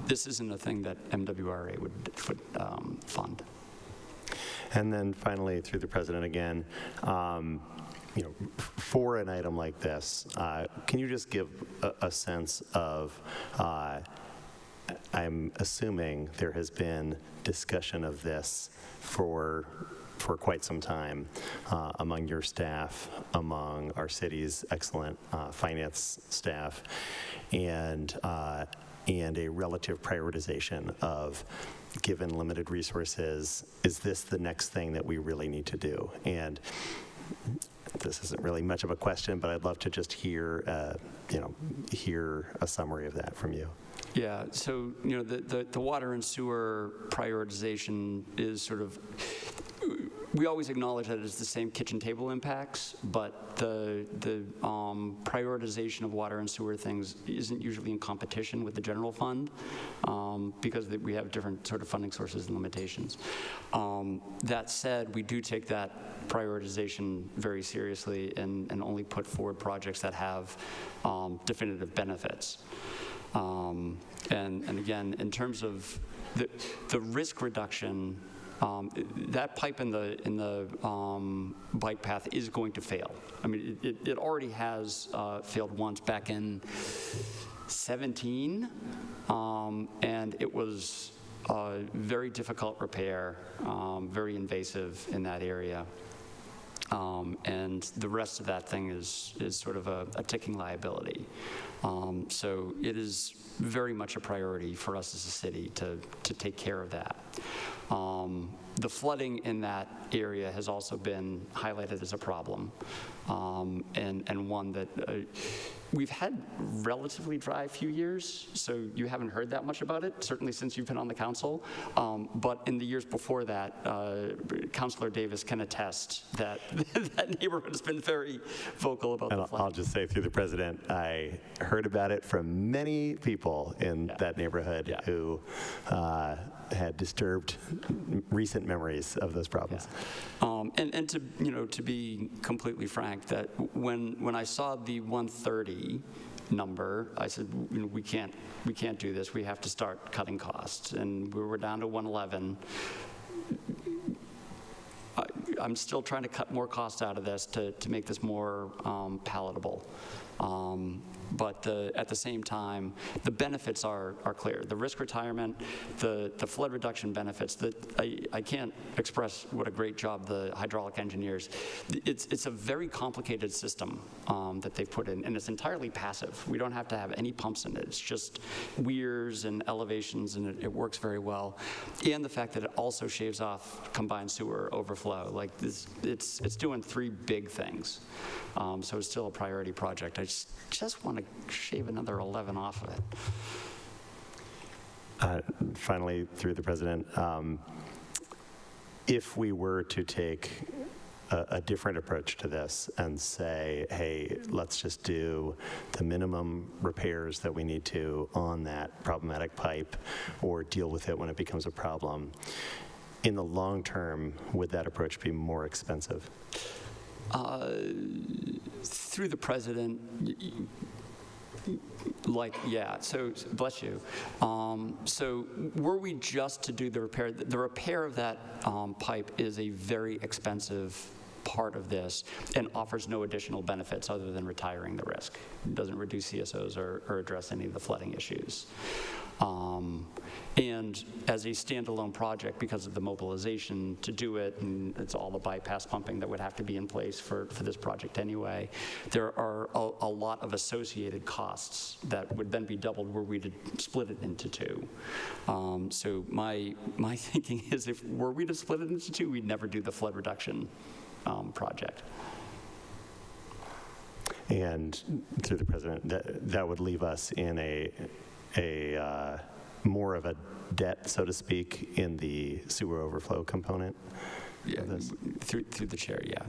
this isn't a thing that MWRA would fund. And then finally, through the president again, for an item like this, can you just give a sense of, I'm assuming there has been discussion of this for quite some time among your staff, among our city's excellent finance staff, and a relative prioritization of, given limited resources, is this the next thing that we really need to do? And this isn't really much of a question, but I'd love to just hear a summary of that from you. Yeah, so the water and sewer prioritization is sort of, we always acknowledge that it's the same kitchen table impacts, but the prioritization of water and sewer things isn't usually in competition with the general fund because we have different sort of funding sources and limitations. That said, we do take that prioritization very seriously and only put forward projects that have definitive benefits. And again, in terms of the risk reduction, that pipe in the bike path is going to fail. I mean, it already has failed once back in 17, and it was a very difficult repair, very invasive in that area. And the rest of that thing is sort of a ticking liability. So it is very much a priority for us as a city to take care of that. The flooding in that area has also been highlighted as a problem, and one that we've had relatively dry few years, so you haven't heard that much about it, certainly since you've been on the council. But in the years before that, Councilor Davis can attest that that neighborhood has been very vocal about the flooding. I'll just say through the president, I heard about it from many people in that neighborhood who had disturbed recent memories of those problems. And to be completely frank, that when I saw the 130 number, I said, we can't do this. We have to start cutting costs, and we were down to 111. I'm still trying to cut more costs out of this to make this more palatable. But at the same time, the benefits are clear. The risk retirement, the flood reduction benefits, I can't express what a great job the hydraulic engineers. It's a very complicated system that they've put in, and it's entirely passive. We don't have to have any pumps in it. It's just weirs and elevations, and it works very well. And the fact that it also shaves off combined sewer overflow. Like this, it's doing 3 big things. So it's still a priority project. I just want to shave another 11 off of it. Finally, through the president, if we were to take a different approach to this and say, hey, let's just do the minimum repairs that we need to on that problematic pipe or deal with it when it becomes a problem, in the long term, would that approach be more expensive? Through the president, so bless you. So were we just to do the repair of that pipe is a very expensive part of this and offers no additional benefits other than retiring the risk. It doesn't reduce CSOs or address any of the flooding issues. And as a standalone project, because of the mobilization to do it, and it's all the bypass pumping that would have to be in place for this project anyway, there are a lot of associated costs that would then be doubled were we to split it into 2. So my thinking is were we to split it into 2, we'd never do the flood reduction project. And through the president, that would leave us in a more of a debt, so to speak, in the sewer overflow component. Yeah, through the chair, yeah.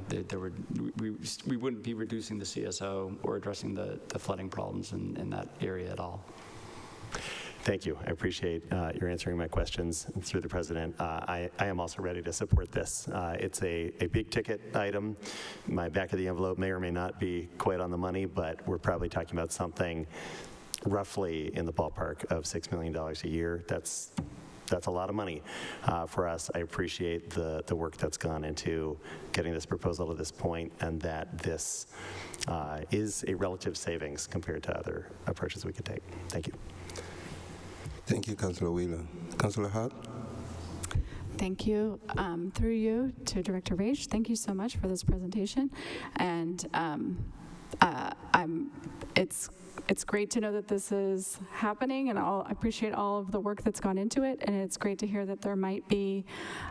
We wouldn't be reducing the CSO or addressing the flooding problems in that area at all. Thank you. I appreciate your answering my questions through the president. I am also ready to support this. It's a big ticket item. My back of the envelope may or may not be quite on the money, but we're probably talking about something roughly in the ballpark of $6 million a year. That's a lot of money for us. I appreciate the work that's gone into getting this proposal to this point, and that this is a relative savings compared to other approaches we could take. Thank you. Thank you, Councilor Wheeler. Councilor Hart? Thank you. Through you to Director Rage, thank you so much for this presentation. And it's great to know that this is happening, and I appreciate all of the work that's gone into it, and it's great to hear that there might be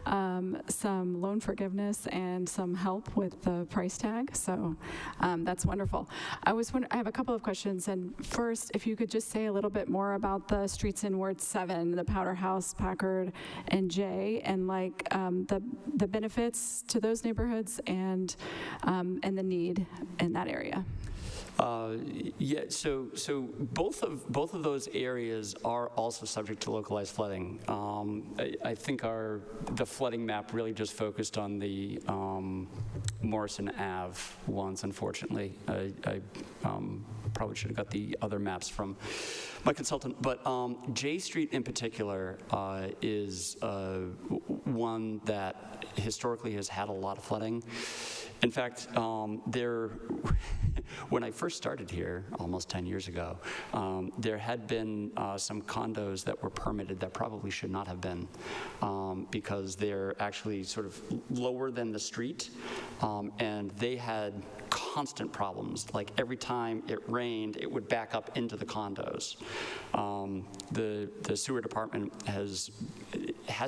some loan forgiveness and some help with the price tag, so that's wonderful. I have a couple of questions, and first, if you could just say a little bit more about the streets in Ward 7, the Powder House, Packard, and J, and like the benefits to those neighborhoods and the need in that area. So both of those areas are also subject to localized flooding. I think the flooding map really just focused on the Morrison Ave ones, unfortunately. I probably should have got the other maps from my consultant. But J Street in particular is one that historically has had a lot of flooding. In fact, when I first started here almost 10 years ago, there had been some condos that were permitted that probably should not have been because they're actually sort of lower than the street, and they had constant problems. Like every time it rained, it would back up into the condos. The sewer department has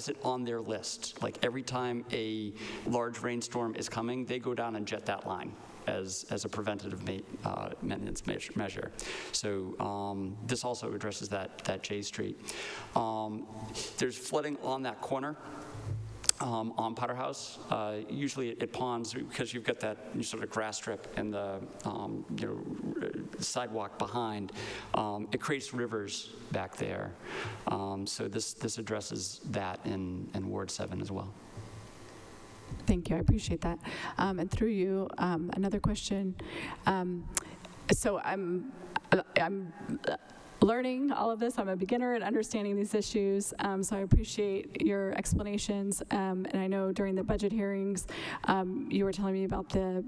it on their list. Like every time a large rainstorm is coming, they go down and jet that line as a preventative maintenance measure. So this also addresses that J Street. There's flooding on that corner. On Powder House, usually it ponds because you've got that sort of grass strip and the sidewalk behind. It creates rivers back there. So this addresses that in Ward 7 as well. Thank you, I appreciate that. And through you, another question. So I'm learning all of this. I'm a beginner at understanding these issues, so I appreciate your explanations. And I know during the budget hearings, you were telling me about the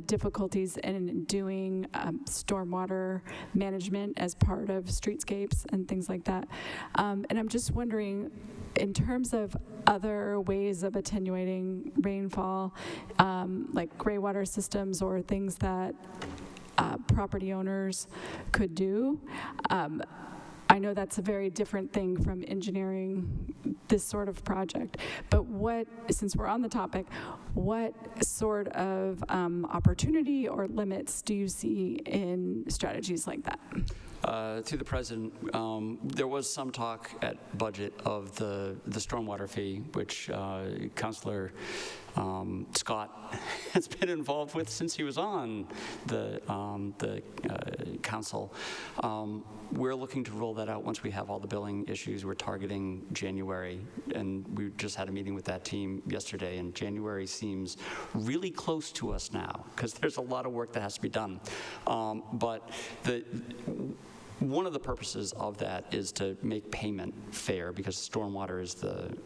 difficulties in doing stormwater management as part of streetscapes and things like that. And I'm just wondering, in terms of other ways of attenuating rainfall, like gray water systems or things that property owners could do, I know that's a very different thing from engineering this sort of project, but since we're on the topic, what sort of opportunity or limits do you see in strategies like that? To the President, there was some talk at budget of the stormwater fee, which Councilor Scott has been involved with since he was on the council. We're looking to roll that out once we have all the billing issues. We're targeting January, and we just had a meeting with that team yesterday, and January seems really close to us now because there's a lot of work that has to be done. But one of the purposes of that is to make payment fair, because stormwater is the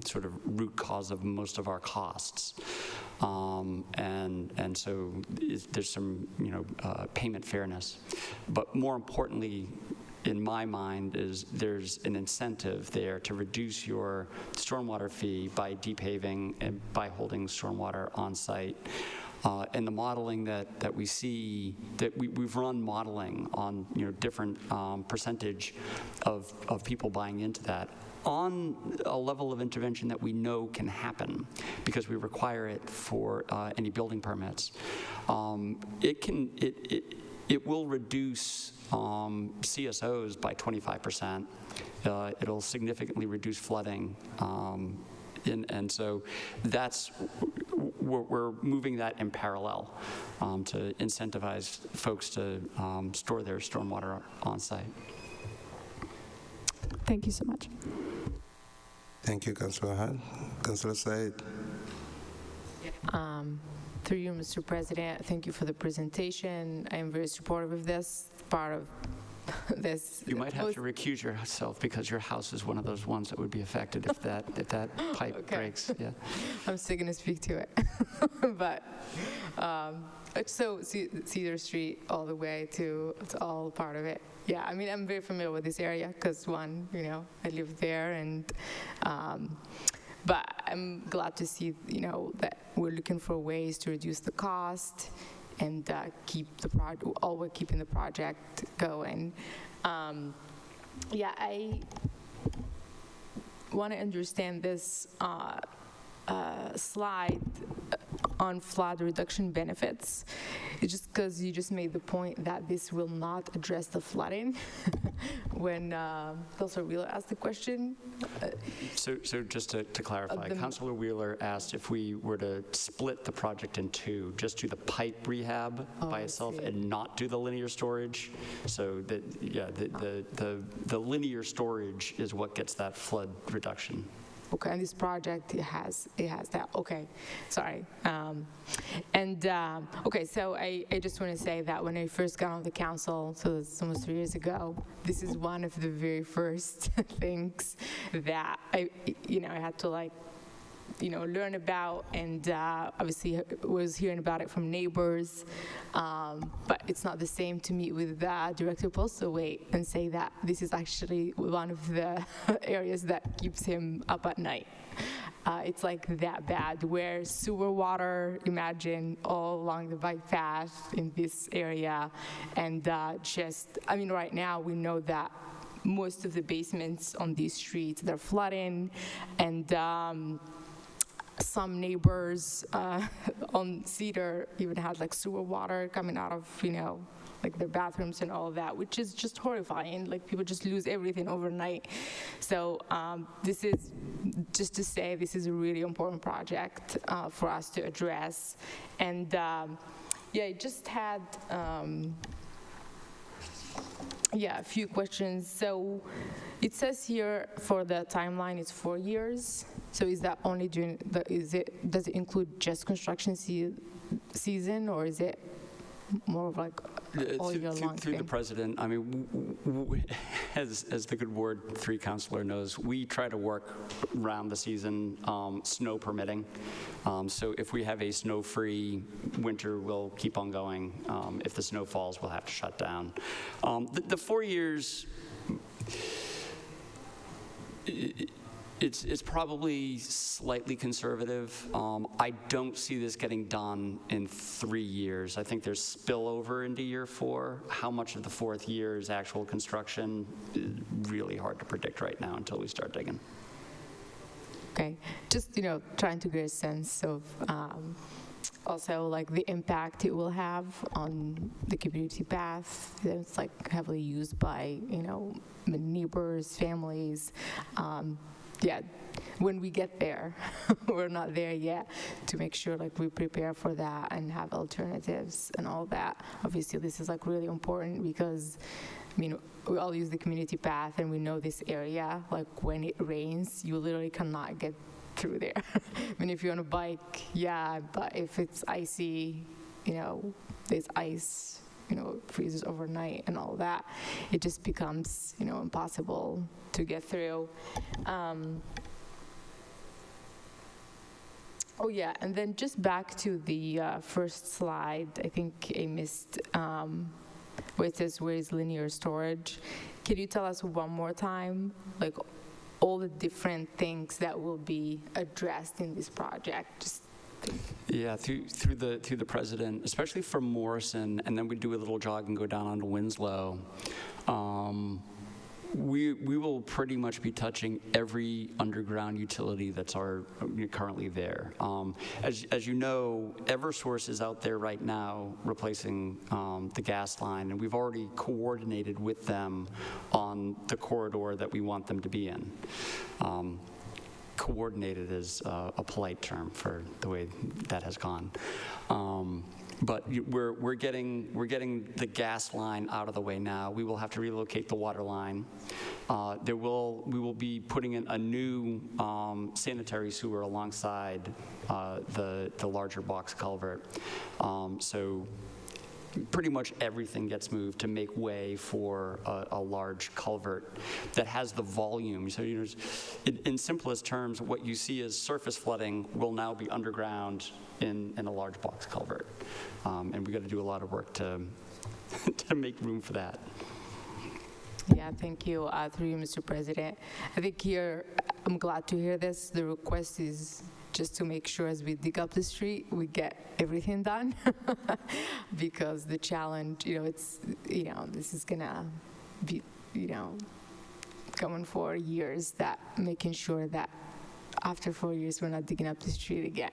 sort of root cause of most of our costs. And so there's some, payment fairness. But more importantly, in my mind, is there's an incentive there to reduce your stormwater fee by depaving and by holding stormwater on site. And the modeling that we see, that we've run modeling on different percentage of people buying into that on a level of intervention that we know can happen because we require it for any building permits. It will reduce CSOs by 25%. It'll significantly reduce flooding. And so we're moving that in parallel to incentivize folks to store their stormwater on site. Thank you so much. Thank you, Councilor Hart. Councilor Said. Through you, Mr. President, thank you for the presentation. I am very supportive of this, part of this. You might have to recuse yourself because your house is one of those ones that would be affected if that pipe breaks. Yeah. I'm still going to speak to it. But so Cedar Street all the way to, it's all part of it. Yeah, I mean, I'm very familiar with this area because one, I live there, and but I'm glad to see, that we're looking for ways to reduce the cost and keep the project, always keeping the project going. Yeah, I want to understand this slide on flood reduction benefits. It's just because you just made the point that this will not address the flooding when Councilor Wheeler asked the question. So just to clarify, Councilor Wheeler asked if we were to split the project in two, just do the pipe rehab by itself and not do the linear storage. So that, yeah, the linear storage is what gets that flood reduction. Okay, and this project, it has that. Okay, sorry. Okay, so I just want to say that when I first got on the council, so it's almost 3 years ago, this is one of the very first things that I had to learn about, and obviously was hearing about it from neighbors, but it's not the same to meet with Director Postlewaite and say that this is actually one of the areas that keeps him up at night. It's like that bad, where sewer water, imagine, all along the bike path in this area, and right now we know that most of the basements on these streets, they're flooding, and some neighbors on Cedar even had sewer water coming out of, their bathrooms and all of that, which is just horrifying. People just lose everything overnight. So this is just to say this is a really important project for us to address. And I just had a few questions. So it says here for the timeline it's 4 years. So is that only does it include just construction season, or is it more of like all year long Through the thing? president, I mean, as the good Ward 3 counselor knows, we try to work around the season, snow permitting. So if we have a snow-free winter, we'll keep on going. If the snow falls, we'll have to shut down. The 4 years, it's probably slightly conservative. I don't see this getting done in 3 years. I think there's spillover into year 4. How much of the 4th year is actual construction is really hard to predict right now until we start digging. Okay, just, trying to get a sense of also like the impact it will have on the community path that's like heavily used by, neighbors, families. Yeah, when we get there, we're not there yet, to make sure like we prepare for that and have alternatives and all that. Obviously, this is like really important because, we all use the community path and we know this area, like when it rains, you literally cannot get through there. If you're on a bike, yeah, but if it's icy, there's ice, it freezes overnight and all that, it just becomes, impossible to get through. Oh yeah, and then just back to the first slide, I think I missed where it says where is linear storage. Can you tell us one more time, like all the different things that will be addressed in this project? Yeah, through the president, especially for Morrison, and then we do a little jog and go down onto Winslow. We will pretty much be touching every underground utility that's currently there. As you know, Eversource is out there right now replacing the gas line, and we've already coordinated with them on the corridor that we want them to be in. Coordinated is a polite term for the way that has gone. But we're getting the gas line out of the way now. We will have to relocate the water line. We will be putting in a new sanitary sewer alongside the larger box culvert. So pretty much everything gets moved to make way for a large culvert that has the volume. So in simplest terms, what you see as surface flooding will now be underground in a large box culvert. And we got to do a lot of work to make room for that. Yeah, thank you. Through you, Mr. President. I think here, I'm glad to hear this. The request is just to make sure as we dig up the street, we get everything done. Because the challenge, it's, this is gonna be, going for years, that making sure that after 4 years, we're not digging up the street again.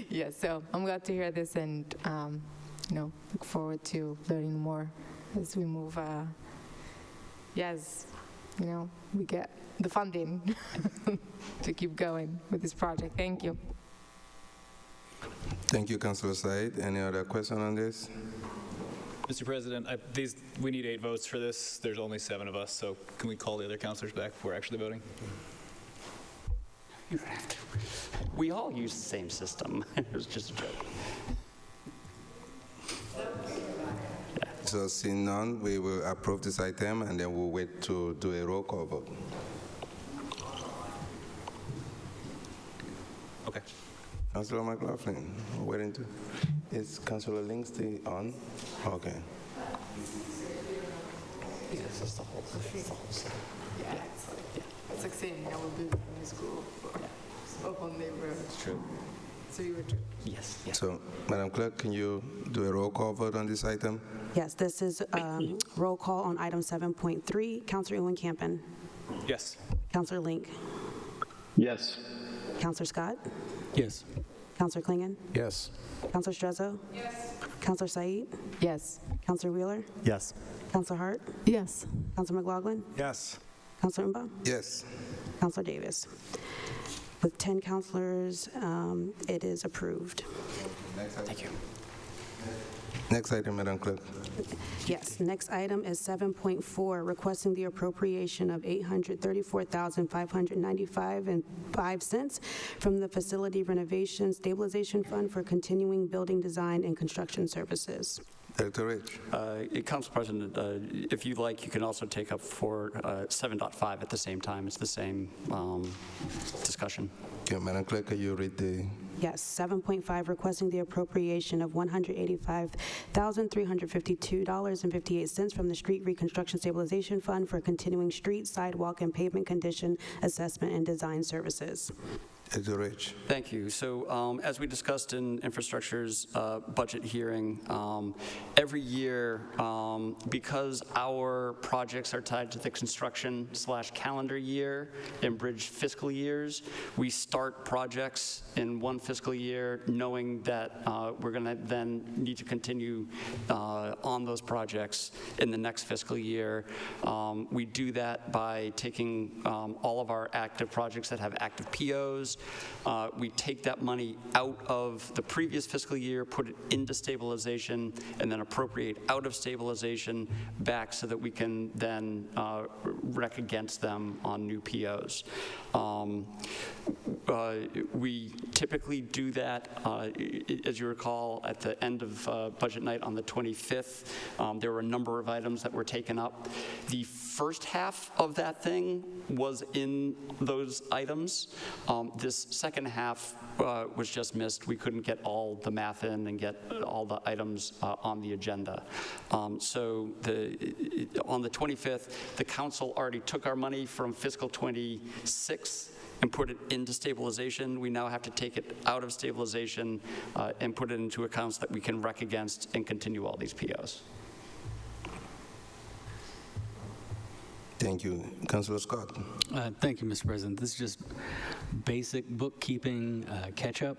Yeah, so I'm glad to hear this and, look forward to learning more as we move, we get the funding to keep going with this project. Thank you. Thank you, Councilor Said. Any other question on this? Mr. President, we need 8 votes for this. There's only 7 of us, so can we call the other councilors back before actually voting? You don't have to. We all use the same system. It was just a joke. So seeing none, we will approve this item and then we'll wait to do a roll call vote. Okay. Councilor McLaughlin, we're waiting to. Is Councilor Link still on? Okay. This is the whole thing. Yeah, it's like saying, we're building a new school for open neighborhood. It's true. So you were true. Yes. So, Madam Clerk, can you do a roll call vote on this item? Yes, this is roll call on item 7.3. Councilor Ewan Campen. Yes. Councilor Link. Yes. Councilor Scott. Yes. Councilor Klingon. Yes. Councilor Strezzo. Yes. Councilor Said. Yes. Councilor Wheeler. Yes. Councilor Hart. Yes. Councilor McLaughlin. Yes. Councilor Mba. Yes. Councilor Davis. With 10 councilors, it is approved. Thank you. Next item, Madam Clerk. Yes, next item is 7.4, requesting the appropriation of $834,595.05 from the Facility Renovation Stabilization Fund for continuing building design and construction services. Director Rich. Council President, if you like, you can also take up for 7.5 at the same time. It's the same discussion. Okay, Madam Clerk, can you read the... Yes, 7.5, requesting the appropriation of $185,352.58 from the Street Reconstruction Stabilization Fund for continuing street, sidewalk, and pavement condition assessment and design services. Director Rich. Thank you. So as we discussed in Infrastructure's budget hearing, every year, because our projects are tied to the construction/calendar year and bridge fiscal years, we start projects in one fiscal year knowing that we're going to then need to continue on those projects in the next fiscal year. We do that by taking all of our active projects that have active POs. We take that money out of the previous fiscal year, put it into stabilization, and then appropriate out of stabilization back so that we can then rec against them on new POs. We typically do that, as you recall, at the end of budget night on the 25th. There were a number of items that were taken up. The first half of that thing was in those items. This second half was just missed. We couldn't get all the math in and get all the items on the agenda. So on the 25th, the council already took our money from fiscal 26 and put it into stabilization. We now have to take it out of stabilization and put it into accounts that we can rec against and continue all these POs. Thank you. Councilor Scott. Thank you, Mr. President. This is just basic bookkeeping catch-up.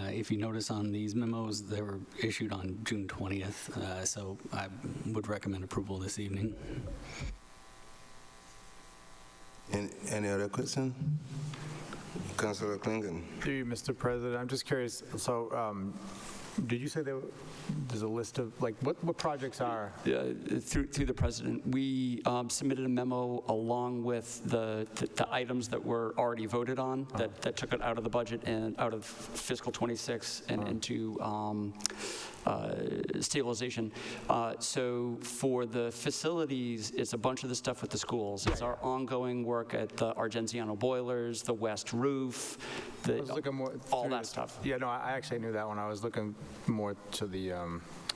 If you notice on these memos, they were issued on June 20th, so I would recommend approval this evening. Any other question? Councilor Klingon. Through you, Mr. President, I'm just curious, so did you say there's a list of, like, what projects are? Through the President, we submitted a memo along with the items that were already voted on that took it out of the budget and out of fiscal 26 and into stabilization. So for the facilities, it's a bunch of the stuff with the schools. It's our ongoing work at the Argenziano boilers, the west roof, I was looking more all that stuff. Yeah, no, I actually knew that one. I was looking more to the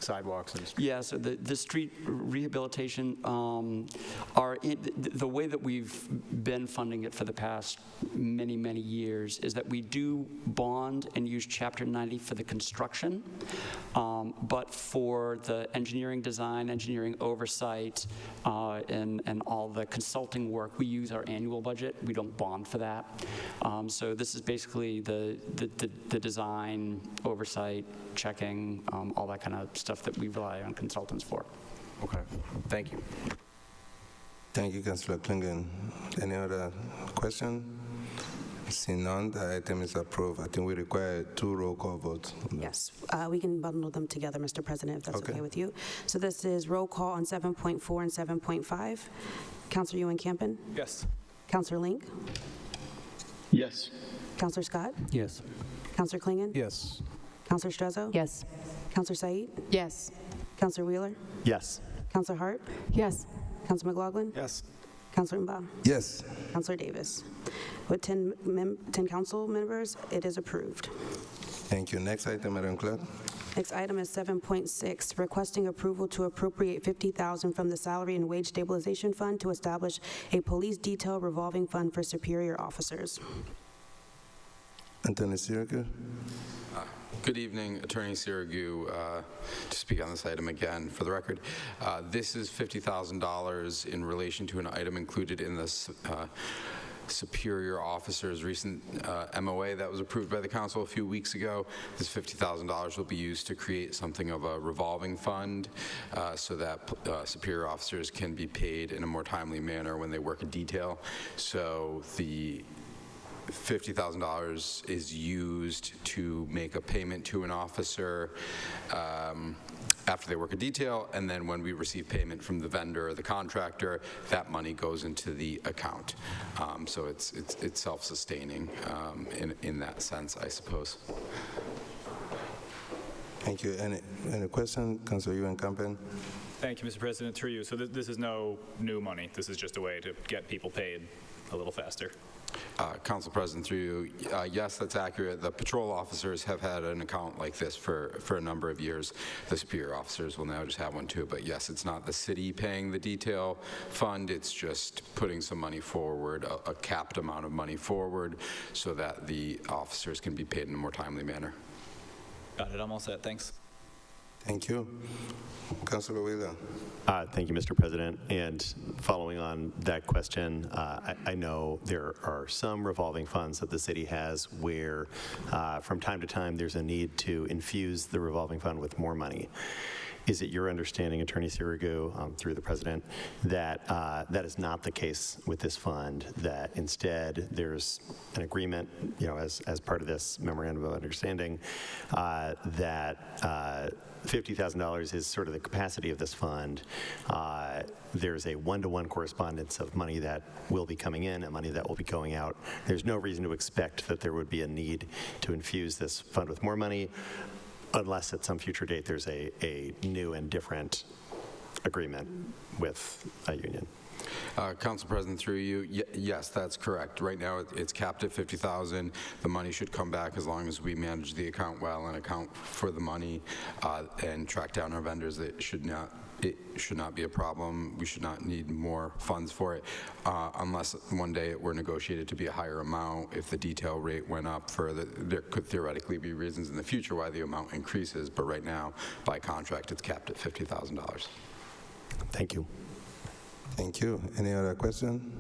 sidewalks and streets. Yeah, so the street rehabilitation, the way that we've been funding it for the past many, many years is that we do bond and use Chapter 90 for the construction, but for the engineering design, engineering oversight, and all the consulting work, we use our annual budget. We don't bond for that. So this is basically the design, oversight, checking, all that kind of stuff that we rely on consultants for. Okay, thank you. Thank you, Councilor Klingon. Any other question? Seeing none, the item is approved. I think we require 2 roll call votes. Yes, we can bundle them together, Mr. President, if that's okay with you. So this is roll call on 7.4 and 7.5. Councilor Ewan-Campen? Yes. Councilor Link? Yes. Councilor Scott? Yes. Councilor Klingon? Yes. Councilor Strezzo? Yes. Councilor Said? Yes. Councilor Wheeler? Yes. Councilor Hart? Yes. Councilor McLaughlin? Yes. Councilor Mba? Yes. Councilor Davis? With 10 council members, it is approved. Thank you. Next item, Madam Clerk. Next item is 7.6, requesting approval to appropriate $50,000 from the Salary and Wage Stabilization Fund to establish a police detail revolving fund for superior officers. Anthony Sirigu. Good evening, Attorney Sirigu, to speak on this item again. For the record, this is $50,000 in relation to an item included in this Superior Officer's recent MOA that was approved by the Council a few weeks ago. This $50,000 will be used to create something of a revolving fund so that Superior Officers can be paid in a more timely manner when they work in detail. So the $50,000 is used to make a payment to an officer after they work a detail, and then when we receive payment from the vendor or the contractor, that money goes into the account. So it's self-sustaining in that sense, I suppose. Thank you. Any question, Councilor Ewan Campaign? Thank you, Mr. President. Through you. So this is no new money. This is just a way to get people paid a little faster. Council President, through you, yes, that's accurate. The patrol officers have had an account like this for a number of years. The superior officers will now just have one too. But yes, it's not the city paying the detail fund. It's just putting some money forward, a capped amount of money forward, so that the officers can be paid in a more timely manner. Got it. I'm all set. Thanks. Thank you. Councilor Wheeler. Thank you, Mr. President. And following on that question, I know there are some revolving funds that the city has where from time to time there's a need to infuse the revolving fund with more money. Is it your understanding, Attorney Sirigu, through the President, that that is not the case with this fund, that instead there's an agreement, as part of this memorandum of understanding, that $50,000 is sort of the capacity of this fund. There's a one-to-one correspondence of money that will be coming in and money that will be going out. There's no reason to expect that there would be a need to infuse this fund with more money, unless at some future date there's a new and different agreement with a union. Council President, through you, yes, that's correct. Right now, it's capped at $50,000. The money should come back as long as we manage the account well and account for the money and track down our vendors. It should not be a problem. We should not need more funds for it unless one day it were negotiated to be a higher amount. If the detail rate went up further, there could theoretically be reasons in the future why the amount increases, but right now, by contract, it's capped at $50,000. Thank you. Thank you. Any other question?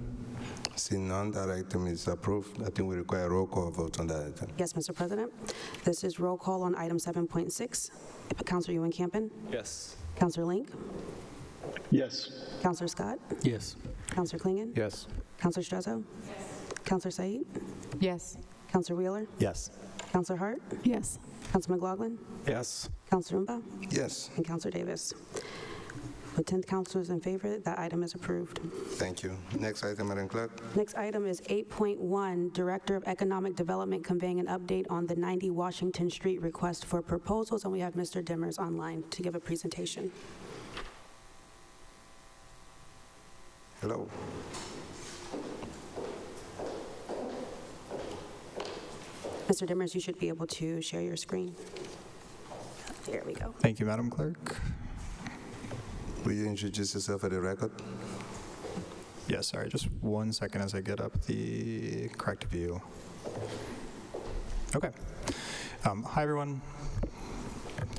Seeing none, that item is approved. I think we require a roll call vote on that item. Yes, Mr. President. This is roll call on item 7.6. Councilor Ewan Campin? Yes. Councilor Link? Yes. Councilor Scott? Yes. Councilor Klingon? Yes. Councilor Strezzo? Yes. Councilor Said? Yes. Councilor Wheeler? Yes. Councilor Hart? Yes. Councilor McLaughlin? Yes. Councilor Umba? Yes. And Councilor Davis. With 10 councilors in favor, that item is approved. Thank you. Next item, Madam Clerk. Next item is 8.1, Director of Economic Development conveying an update on the 90 Washington Street request for proposals, and we have Mr. Dimmers online to give a presentation. Hello. Mr. Dimmers, you should be able to share your screen. There we go. Thank you, Madam Clerk. Will you introduce yourself for the record? Yes, sorry, just 1 second as I get up the correct view. Okay. Hi, everyone.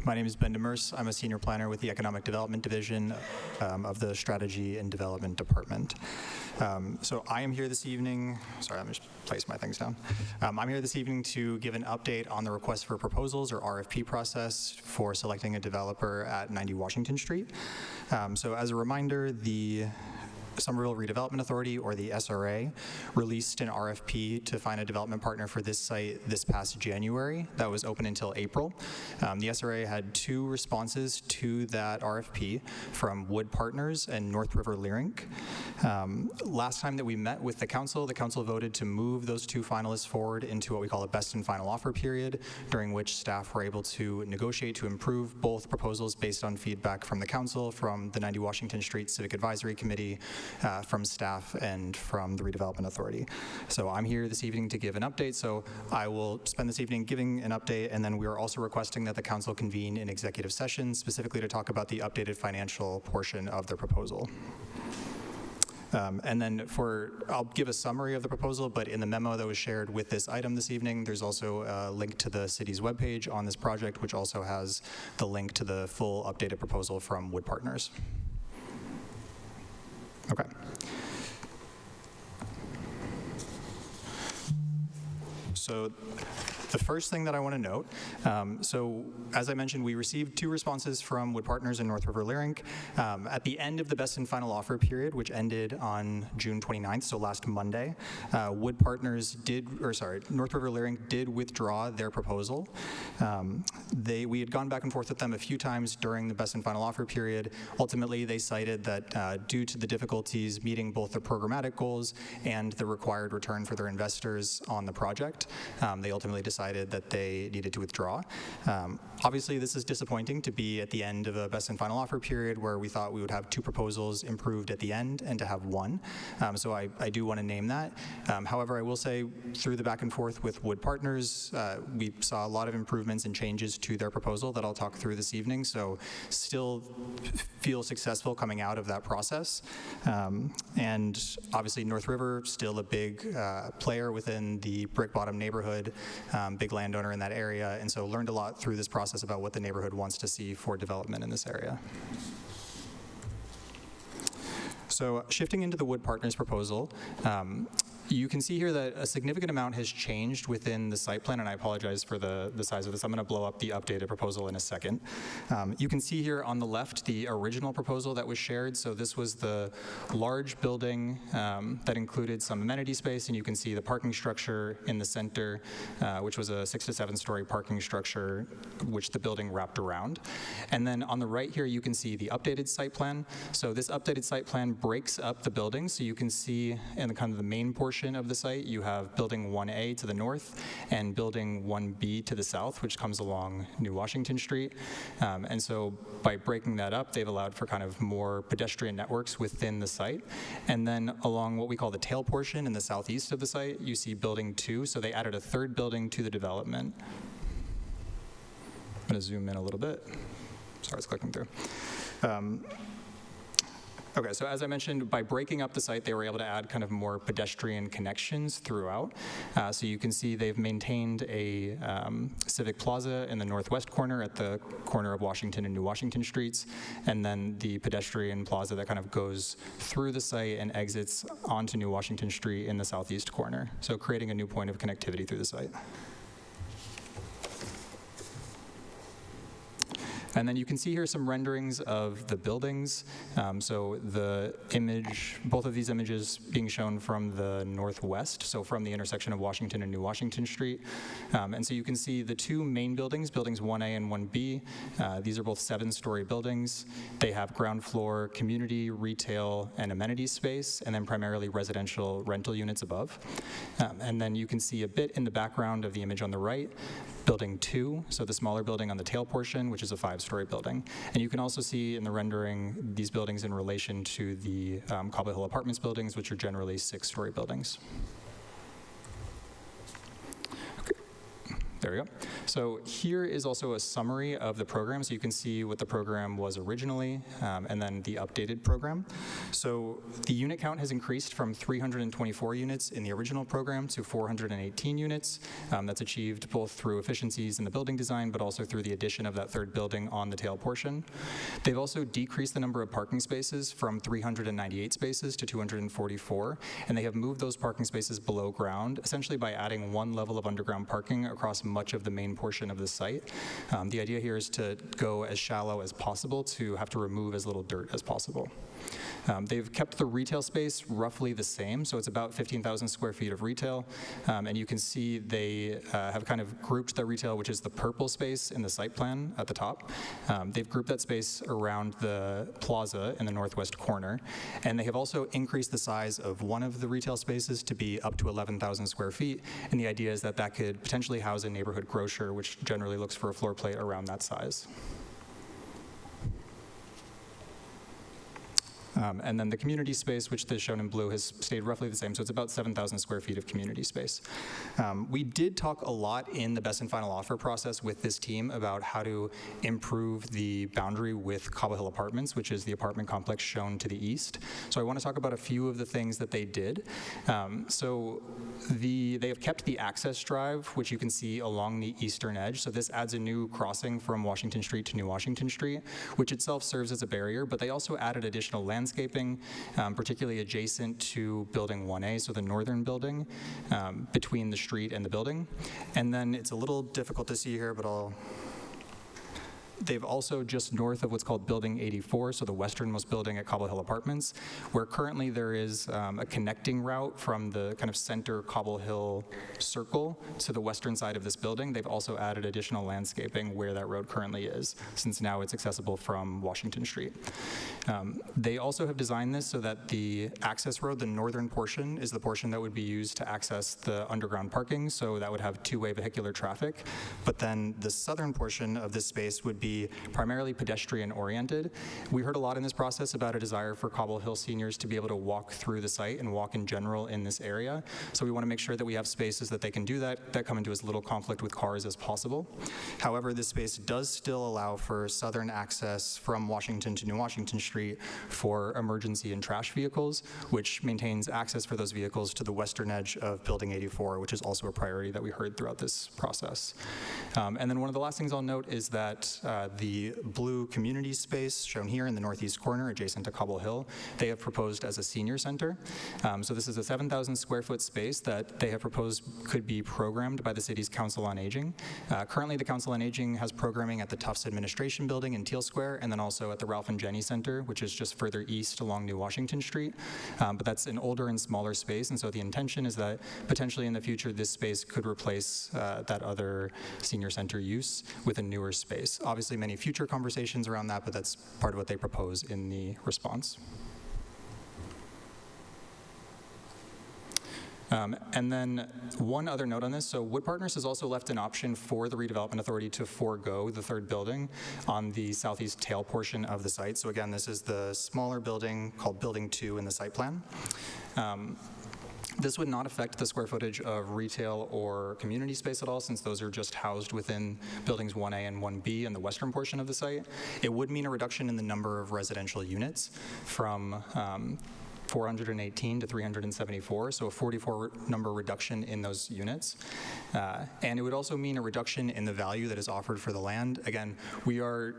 My name is Ben Demers. I'm a senior planner with the Economic Development Division of the Strategy and Development Department. So I am here this evening, sorry, let me just place my things down. I'm here this evening to give an update on the request for proposals or RFP process for selecting a developer at 90 Washington Street. So as a reminder, the Somerville Redevelopment Authority, or the SRA, released an RFP to find a development partner for this site this past January. That was open until April. The SRA had 2 responses to that RFP from Wood Partners and North River Lyric. Last time that we met with the council voted to move those 2 finalists forward into what we call a best and final offer period, during which staff were able to negotiate to improve both proposals based on feedback from the council, from the 90 Washington Street Civic Advisory Committee, from staff, and from the Redevelopment Authority. So I'm here this evening to give an update, so I will spend this evening giving an update, and then we are also requesting that the council convene an executive session specifically to talk about the updated financial portion of the proposal. And then I'll give a summary of the proposal, but in the memo that was shared with this item this evening, there's also a link to the city's webpage on this project, which also has the link to the full updated proposal from Wood Partners. Okay. So the first thing that I want to note, so as I mentioned, we received 2 responses from Wood Partners and North River Lyric. At the end of the best and final offer period, which ended on June 29th, so last Monday, Wood Partners North River Lyric did withdraw their proposal. We had gone back and forth with them a few times during the best and final offer period. Ultimately, they cited that due to the difficulties meeting both the programmatic goals and the required return for their investors on the project, they ultimately decided that they needed to withdraw. Obviously, this is disappointing to be at the end of a best and final offer period where we thought we would have 2 proposals improved at the end and to have 1. So I do want to name that. However, I will say through the back and forth with Wood Partners, we saw a lot of improvements and changes to their proposal that I'll talk through this evening. So still feel successful coming out of that process. And obviously North River, still a big player within the Brick Bottom neighborhood, big landowner in that area, and so learned a lot through this process about what the neighborhood wants to see for development in this area. So shifting into the Wood Partners proposal, you can see here that a significant amount has changed within the site plan, and I apologize for the size of this. I'm going to blow up the updated proposal in a second. You can see here on the left the original proposal that was shared. So this was the large building that included some amenity space, and you can see the parking structure in the center, which was a 6 to 7 story parking structure, which the building wrapped around. And then on the right here, you can see the updated site plan. So this updated site plan breaks up the building, so you can see in the kind of the main portion of the site, you have building 1A to the north and building 1B to the south, which comes along New Washington Street. And so by breaking that up, they've allowed for kind of more pedestrian networks within the site. And then along what we call the tail portion in the southeast of the site, you see building 2. So they added a 3rd building to the development. I'm going to zoom in a little bit. Sorry, it's clicking through. Okay, so as I mentioned, by breaking up the site, they were able to add kind of more pedestrian connections throughout. So you can see they've maintained a civic plaza in the northwest corner at the corner of Washington and New Washington Streets, and then the pedestrian plaza that kind of goes through the site and exits onto New Washington Street in the southeast corner. So creating a new point of connectivity through the site. And then you can see here some renderings of the buildings. So the image, both of these images being shown from the northwest, so from the intersection of Washington and New Washington Street. And so you can see the 2 main buildings, buildings 1A and 1B. These are both 7-story buildings. They have ground floor community, retail, and amenity space, and then primarily residential rental units above. And then you can see a bit in the background of the image on the right, building 2, so the smaller building on the tail portion, which is a 5-story building. And you can also see in the rendering these buildings in relation to the Cobble Hill Apartments buildings, which are generally 6-story buildings. There we go. So here is also a summary of the program, so you can see what the program was originally, and then the updated program. So the unit count has increased from 324 units in the original program to 418 units. That's achieved both through efficiencies in the building design, but also through the addition of that 3rd building on the tail portion. They've also decreased the number of parking spaces from 398 spaces to 244, and they have moved those parking spaces below ground, essentially by adding 1 level of underground parking across much of the main portion of the site. The idea here is to go as shallow as possible to have to remove as little dirt as possible. They've kept the retail space roughly the same, so it's about 15,000 square feet of retail, and you can see they have kind of grouped the retail, which is the purple space in the site plan at the top. They've grouped that space around the plaza in the northwest corner, and they have also increased the size of one of the retail spaces to be up to 11,000 square feet, and the idea is that that could potentially house a neighborhood grocer, which generally looks for a floor plate around that size. And then the community space, which is shown in blue, has stayed roughly the same, so it's about 7,000 square feet of community space. We did talk a lot in the best and final offer process with this team about how to improve the boundary with Cobble Hill Apartments, which is the apartment complex shown to the east. So I want to talk about a few of the things that they did. They have kept the access drive, which you can see along the eastern edge. So this adds a new crossing from Washington Street to New Washington Street, which itself serves as a barrier, but they also added additional land landscaping, particularly adjacent to Building 1A, so the northern building, between the street and the building. And then it's a little difficult to see here, but they've also just north of what's called Building 84, so the westernmost building at Cobble Hill Apartments, where currently there is a connecting route from the kind of center Cobble Hill circle to the western side of this building. They've also added additional landscaping where that road currently is, since now it's accessible from Washington Street. They also have designed this so that the access road, the northern portion, is the portion that would be used to access the underground parking, so that would have two-way vehicular traffic. But then the southern portion of this space would be primarily pedestrian-oriented. We heard a lot in this process about a desire for Cobble Hill seniors to be able to walk through the site and walk in general in this area. So we want to make sure that we have spaces that they can do that come into as little conflict with cars as possible. However, this space does still allow for southern access from Washington to New Washington Street for emergency and trash vehicles, which maintains access for those vehicles to the western edge of Building 84, which is also a priority that we heard throughout this process. And then one of the last things I'll note is that the blue community space shown here in the northeast corner adjacent to Cobble Hill, they have proposed as a senior center. So this is a 7,000 square foot space that they have proposed could be programmed by the city's Council on Aging. Currently, the Council on Aging has programming at the Tufts Administration Building in Teal Square, and then also at the Ralph and Jenny Center, which is just further east along New Washington Street. But that's an older and smaller space, and so the intention is that potentially in the future this space could replace that other senior center use with a newer space. Obviously, many future conversations around that, but that's part of what they propose in the response. And then one other note on this, so Wood Partners has also left an option for the Redevelopment Authority to forego the third building on the southeast tail portion of the site. So again, this is the smaller building called Building 2 in the site plan. This would not affect the square footage of retail or community space at all, since those are just housed within buildings 1A and 1B in the western portion of the site. It would mean a reduction in the number of residential units from 418 to 374, so a 44 number reduction in those units. And it would also mean a reduction in the value that is offered for the land. Again, we are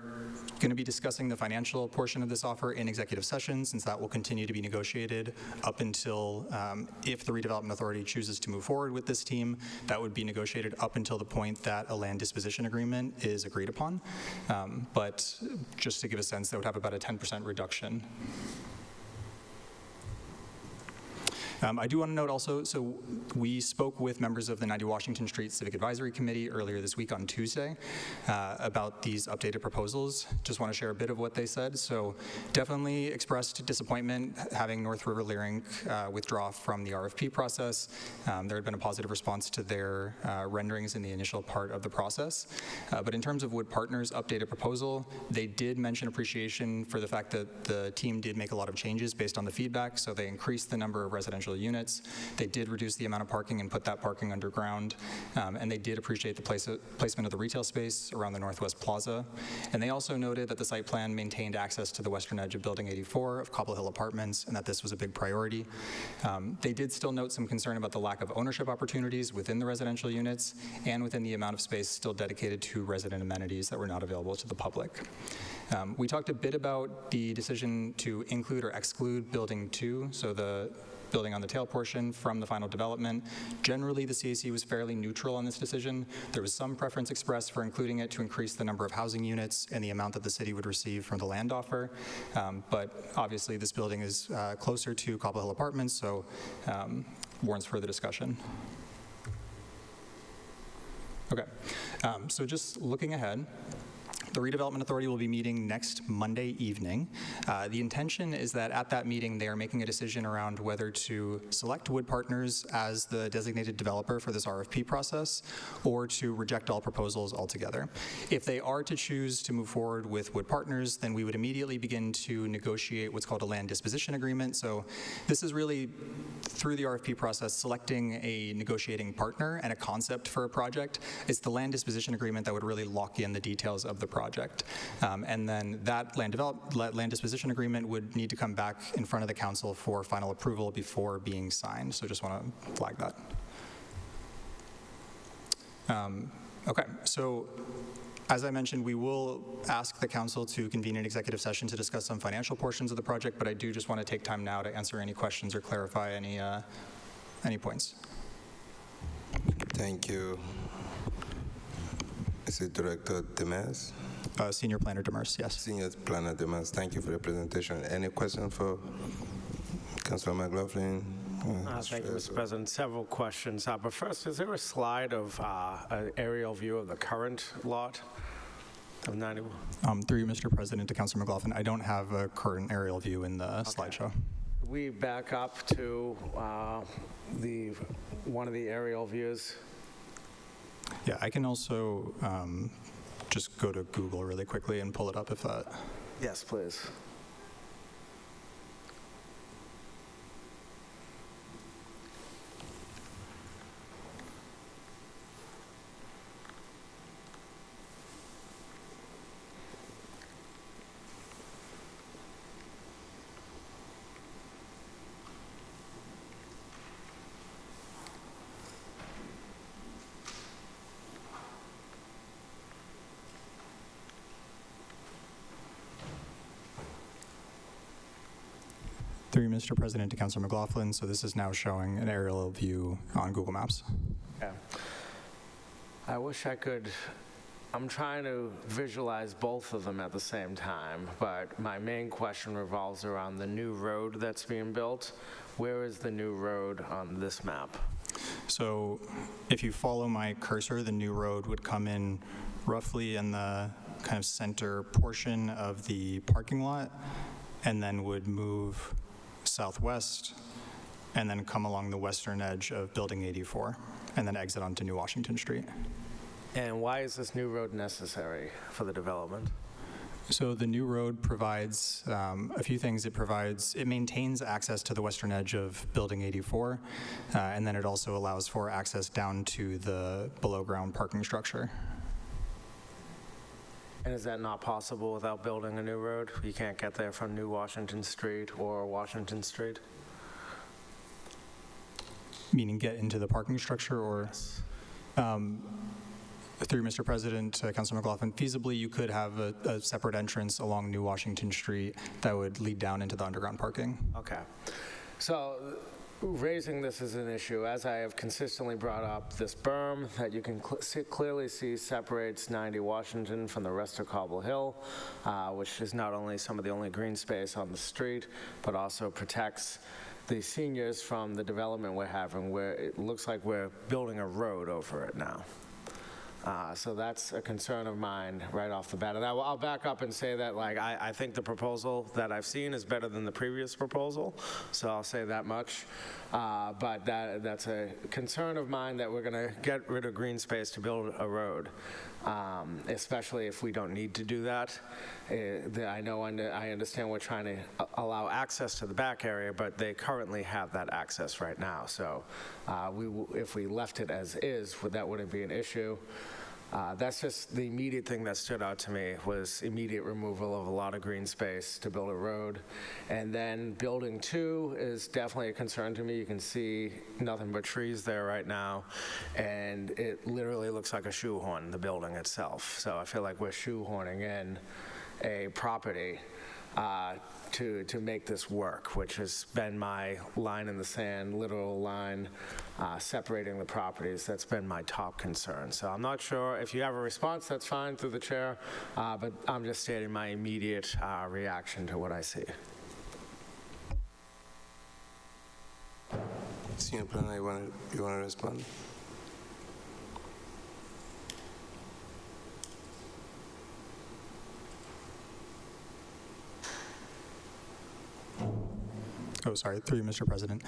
going to be discussing the financial portion of this offer in executive session, since that will continue to be negotiated up until, if the Redevelopment Authority chooses to move forward with this team, that would be negotiated up until the point that a land disposition agreement is agreed upon. But just to give a sense, that would have about a 10% reduction. I do want to note also, so we spoke with members of the 90 Washington Street Civic Advisory Committee earlier this week on Tuesday about these updated proposals. Just want to share a bit of what they said. So definitely expressed disappointment having North River Leerink withdraw from the RFP process. There had been a positive response to their renderings in the initial part of the process. But in terms of Wood Partners' updated proposal, they did mention appreciation for the fact that the team did make a lot of changes based on the feedback. So they increased the number of residential units. They did reduce the amount of parking and put that parking underground. And they did appreciate the placement of the retail space around the Northwest Plaza. And they also noted that the site plan maintained access to the western edge of Building 84 of Cobble Hill Apartments, and that this was a big priority. They did still note some concern about the lack of ownership opportunities within the residential units and within the amount of space still dedicated to resident amenities that were not available to the public. We talked a bit about the decision to include or exclude Building 2, so the building on the tail portion, from the final development. Generally, the CAC was fairly neutral on this decision. There was some preference expressed for including it to increase the number of housing units and the amount that the city would receive from the land offer. But obviously, this building is closer to Cobble Hill Apartments, so warrants further discussion. Okay, so just looking ahead, the Redevelopment Authority will be meeting next Monday evening. The intention is that at that meeting, they are making a decision around whether to select Wood Partners as the designated developer for this RFP process or to reject all proposals altogether. If they are to choose to move forward with Wood Partners, then we would immediately begin to negotiate what's called a land disposition agreement. So this is really, through the RFP process, selecting a negotiating partner and a concept for a project. It's the land disposition agreement that would really lock in the details of the project. And then that land disposition agreement would need to come back in front of the council for final approval before being signed. So just want to flag that. Okay, so As I mentioned, we will ask the council to convene an executive session to discuss some financial portions of the project, but I do just want to take time now to answer any questions or clarify any points. Thank you. Is it Director Demers? Senior Planner Demers, yes. Senior Planner Demers, thank you for the presentation. Any question for Councilor McLaughlin? Thank you, Mr. President. Several questions. But first, is there a slide of an aerial view of the current lot of 91? Through you, Mr. President, to Councilor McLaughlin, I don't have a current aerial view in the slideshow. We back up to one of the aerial views. Yeah, I can also just go to Google really quickly and pull it up if that. Yes, please. Through you, Mr. President, to Councilor McLaughlin, so this is now showing an aerial view on Google Maps. Okay. I wish I could, I'm trying to visualize both of them at the same time, but my main question revolves around the new road that's being built. Where is the new road on this map? So if you follow my cursor, the new road would come in roughly in the kind of center portion of the parking lot and then would move southwest and then come along the western edge of Building 84 and then exit onto New Washington Street. And why is this new road necessary for the development? So the new road provides a few things. It maintains access to the western edge of Building 84, and then it also allows for access down to the below-ground parking structure. And is that not possible without building a new road? You can't get there from New Washington Street or Washington Street? Meaning get into the parking structure, or? Through Mr. President, Councilor McLaughlin, feasibly you could have a separate entrance along New Washington Street that would lead down into the underground parking. Okay. So raising this as an issue, as I have consistently brought up, this berm that you can clearly see separates 90 Washington from the rest of Cobble Hill, which is not only some of the only green space on the street, but also protects the seniors from the development we're having, where it looks like we're building a road over it now. So that's a concern of mine right off the bat. And I'll back up and say that, like, I think the proposal that I've seen is better than the previous proposal, so I'll say that much. But that's a concern of mine, that we're going to get rid of green space to build a road, especially if we don't need to do that. I understand we're trying to allow access to the back area, but they currently have that access right now. So if we left it as is, that wouldn't be an issue. That's just the immediate thing that stood out to me, was immediate removal of a lot of green space to build a road. And then building 2 is definitely a concern to me. You can see nothing but trees there right now, and it literally looks like a shoehorn, the building itself. So I feel like we're shoehorning in a property to make this work, which has been my line in the sand, literal line separating the properties. That's been my top concern. So I'm not sure if you have a response, that's fine through the chair, but I'm just stating my immediate reaction to what I see. Senior Planner, you want to respond? Oh, sorry, through you, Mr. President.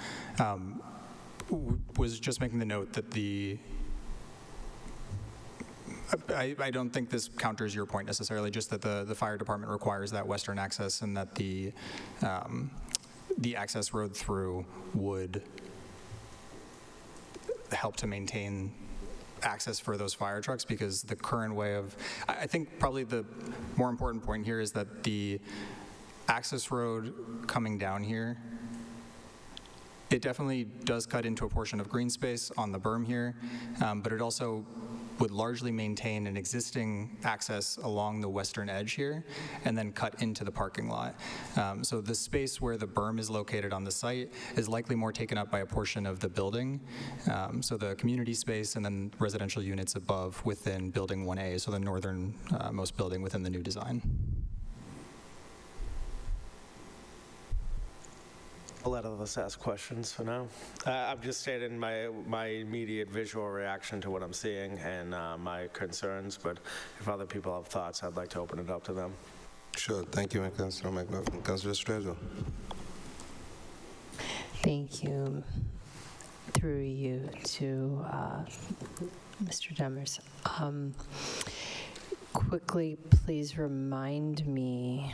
Was just making the note that I don't think this counters your point necessarily, just that the fire department requires that western access, and that the access road through would help to maintain access for those fire trucks, because the current way of, I think probably the more important point here is that the access road coming down here, it definitely does cut into a portion of green space on the berm here, but it also would largely maintain an existing access along the western edge here and then cut into the parking lot. So the space where the berm is located on the site is likely more taken up by a portion of the building. So the community space and then residential units above within building 1A, so the northernmost building within the new design. I'll let others ask questions for now. I've just stated my immediate visual reaction to what I'm seeing and my concerns, but if other people have thoughts, I'd like to open it up to them. Sure. Thank you, Councilor McLaughlin. Councilor Strezzo. Thank you. Through you to Mr. Demers. Quickly, please remind me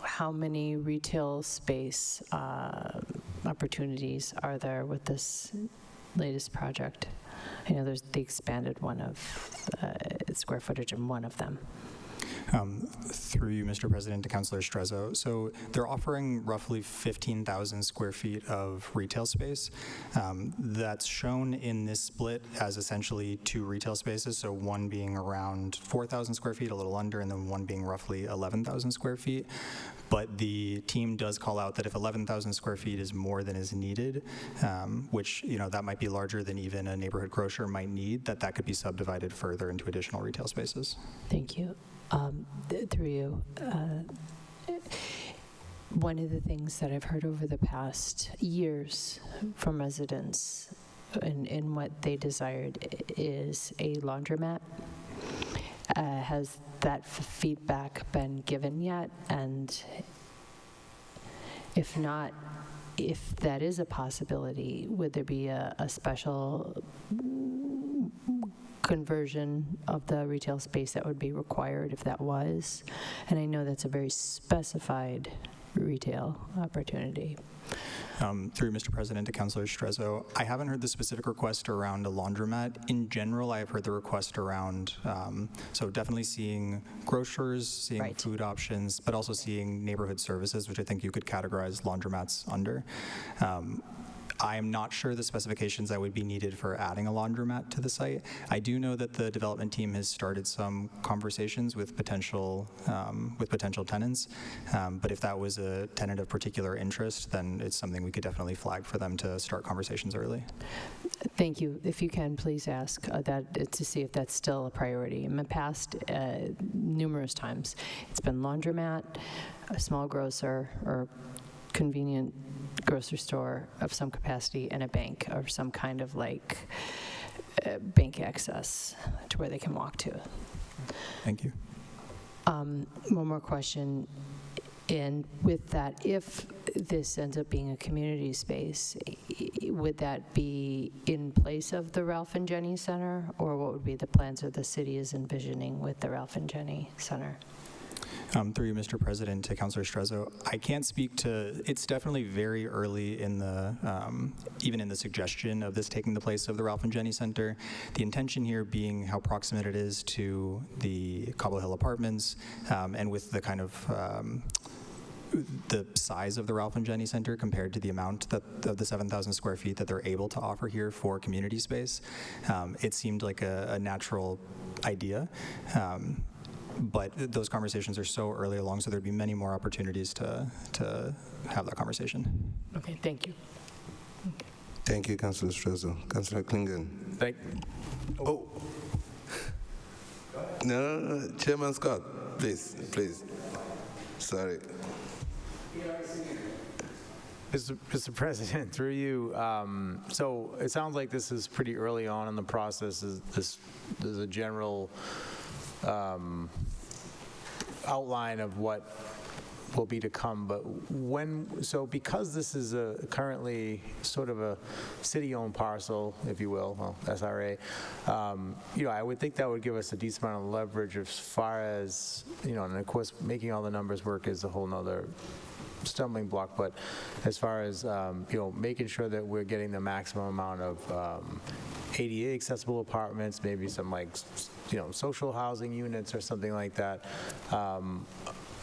how many retail space opportunities are there with this latest project? I know there's the expanded one of square footage in one of them. Through you, Mr. President, to Councilor Strezzo. So they're offering roughly 15,000 square feet of retail space. That's shown in this split as essentially 2 retail spaces, so one being around 4,000 square feet, a little under, and then one being roughly 11,000 square feet. But the team does call out that if 11,000 square feet is more than is needed, which, that might be larger than even a neighborhood grocer might need, that could be subdivided further into additional retail spaces. Thank you. Through you, one of the things that I've heard over the past years from residents in what they desired is a laundromat. Has that feedback been given yet? And if not, if that is a possibility, would there be a special conversion of the retail space that would be required if that was? And I know that's a very specified retail opportunity. Through Mr. President to Councilor Strezzo, I haven't heard the specific request around a laundromat. In general, I have heard the request around, so definitely seeing grocers, seeing food options, but also seeing neighborhood services, which I think you could categorize laundromats under. I am not sure the specifications that would be needed for adding a laundromat to the site. I do know that the development team has started some conversations with potential tenants, but if that was a tenant of particular interest, then it's something we could definitely flag for them to start conversations early. Thank you. If you can, please ask that to see if that's still a priority. In the past, numerous times, it's been laundromat, a small grocer, or convenient grocery store of some capacity, and a bank or some kind of bank access to where they can walk to. Thank you. One more question. And with that, if this ends up being a community space, would that be in place of the Ralph and Jenny Center, or what would be the plans that the city is envisioning with the Ralph and Jenny Center? Through you, Mr. President, to Councilor Strezzo, I can't speak to, it's definitely very early in the, even in the suggestion of this taking the place of the Ralph and Jenny Center. The intention here being how proximate it is to the Cobble Hill Apartments, and with the kind of, the size of the Ralph and Jenny Center compared to the amount of the 7,000 square feet that they're able to offer here for community space. It seemed like a natural idea. But those conversations are so early along, so there'd be many more opportunities to have that conversation. Okay, thank you. Thank you, Councilor Strezzo. Councilor Klingen. Oh. No, Chairman Scott, please. Sorry. Mr. President, through you, so it sounds like this is pretty early on in the process. There's a general outline of what will be to come, but because this is currently sort of a city-owned parcel, if you will, well, SRA, I would think that would give us a decent amount of leverage as far as, and of course, making all the numbers work is a whole nother stumbling block, but as far as, making sure that we're getting the maximum amount of ADA accessible apartments, maybe some social housing units or something like that.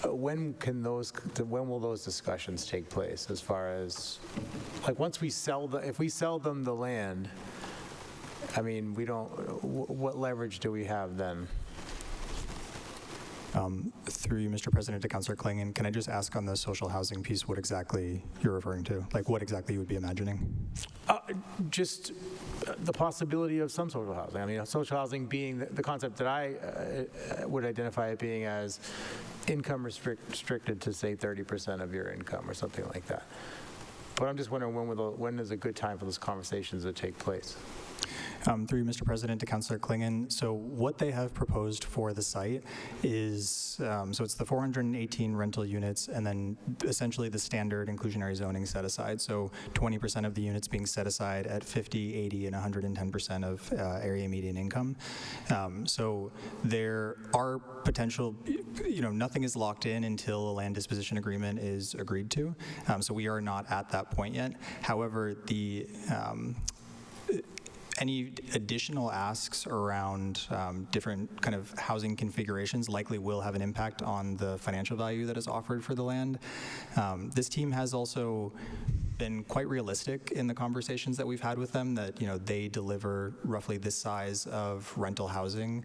When will those discussions take place? As far as once we sell if we sell them the land, I mean, we don't, what leverage do we have then? Through you, Mr. President, to Councilor Klingon, can I just ask on the social housing piece what exactly you're referring to? Like what exactly you would be imagining? Just the possibility of some social housing. I mean, social housing being the concept that I would identify it being as income restricted to, say, 30% of your income or something like that. But I'm just wondering when is a good time for those conversations to take place? Through you, Mr. President, to Councilor Klingon. So what they have proposed for the site is, so it's the 418 rental units and then essentially the standard inclusionary zoning set aside. So 20% of the units being set aside at 50, 80, and 110% of area median income. So there are potential, nothing is locked in until a land disposition agreement is agreed to. So we are not at that point yet. However, any additional asks around different kind of housing configurations likely will have an impact on the financial value that is offered for the land. This team has also been quite realistic in the conversations that we've had with them that, they deliver roughly this size of rental housing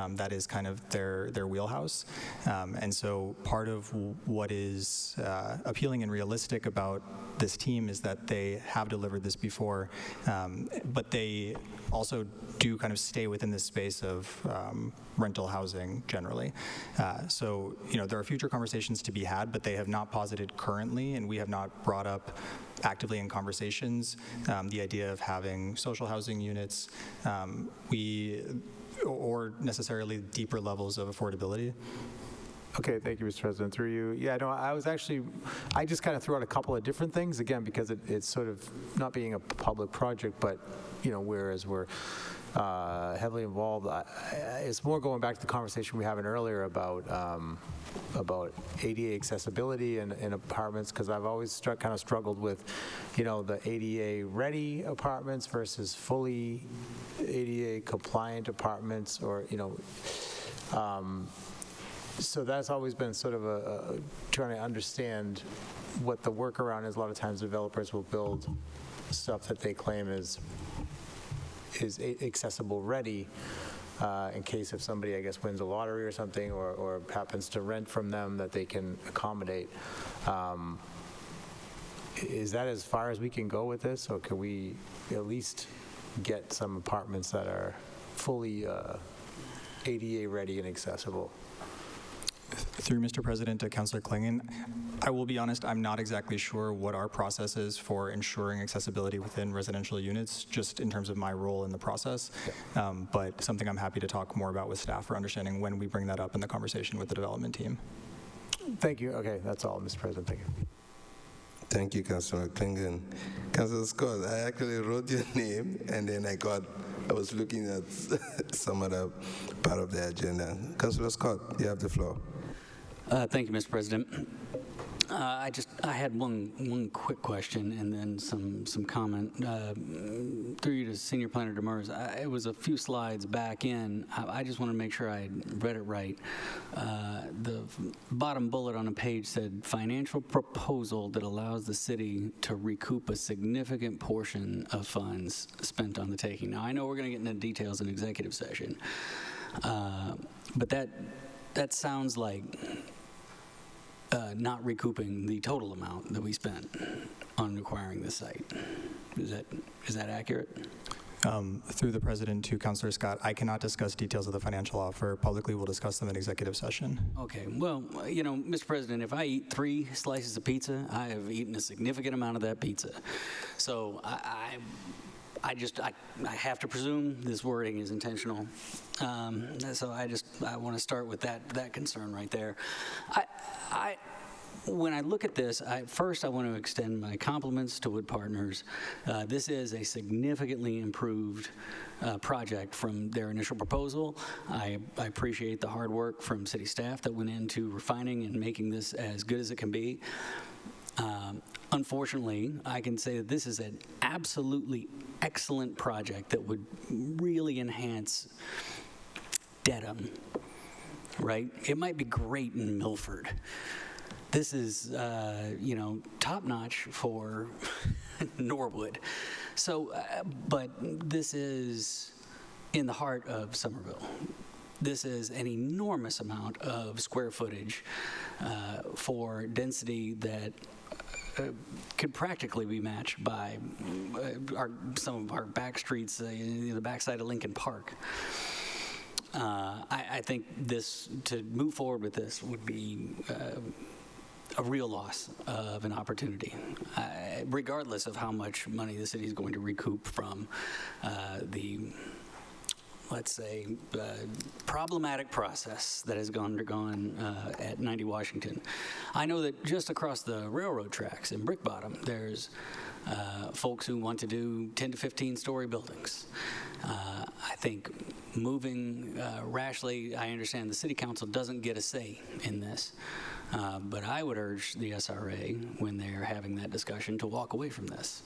that is kind of their wheelhouse. And so part of what is appealing and realistic about this team is that they have delivered this before, but they also do kind of stay within this space of rental housing generally. So, there are future conversations to be had, but they have not posited currently, and we have not brought up actively in conversations the idea of having social housing units, or necessarily deeper levels of affordability. Okay, thank you, Mr. President. Through you. Yeah, no, I just kind of threw out a couple of different things, again, because it's sort of not being a public project, but, whereas we're heavily involved, it's more going back to the conversation we were having earlier about ADA accessibility in apartments, because I've always kind of struggled with, the ADA-ready apartments versus fully ADA-compliant apartments, or, so that's always been sort of trying to understand what the workaround is. A lot of times developers will build stuff that they claim is accessible ready in case if somebody, I guess, wins a lottery or something, or happens to rent from them, that they can accommodate. Is that as far as we can go with this, or can we at least get some apartments that are fully ADA ready and accessible? Through Mr. President to Councilor Klingon, I will be honest, I'm not exactly sure what our process is for ensuring accessibility within residential units, just in terms of my role in the process, but something I'm happy to talk more about with staff for understanding when we bring that up in the conversation with the development team. Thank you. Okay, that's all, Mr. President. Thank you. Thank you, Councilor Klingon. Councilor Scott, I actually wrote your name, and then I was looking at some other part of the agenda. Councilor Scott, you have the floor. Thank you, Mr. President. I had one quick question and then some comment. Through you to Senior Planner Demers, it was a few slides back in. I just want to make sure I read it right. The bottom bullet on a page said, financial proposal that allows the city to recoup a significant portion of funds spent on the taking. Now, I know we're going to get into details in executive session, but that sounds like not recouping the total amount that we spent on acquiring the site. Is that accurate? Through the President to Councilor Scott, I cannot discuss details of the financial offer. Publicly, we'll discuss them in executive session. Okay. Well, Mr. President, if I eat 3 slices of pizza, I have eaten a significant amount of that pizza. So I have to presume this wording is intentional. So I want to start with that concern right there. When I look at this, first I want to extend my compliments to Wood Partners. This is a significantly improved project from their initial proposal. I appreciate the hard work from city staff that went into refining and making this as good as it can be. Unfortunately, I can say that this is an absolutely excellent project that would really enhance Dedham, right? It might be great in Milford. This is, top-notch for Norwood. So, but this is in the heart of Somerville. This is an enormous amount of square footage for density that could practically be matched by some of our back streets, the backside of Lincoln Park. I think to move forward with this would be a real loss of an opportunity, regardless of how much money the city is going to recoup from the, let's say, problematic process that has undergone at 90 Washington. I know that just across the railroad tracks in Brick Bottom, there's folks who want to do 10 to 15-story buildings. I think moving rashly, I understand the city council doesn't get a say in this, but I would urge the SRA, when they're having that discussion, to walk away from this.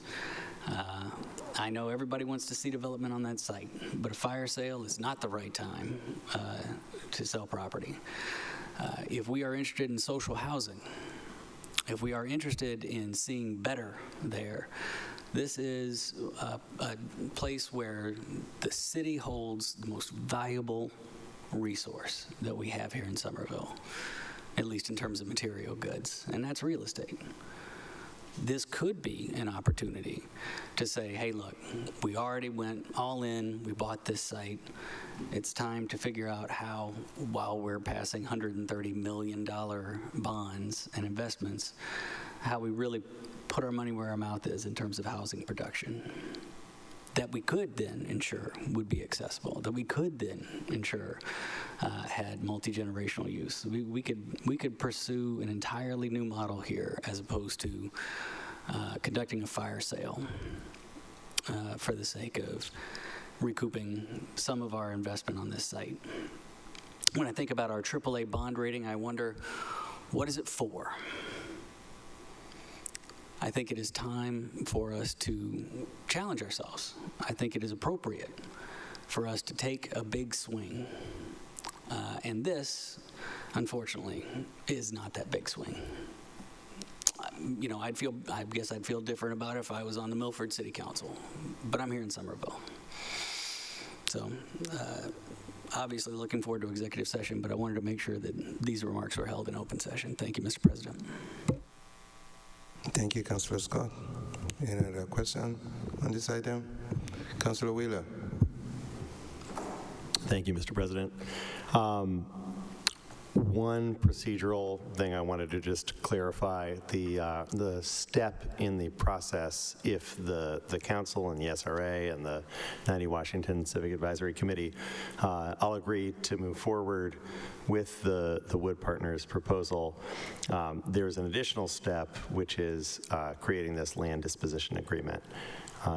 I know everybody wants to see development on that site, but a fire sale is not the right time to sell property. If we are interested in social housing, if we are interested in seeing better there, this is a place where the city holds the most valuable resource that we have here in Somerville, at least in terms of material goods, and that's real estate. This could be an opportunity to say, hey, look, we already went all in, we bought this site. It's time to figure out how, while we're passing $130 million bonds and investments, how we really put our money where our mouth is in terms of housing production. That we could then ensure would be accessible, that we could then ensure had multi-generational use. We could pursue an entirely new model here as opposed to conducting a fire sale for the sake of recouping some of our investment on this site. When I think about our AAA bond rating, I wonder, what is it for? I think it is time for us to challenge ourselves. I think it is appropriate for us to take a big swing. And this, unfortunately, is not that big swing. You know, I guess I'd feel different about it if I was on the Milford City Council, but I'm here in Somerville. So, obviously looking forward to executive session, but I wanted to make sure that these remarks were held in open session. Thank you, Mr. President. Thank you, Councilor Scott. Any other question on this item? Councilor Wheeler. Thank you, Mr. President. One procedural thing I wanted to just clarify, the step in the process, if the council and the SRA and the 90 Washington Civic Advisory Committee all agree to move forward with the Wood Partners proposal, there's an additional step, which is creating this land disposition agreement.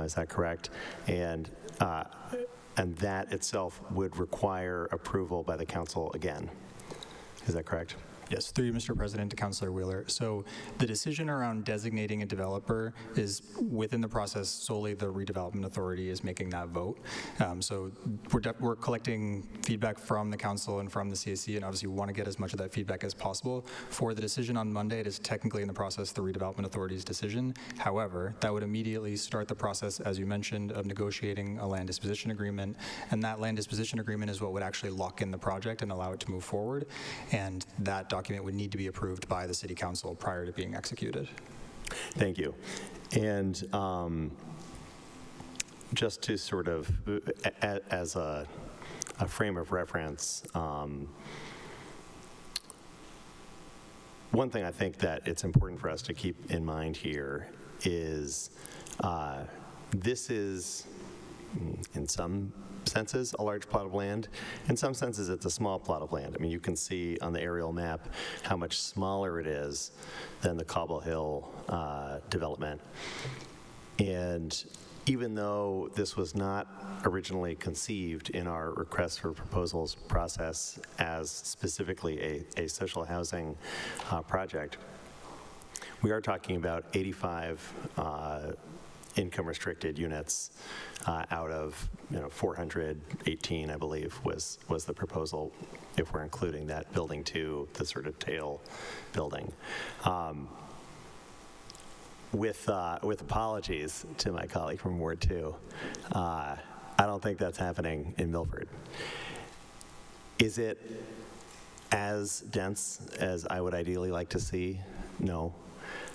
Is that correct? And that itself would require approval by the council again. Is that correct? Yes, through you, Mr. President, to Councilor Wheeler. So the decision around designating a developer is within the process. Solely the redevelopment authority is making that vote. So we're collecting feedback from the council and from the CAC, and obviously we want to get as much of that feedback as possible. For the decision on Monday, it is technically in the process the redevelopment authority's decision. However, that would immediately start the process, as you mentioned, of negotiating a land disposition agreement, and that land disposition agreement is what would actually lock in the project and allow it to move forward. And that document would need to be approved by the City Council prior to being executed. Thank you. And just to sort of, as a frame of reference, one thing I think that it's important for us to keep in mind here is this is, in some senses, a large plot of land. In some senses, it's a small plot of land. I mean, you can see on the aerial map how much smaller it is than the Cobble Hill development. And even though this was not originally conceived in our request for proposals process as specifically a social housing project, we are talking about 85 income-restricted units out of 418, I believe, was the proposal, if we're including that building 2, the sort of tail building. with apologies to my colleague from Ward 2, I don't think that's happening in Milford. Is it as dense as I would ideally like to see? No.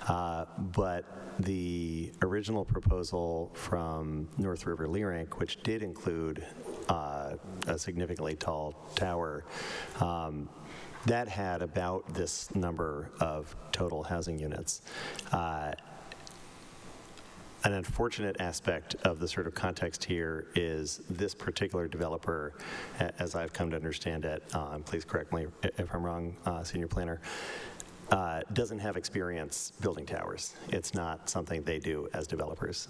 But the original proposal from North River Lyric, which did include a significantly tall tower, that had about this number of total housing units. An unfortunate aspect of the sort of context here is this particular developer, as I've come to understand it, please correct me if I'm wrong, Senior Planner, doesn't have experience building towers. It's not something they do as developers.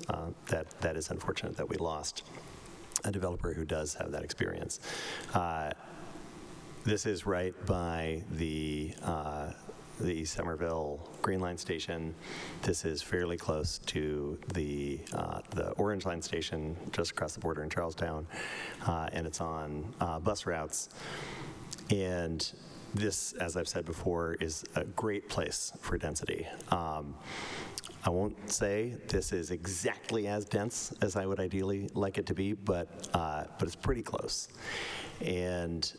That is unfortunate that we lost a developer who does have that experience. This is right by the Somerville Green Line station. This is fairly close to the Orange Line station just across the border in Charlestown, and it's on bus routes. And this, as I've said before, is a great place for density. I won't say this is exactly as dense as I would ideally like it to be, but it's pretty close. And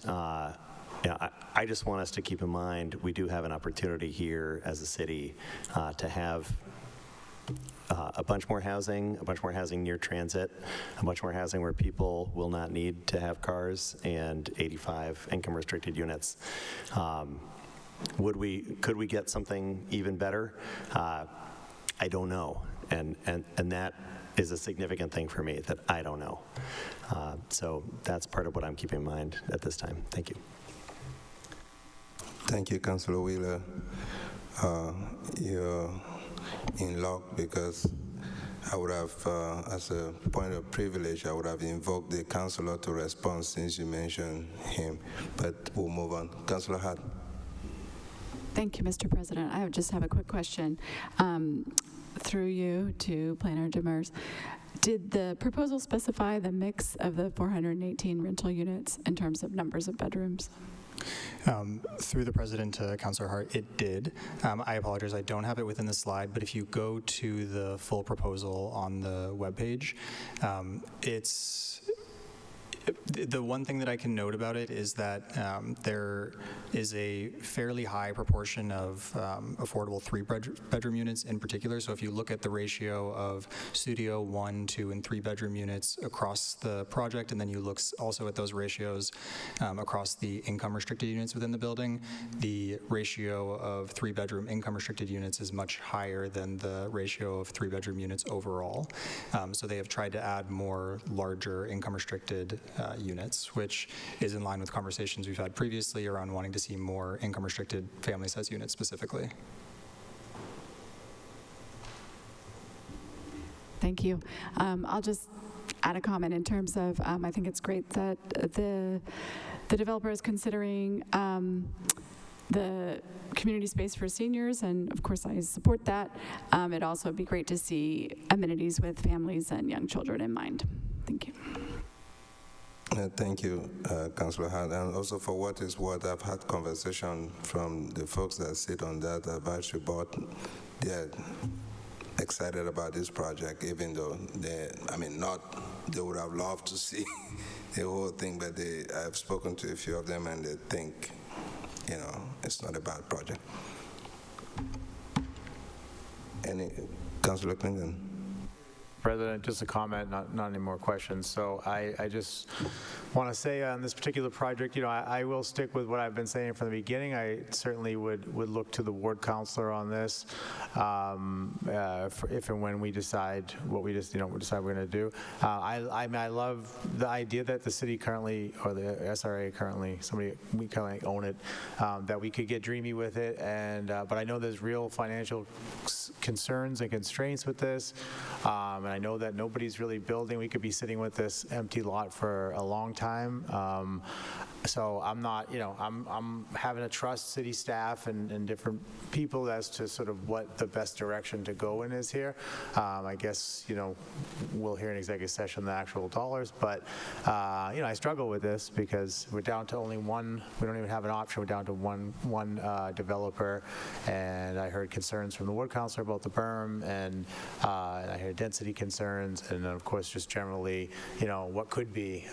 I just want us to keep in mind we do have an opportunity here as a city to have a bunch more housing near transit, a bunch more housing where people will not need to have cars, and 85 income-restricted units. Could we get something even better? I don't know, and that is a significant thing for me, that I don't know. So that's part of what I'm keeping in mind at this time. Thank you. Thank you, Councilor Wheeler. You're in luck, because I would have, as a point of privilege, I would have invoked the councilor to respond since you mentioned him, but we'll move on. Councilor Hart. Thank you, Mr. President. I just have a quick question. Through you to Planner Demers. Did the proposal specify the mix of the 418 rental units in terms of numbers of bedrooms? Through the President to Councilor Hart, it did. I apologize, I don't have it within the slide, but if you go to the full proposal on the webpage, the one thing that I can note about it is that there is a fairly high proportion of affordable three-bedroom units in particular. So if you look at the ratio of studio 1, 2, and 3-bedroom units across the project, and then you look also at those ratios across the income-restricted units within the building, the ratio of 3-bedroom income-restricted units is much higher than the ratio of 3-bedroom units overall. So they have tried to add more larger income-restricted units, which is in line with conversations we've had previously around wanting to see more income-restricted family-size units specifically. Thank you. I'll just add a comment in terms of, I think it's great that the developer is considering the community space for seniors, and of course I support that. It'd also be great to see amenities with families and young children in mind. Thank you. Thank you, Councilor Hart. And also, for what is worth, I've had conversation from the folks that sit on that advisory board. They're excited about this project, even though they would have loved to see the whole thing, but I've spoken to a few of them, and they think, it's not a bad project. Councilor Clinton. President, just a comment, not any more questions. So I just want to say on this particular project, I will stick with what I've been saying from the beginning. I certainly would look to the ward councilor on this, if and when we decide what we decide we're going to do. I love the idea that the city currently, or the SRA currently, we currently own it, that we could get dreamy with it, but I know there's real financial concerns and constraints with this, and I know that nobody's really building. We could be sitting with this empty lot for a long time. So I'm not, I'm having to trust city staff and different people as to sort of what the best direction to go in is here. I guess, we'll hear in executive session the actual dollars, but, I struggle with this because we're down to only one, we don't even have an option, we're down to one developer, and I heard concerns from the ward councilor about the berm, and I heard density concerns, and then of course just generally, what could be,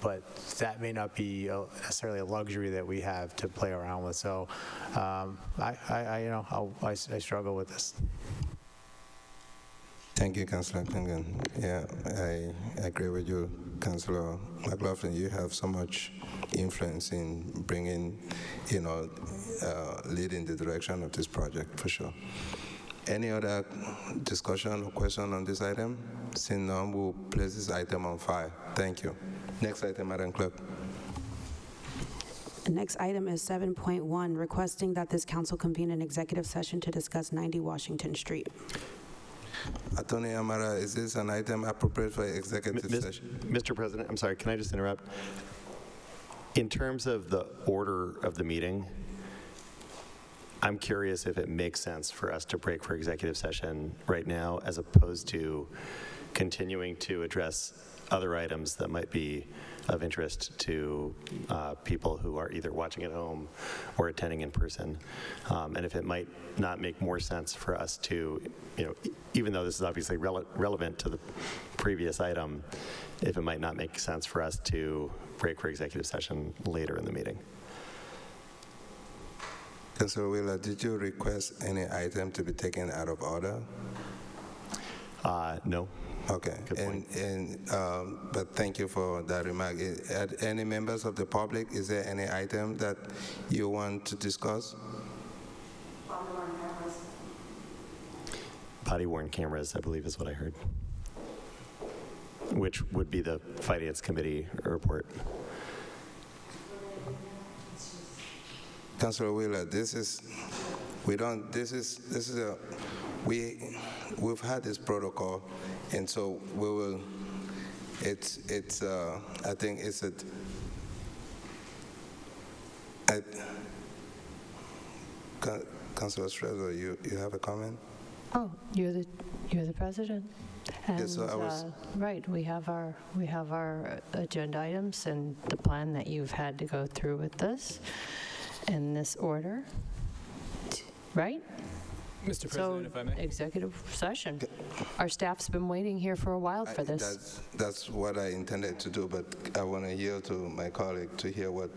but that may not be necessarily a luxury that we have to play around with. So I struggle with this. Thank you, Councillor Klingon. Yeah, I agree with you, Councillor McLaughlin. You have so much influence in bringing, leading the direction of this project, for sure. Any other discussion or question on this item? Seeing none, we'll place this item on file. Thank you. Next item, Madam Clerk. The next item is 7.1, requesting that this council convene an executive session to discuss 90 Washington Street. Attorney Amara, is this an item appropriate for executive session? Mr. President, I'm sorry, can I just interrupt? In terms of the order of the meeting, I'm curious if it makes sense for us to break for executive session right now as opposed to continuing to address other items that might be of interest to people who are either watching at home or attending in person. And if it might not make more sense for us to, even though this is obviously relevant to the previous item, if it might not make sense for us to break for executive session later in the meeting. Councilor Wheeler, did you request any item to be taken out of order? No. Okay, but thank you for that remark. Any members of the public, is there any item that you want to discuss? Body-worn cameras, I believe is what I heard, which would be the Finance Committee report. Councilor Wheeler, we've had this protocol, and so we will, I think it's Councilor Strezzo, you have a comment? Oh, you're the president. And, Yes, so I was, right, we have our agenda items and the plan that you've had to go through with this in this order, right? Mr. President, if I may. Executive session. Our staff's been waiting here for a while for this. That's what I intended to do, but I want to yield to my colleague to hear what.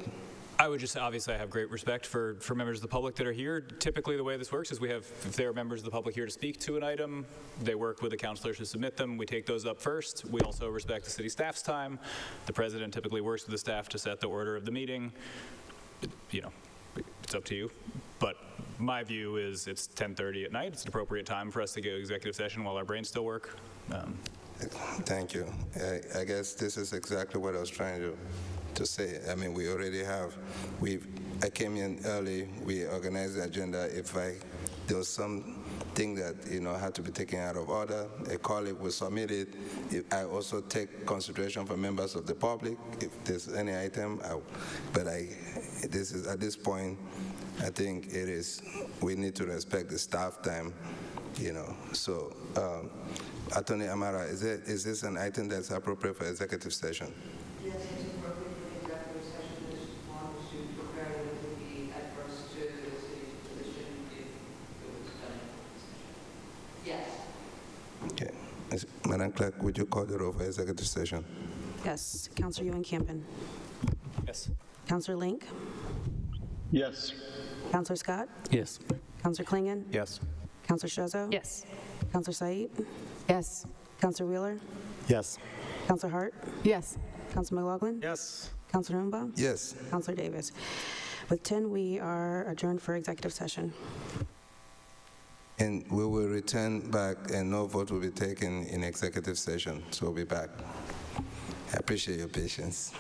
I would just, obviously, I have great respect for members of the public that are here. Typically, the way this works is if there are members of the public here to speak to an item, they work with the councilors to submit them. We take those up first. We also respect the city staff's time. The president typically works with the staff to set the order of the meeting. It's up to you. But my view is it's 10:30 at night. It's an appropriate time for us to go executive session while our brains still work. Thank you. I guess this is exactly what I was trying to say. I mean, we already have, I came in early, we organized the agenda. If there was something that, had to be taken out of order, a colleague will submit it. I also take consideration for members of the public, if there's any item, at this point, I think we need to respect the staff time, So, Attorney Amara, is this an item that's appropriate for executive session? Yes, it's appropriate for executive session as long as you prepare it to be adverse to the city's position if it was done in executive session. Yes. Okay. Madam Clerk, would you call the roll for executive session? Yes. Councilor Ewan-Campen. Yes. Councilor Link. Yes. Councilor Scott. Yes. Councilor Klingon. Yes. Councilor Strezzo. Yes. Councilor Said. Yes. Councilor Wheeler. Yes. Councilor Hart. Yes. Councilor McLaughlin. Yes. Councilor Umbaum. Yes. Councilor Davis. With 10, we are adjourned for executive session. And we will return back and no vote will be taken in executive session. So we'll be back. I appreciate your patience.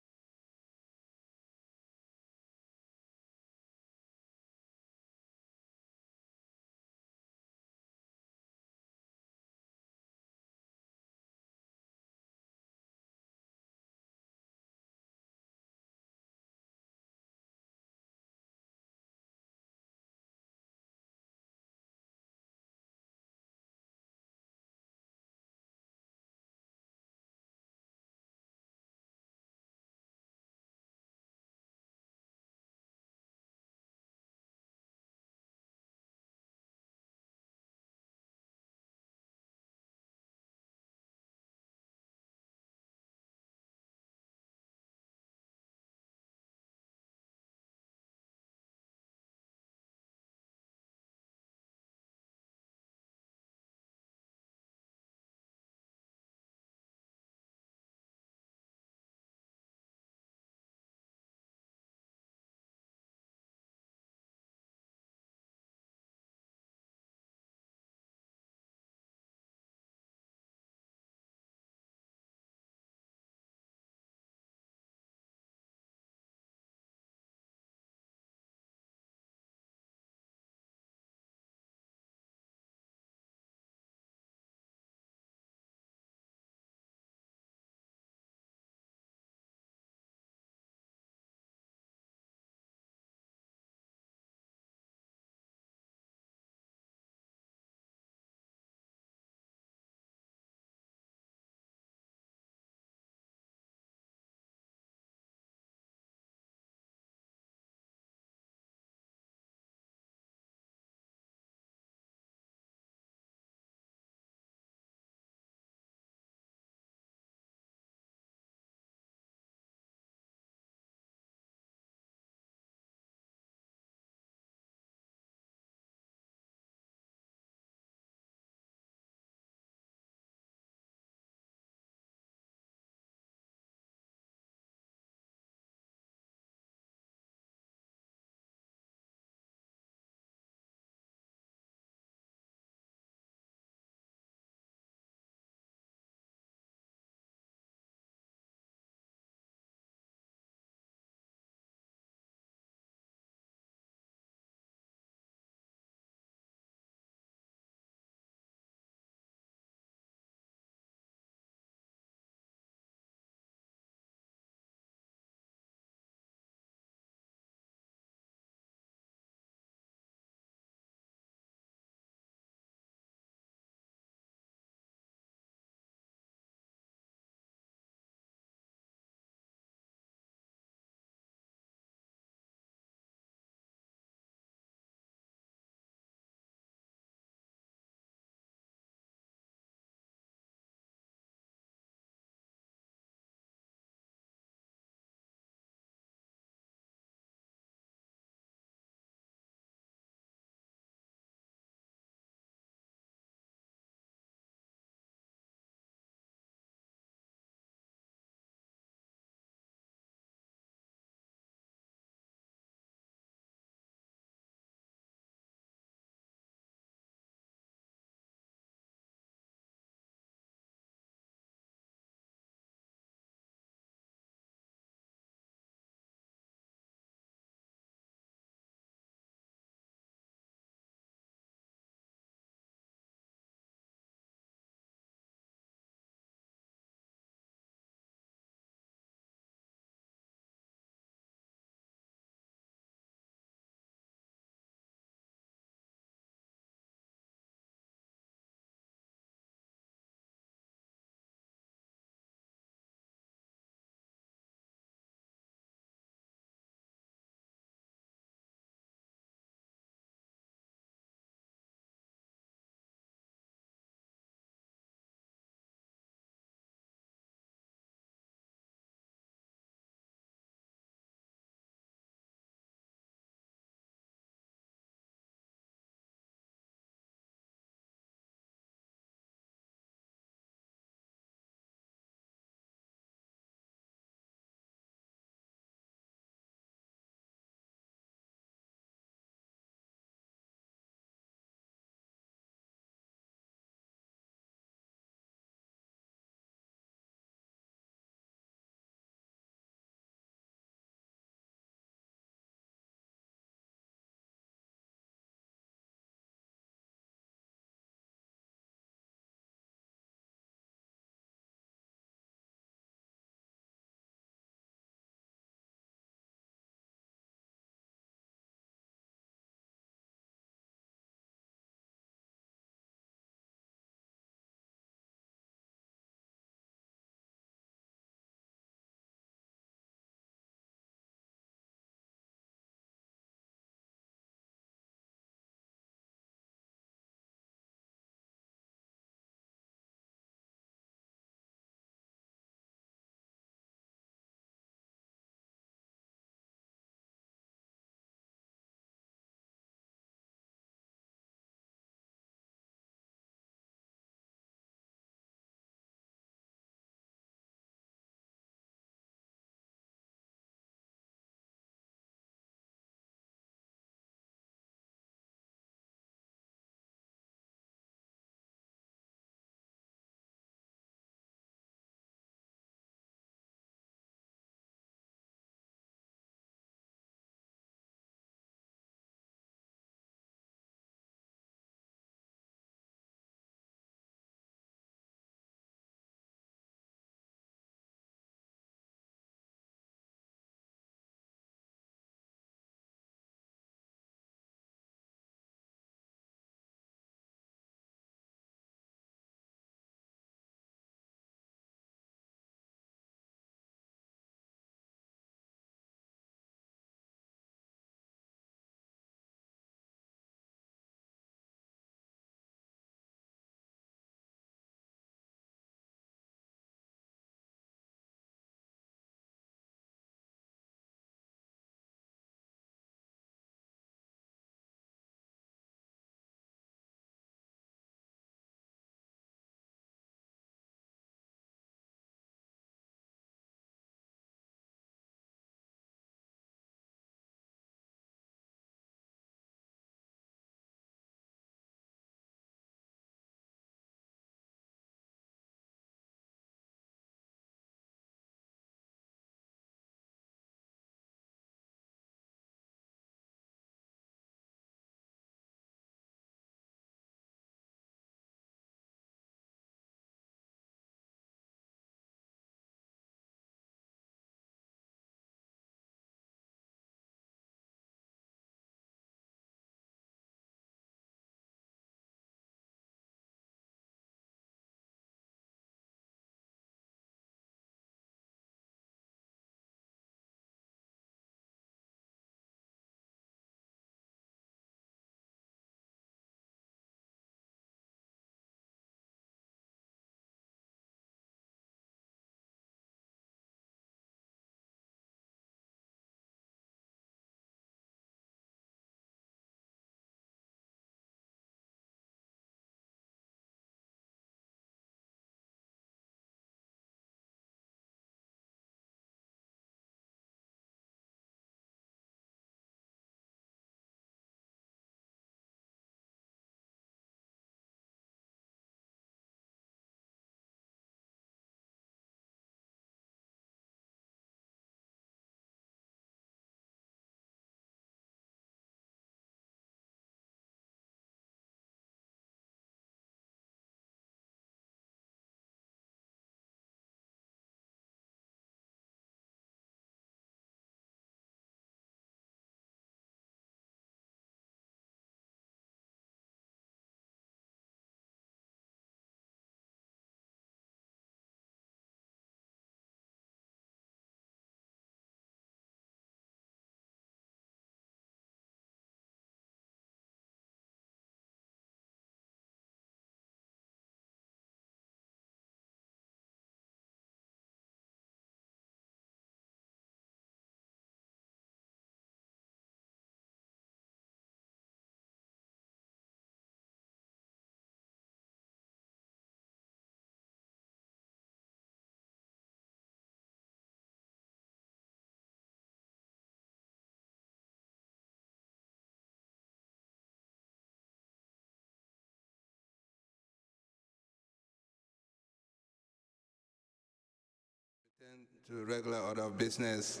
To regular order of business.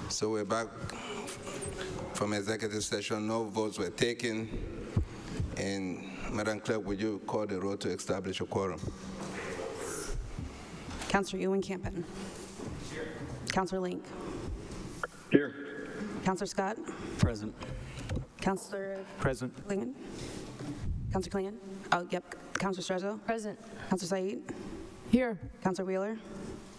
So we're back from executive session. No votes were taken. And Madam Clerk, would you call the roll to establish a quorum? Councillor Ewan Campen. Here. Councillor Link. Here. Councillor Scott. Present. Councillor Present. Klingon. Councillor Klingon. Oh, yep. Councillor Strezzo. Present. Councillor Said. Here. Councillor Wheeler.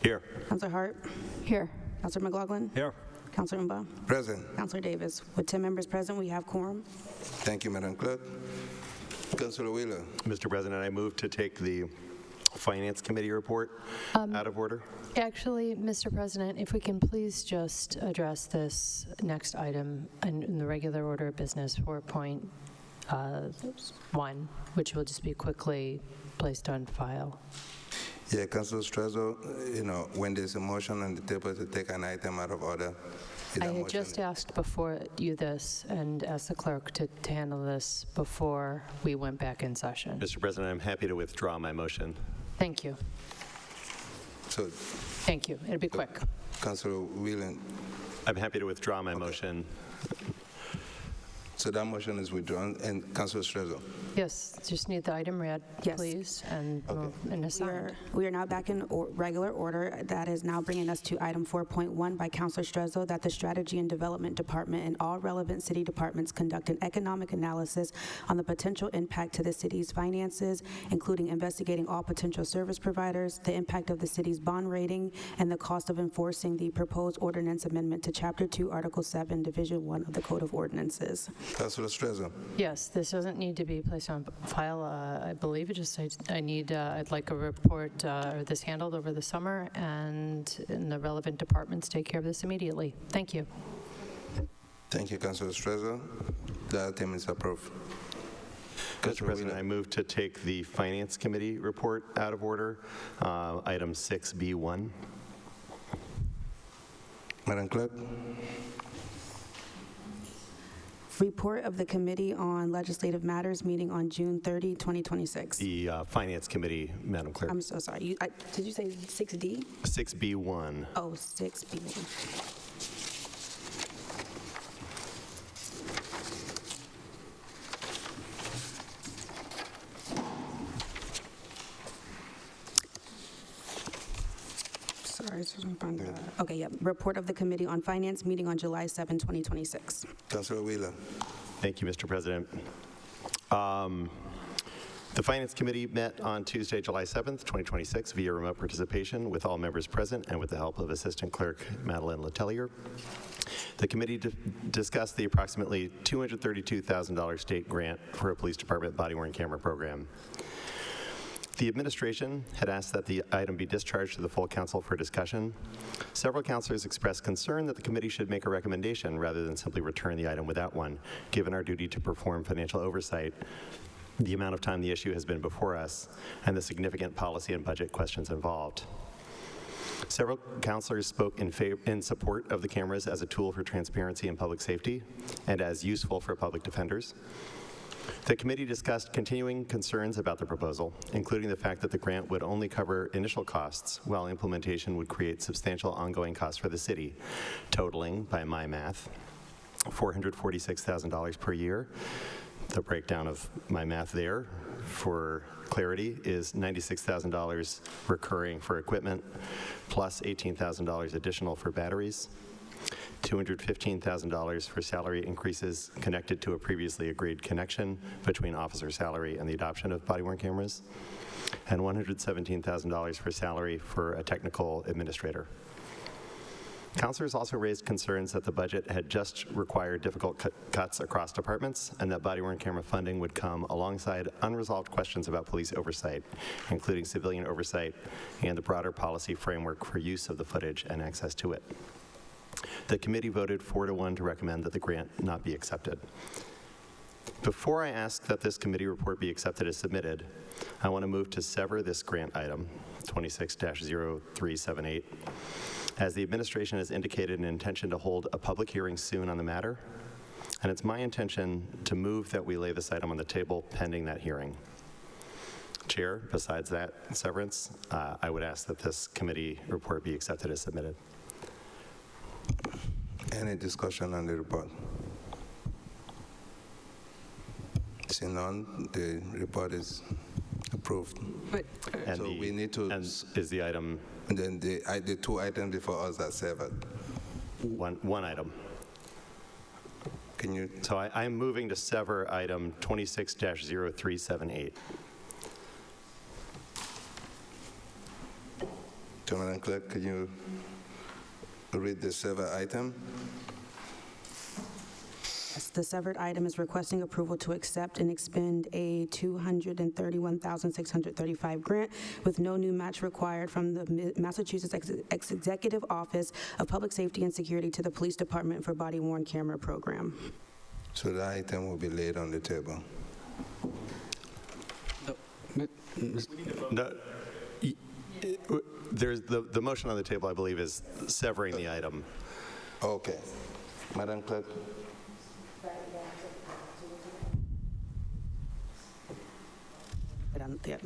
Here. Councillor Hart. Here. Councillor McLaughlin. Here. Councillor Mba. Present. Councillor Davis. With 10 members present, we have quorum. Thank you, Madam Clerk. Councillor Wheeler. Mr. President, I move to take the Finance Committee report out of order. Actually, Mr. President, if we can please just address this next item in the regular order of business, 4.1, which will just be quickly placed on file. Yeah, Councillor Strezzo, when there's a motion on the table to take an item out of order, I had just asked before you this and asked the clerk to handle this before we went back in session. Mr. President, I'm happy to withdraw my motion. Thank you. So, thank you. It'll be quick. Councillor Whelan. I'm happy to withdraw my motion. So that motion is withdrawn. And Councillor Strezzo. Yes, just need the item read, Yes. please, and assigned. We are now back in regular order. That is now bringing us to item 4.1 by Councillor Strezzo, that the Strategy and Development Department and all relevant city departments conduct an economic analysis on the potential impact to the city's finances, including investigating all potential service providers, the impact of the city's bond rating, and the cost of enforcing the proposed ordinance amendment to Chapter 2, Article 7, Division 1 of the Code of Ordinances. Councillor Strezzo. Yes, this doesn't need to be placed on file. I believe it just, I'd like a report, or this handled over the summer, and the relevant departments take care of this immediately. Thank you. Thank you, Councillor Strezzo. The item is approved. Mr. President, I move to take the Finance Committee report out of order, item 6B1. Madam Clerk. Report of the Committee on Legislative Matters meeting on June 30, 2026. The Finance Committee, Madam Clerk. I'm so sorry. Did you say 6D? 6B1. Oh, 6B1. Sorry, okay, yeah. Report of the Committee on Finance meeting on July 7, 2026. Councillor Wheeler. Thank you, Mr. President. The Finance Committee met on Tuesday, July 7th, 2026 via remote participation with all members present and with the help of Assistant Clerk Madeline Letellier. The committee discussed the approximately $232,000 state grant for a police department body-worn camera program. The administration had asked that the item be discharged to the full council for discussion. Several councilors expressed concern that the committee should make a recommendation rather than simply return the item without one, given our duty to perform financial oversight, the amount of time the issue has been before us, and the significant policy and budget questions involved. Several councilors spoke in support of the cameras as a tool for transparency and public safety, and as useful for public defenders. The committee discussed continuing concerns about the proposal, including the fact that the grant would only cover initial costs, while implementation would create substantial ongoing costs for the city, totaling, by my math, $446,000 per year. The breakdown of my math there, for clarity, is $96,000 recurring for equipment, plus $18,000 additional for batteries, $215,000 for salary increases connected to a previously agreed connection between officer salary and the adoption of body-worn cameras, and $117,000 for salary for a technical administrator. Councilors also raised concerns that the budget had just required difficult cuts across departments and that body-worn camera funding would come alongside unresolved questions about police oversight, including civilian oversight and the broader policy framework for use of the footage and access to it. The committee voted 4-1 to recommend that the grant not be accepted. Before I ask that this committee report be accepted as submitted, I want to move to sever this grant item, 26-0378, as the administration has indicated an intention to hold a public hearing soon on the matter, and it's my intention to move that we lay this item on the table pending that hearing. chair, besides that severance, I would ask that this committee report be accepted as submitted. Any discussion on the report? Seeing none, the report is approved. And so the- we need to. And is the item? And then the two items before us are severed. One item. Can you? So I am moving to sever item 26-0378. Madam Clerk, can you read the severed item? Yes, the severed item is requesting approval to accept and expend a $231,635 grant with no new match required from the Massachusetts Executive Office of Public Safety and Security to the Police Department for body-worn camera program. So the item will be laid on the table. No, there's the motion on the table, I believe, is severing the item. Okay. Madam Clerk.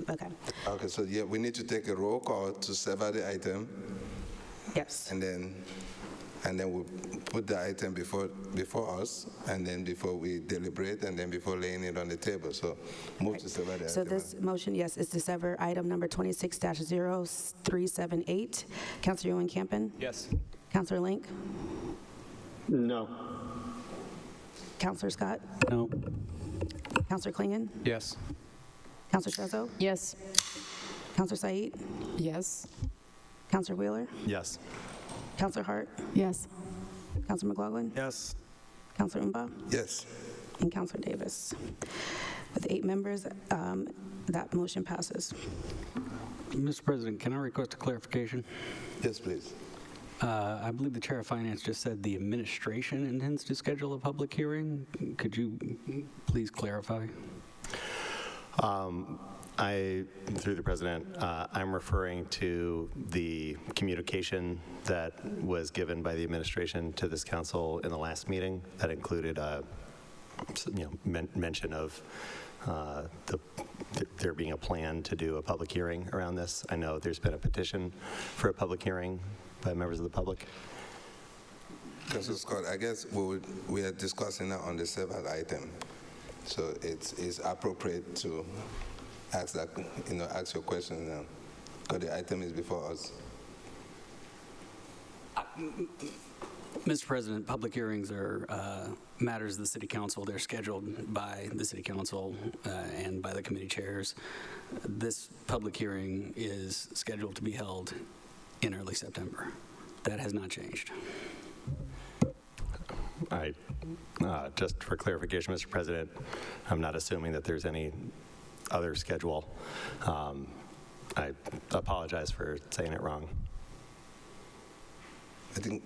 Okay. Okay, so yeah, we need to take a roll call to sever the item. Yes. And then we'll put the item before us, and then before we deliberate, and then before laying it on the table. So move to sever the So item. this motion, yes, is to sever item number 26-0378. Councilor Ewan Campen? Yes. Councilor Link? No. Councilor Scott? No. Councilor Klingon? Yes. Councilor Trezo? Yes. Councilor Said? Yes. Councilor Wheeler? Yes. Councilor Hart? Yes. Councilor McLaughlin? Yes. Councilor Umba? Yes. And Councilor Davis. With 8 members, that motion passes. Mr. President, can I request a clarification? Yes, please. I believe the Chair of Finance just said the administration intends to schedule a public hearing. Could you please clarify? Through the President, I'm referring to the communication that was given by the administration to this council in the last meeting that included mention of there being a plan to do a public hearing around this. I know there's been a petition for a public hearing by members of the public. Councilor Scott, I guess we are discussing now on the severed item. So it's appropriate to ask that, ask your question now, because the item is before us. Mr. President, public hearings are matters of the City Council. They're scheduled by the City Council and by the committee chairs. This public hearing is scheduled to be held in early September. That has not changed. Just for clarification, Mr. President, I'm not assuming that there's any other schedule. I apologize for saying it wrong. I think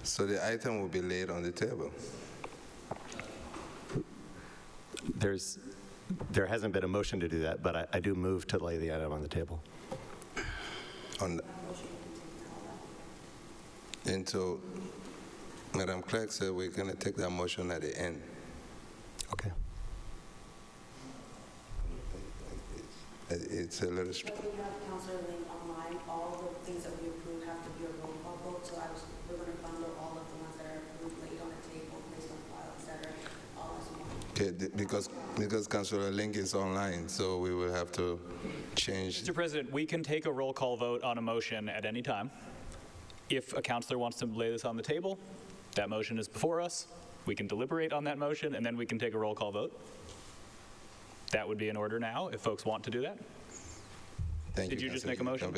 so the item will be laid on the table. There hasn't been a motion to do that, but I do move to lay the item on the table. And so Madam Clerk said we're going to take that motion at the end. Okay. It's a little But we have Councilor Link online. All the things that we approve have to be a roll call vote. So we're going to bundle all of the ones that are approved, laid on the table, placed on file, et cetera, all as one. Okay, because Councilor Link is online, so we will have to change. Mr. President, we can take a roll call vote on a motion at any time. If a councilor wants to lay this on the table, that motion is before us. We can deliberate on that motion, and then we can take a roll call vote. That would be in order now, if folks want to do that. Did you just make a motion?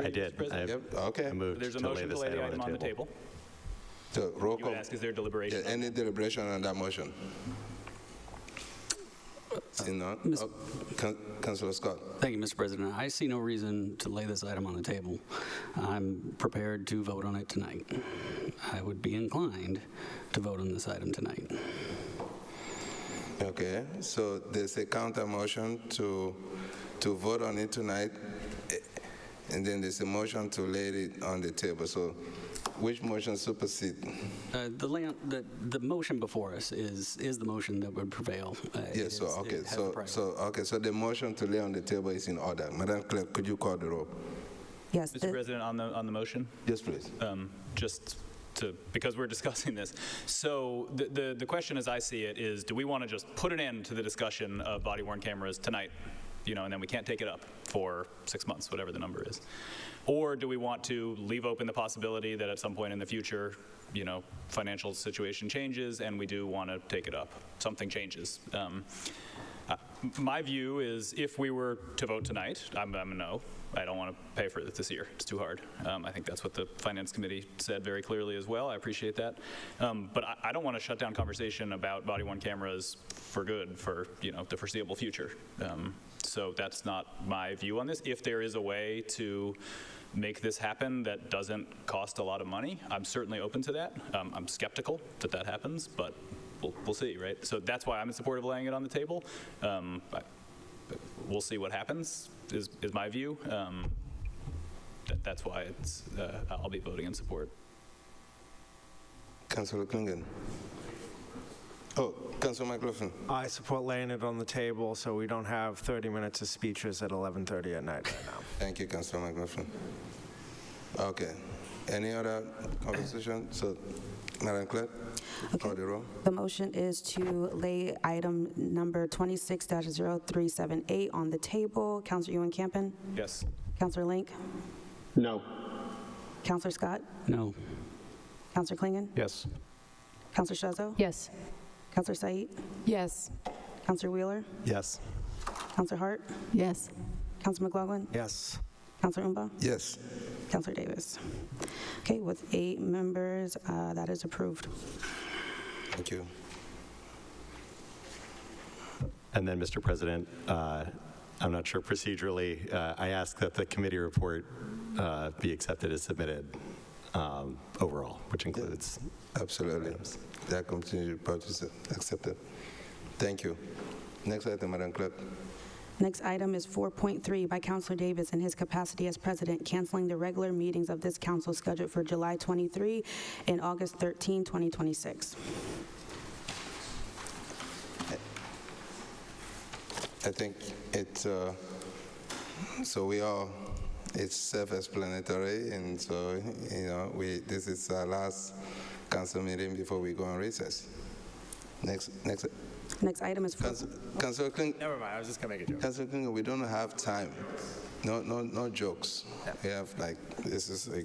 I did. Okay. I moved There's a to lay motion to this lay the item item on the table. So roll You call. would ask, is there deliberation? Yeah, any deliberation on that motion? See none? Councilor Scott. Thank you, Mr. President. I see no reason to lay this item on the table. I'm prepared to vote on it tonight. I would be inclined to vote on this item tonight. Okay, so there's a counter motion to vote on it tonight, and then there's a motion to lay it on the table. So which motion supersede? The motion before us is the motion that would prevail. Yes, so, okay, so the motion to lay on the table is in order. Madam Clerk, could you call the roll? Yes. Mr. President, on the motion? Yes, please. Because we're discussing this. So the question as I see it is, do we want to just put an end to the discussion of body-worn cameras tonight, and then we can't take it up for 6 months, whatever the number is? Or do we want to leave open the possibility that at some point in the future, financial situation changes and we do want to take it up, something changes? My view is if we were to vote tonight, I'm a no. I don't want to pay for it this year. It's too hard. I think that's what the Finance Committee said very clearly as well. I appreciate that. But I don't want to shut down conversation about body-worn cameras for good for the foreseeable future. So that's not my view on this. If there is a way to make this happen that doesn't cost a lot of money, I'm certainly open to that. I'm skeptical that happens, but we'll see, right? So that's why I'm in support of laying it on the table. We'll see what happens, is my view. That's why I'll be voting in support. Councilor Klingon. Oh, Councilor McLaughlin. I support laying it on the table so we don't have 30 minutes of speeches at 11:30 at night right now. Thank you, Councilor McLaughlin. Okay. Any other conversation? So, Madam Clerk, call the roll. The motion is to lay item number 26-0378 on the table. Councilor Ewan Campen? Yes. Councilor Link? No. Councilor Scott? No. Councilor Klingon? Yes. Councilor Shazo? Yes. Councilor Said? Yes. Councilor Wheeler? Yes. Councilor Hart? Yes. Councilor McLaughlin? Yes. Councilor Umba? Yes. Councilor Davis? Okay, with 8 members, that is approved. Thank you. And then, Mr. President, I'm not sure procedurally, I ask that the committee report be accepted as submitted overall, which includes absolutely items. That committee report is accepted. Thank you. Next item, Madam Clerk. Next item is 4.3 by Councilor Davis in his capacity as president, canceling the regular meetings of this council scheduled for July 23 and August 13, 2026. I think it's, it's self-explanatory, and so, this is our last council meeting before we go on recess. Next item is Councilor Kling. Never mind, I was just going to make a joke. Councilor Kling, we don't have time. No jokes. Yeah. We have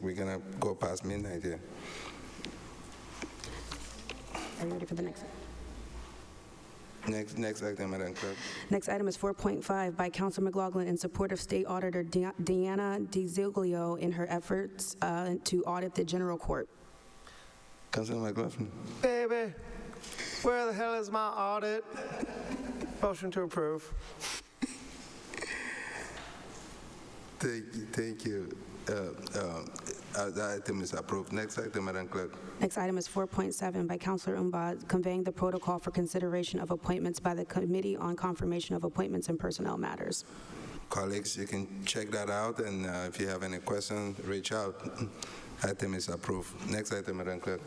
we're going to go past midnight here. Are you ready for the next? Next item, Madam Clerk. Next item is 4.5 by Councilor McLaughlin in support of State Auditor Deanna DiZiglio in her efforts to audit the General Court. Councilor McLaughlin. Baby, where the hell is my audit? Motion to approve. Thank you. That item is approved. Next item, Madam Clerk. Next item is 4.7 by Councilor Umba, conveying the protocol for consideration of appointments by the Committee on Confirmation of Appointments and Personnel Matters. Colleagues, you can check that out, and if you have any questions, reach out. Item is approved. Next item, Madam Clerk.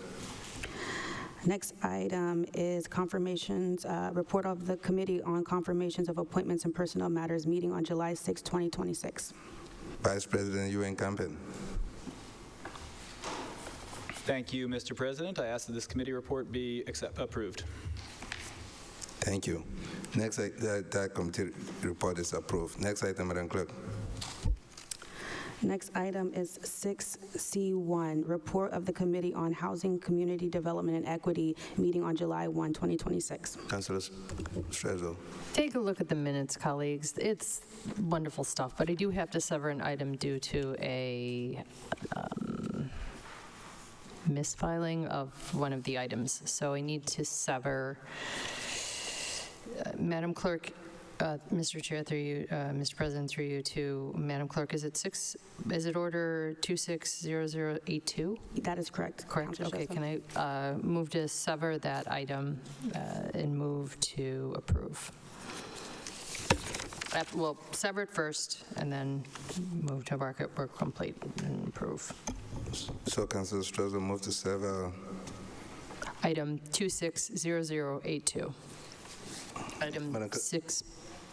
Next item is confirmations, report of the Committee on Confirmations of Appointments and Personnel Matters meeting on July 6, 2026. Vice President Ewan Campen. Thank you, Mr. President. I ask that this committee report be approved. Thank you. Next, that committee report is approved. Next item, Madam Clerk. Next item is 6C1, report of the Committee on Housing, Community Development, and Equity meeting on July 1, 2026. Councilor Strezzo. Take a look at the minutes, colleagues. It's wonderful stuff, but I do have to sever an item due to a misfiling of one of the items. So I need to sever. Madam Clerk, Mr. Chair, through you, Mr. President, through you to Madam Clerk, is it order 260082? That is correct. Correct. Okay, can I move to sever that item and move to approve? Well, sever it first, and then move to market work complete and approve. So Councilor Strasser move to sever. Item 260082. Item Madam Clerk. 6.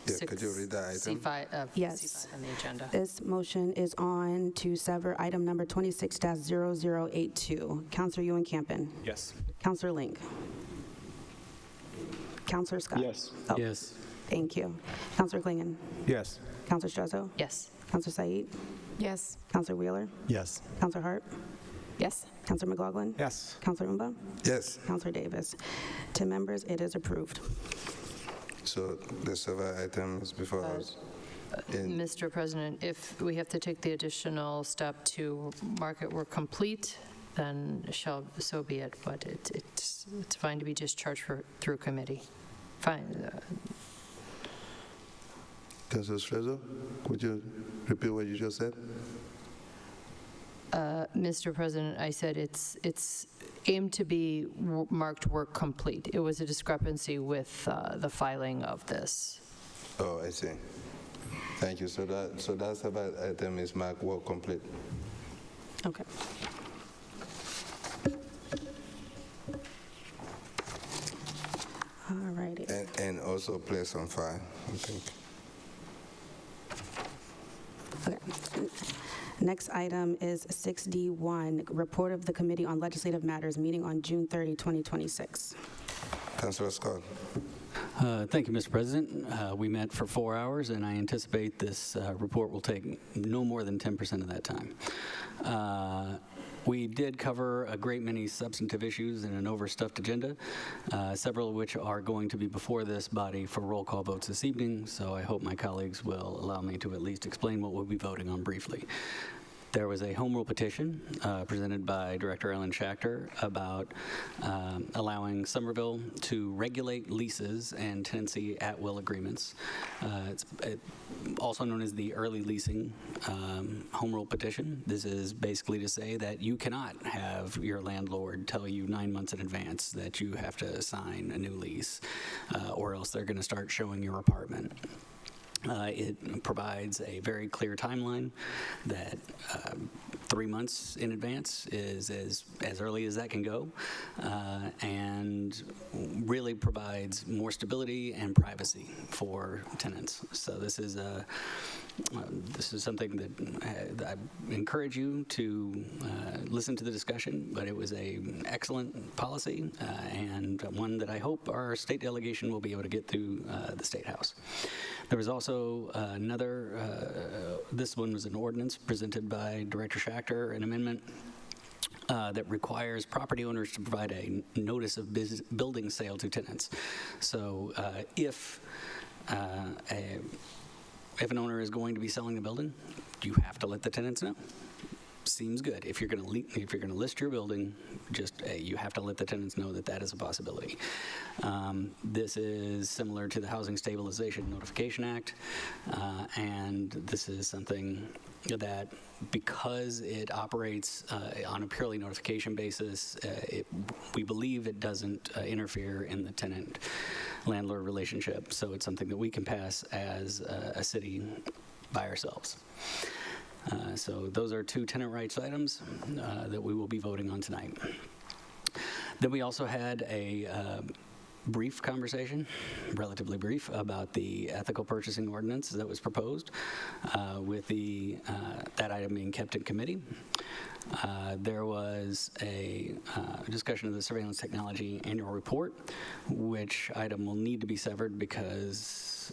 Yeah, could you read that item? C5, Yes. C5 on the agenda. This motion is on to sever item number 26-0082. Counselor Ewan Campen. Yes. Counselor Link. Counselor Scott. Yes. Oh, Yes. thank you. Counselor Klingon. Yes. Counselor Struzzo. Yes. Counselor Said. Yes. Counselor Wheeler. Yes. Counselor Hart. Yes. Counselor McLaughlin. Yes. Counselor Umba. Yes. Counselor Davis. 10 members, it is approved. So the sever item is before us. Mr. President, if we have to take the additional step to market work complete, then so be it, but it's fine to be discharged through committee. Fine. Councilor Strasser, could you repeat what you just said? Mr. President, I said it's aimed to be marked work complete. It was a discrepancy with the filing of this. Oh, I see. Thank you. So that sever item is marked work complete. Okay. All righty. And also place on file, I think. Okay. Next item is 6D1, report of the Committee on Legislative Matters, meeting on June 30, 2026. Councilor Scott. Thank you, Mr. President. We met for 4 hours, and I anticipate this report will take no more than 10% of that time. We did cover a great many substantive issues in an overstuffed agenda, several of which are going to be before this body for roll call votes this evening, so I hope my colleagues will allow me to at least explain what we'll be voting on briefly. There was a home rule petition presented by Director Ellen Schachter about allowing Somerville to regulate leases and tenancy at-will agreements. It's also known as the early leasing home rule petition. This is basically to say that you cannot have your landlord tell you 9 months in advance that you have to sign a new lease, or else they're going to start showing your apartment. It provides a very clear timeline that 3 months in advance is as early as that can go, and really provides more stability and privacy for tenants. So this is something that I encourage you to listen to the discussion, but it was an excellent policy and one that I hope our state delegation will be able to get through the State House. There was also another, this one was an ordinance presented by Director Schachter, an amendment that requires property owners to provide a notice of building sale to tenants. So if an owner is going to be selling the building, you have to let the tenants know. Seems good. If you're going to list your building, just you have to let the tenants know that that is a possibility. This is similar to the Housing Stabilization Notification Act, and this is something that, because it operates on a purely notification basis, we believe it doesn't interfere in the tenant-landlord relationship. So it's something that we can pass as a city by ourselves. So those are two tenant rights items that we will be voting on tonight. Then we also had a brief conversation, relatively brief, about the ethical purchasing ordinance that was proposed, with that item being kept in committee. There was a discussion of the surveillance technology annual report, which item will need to be severed because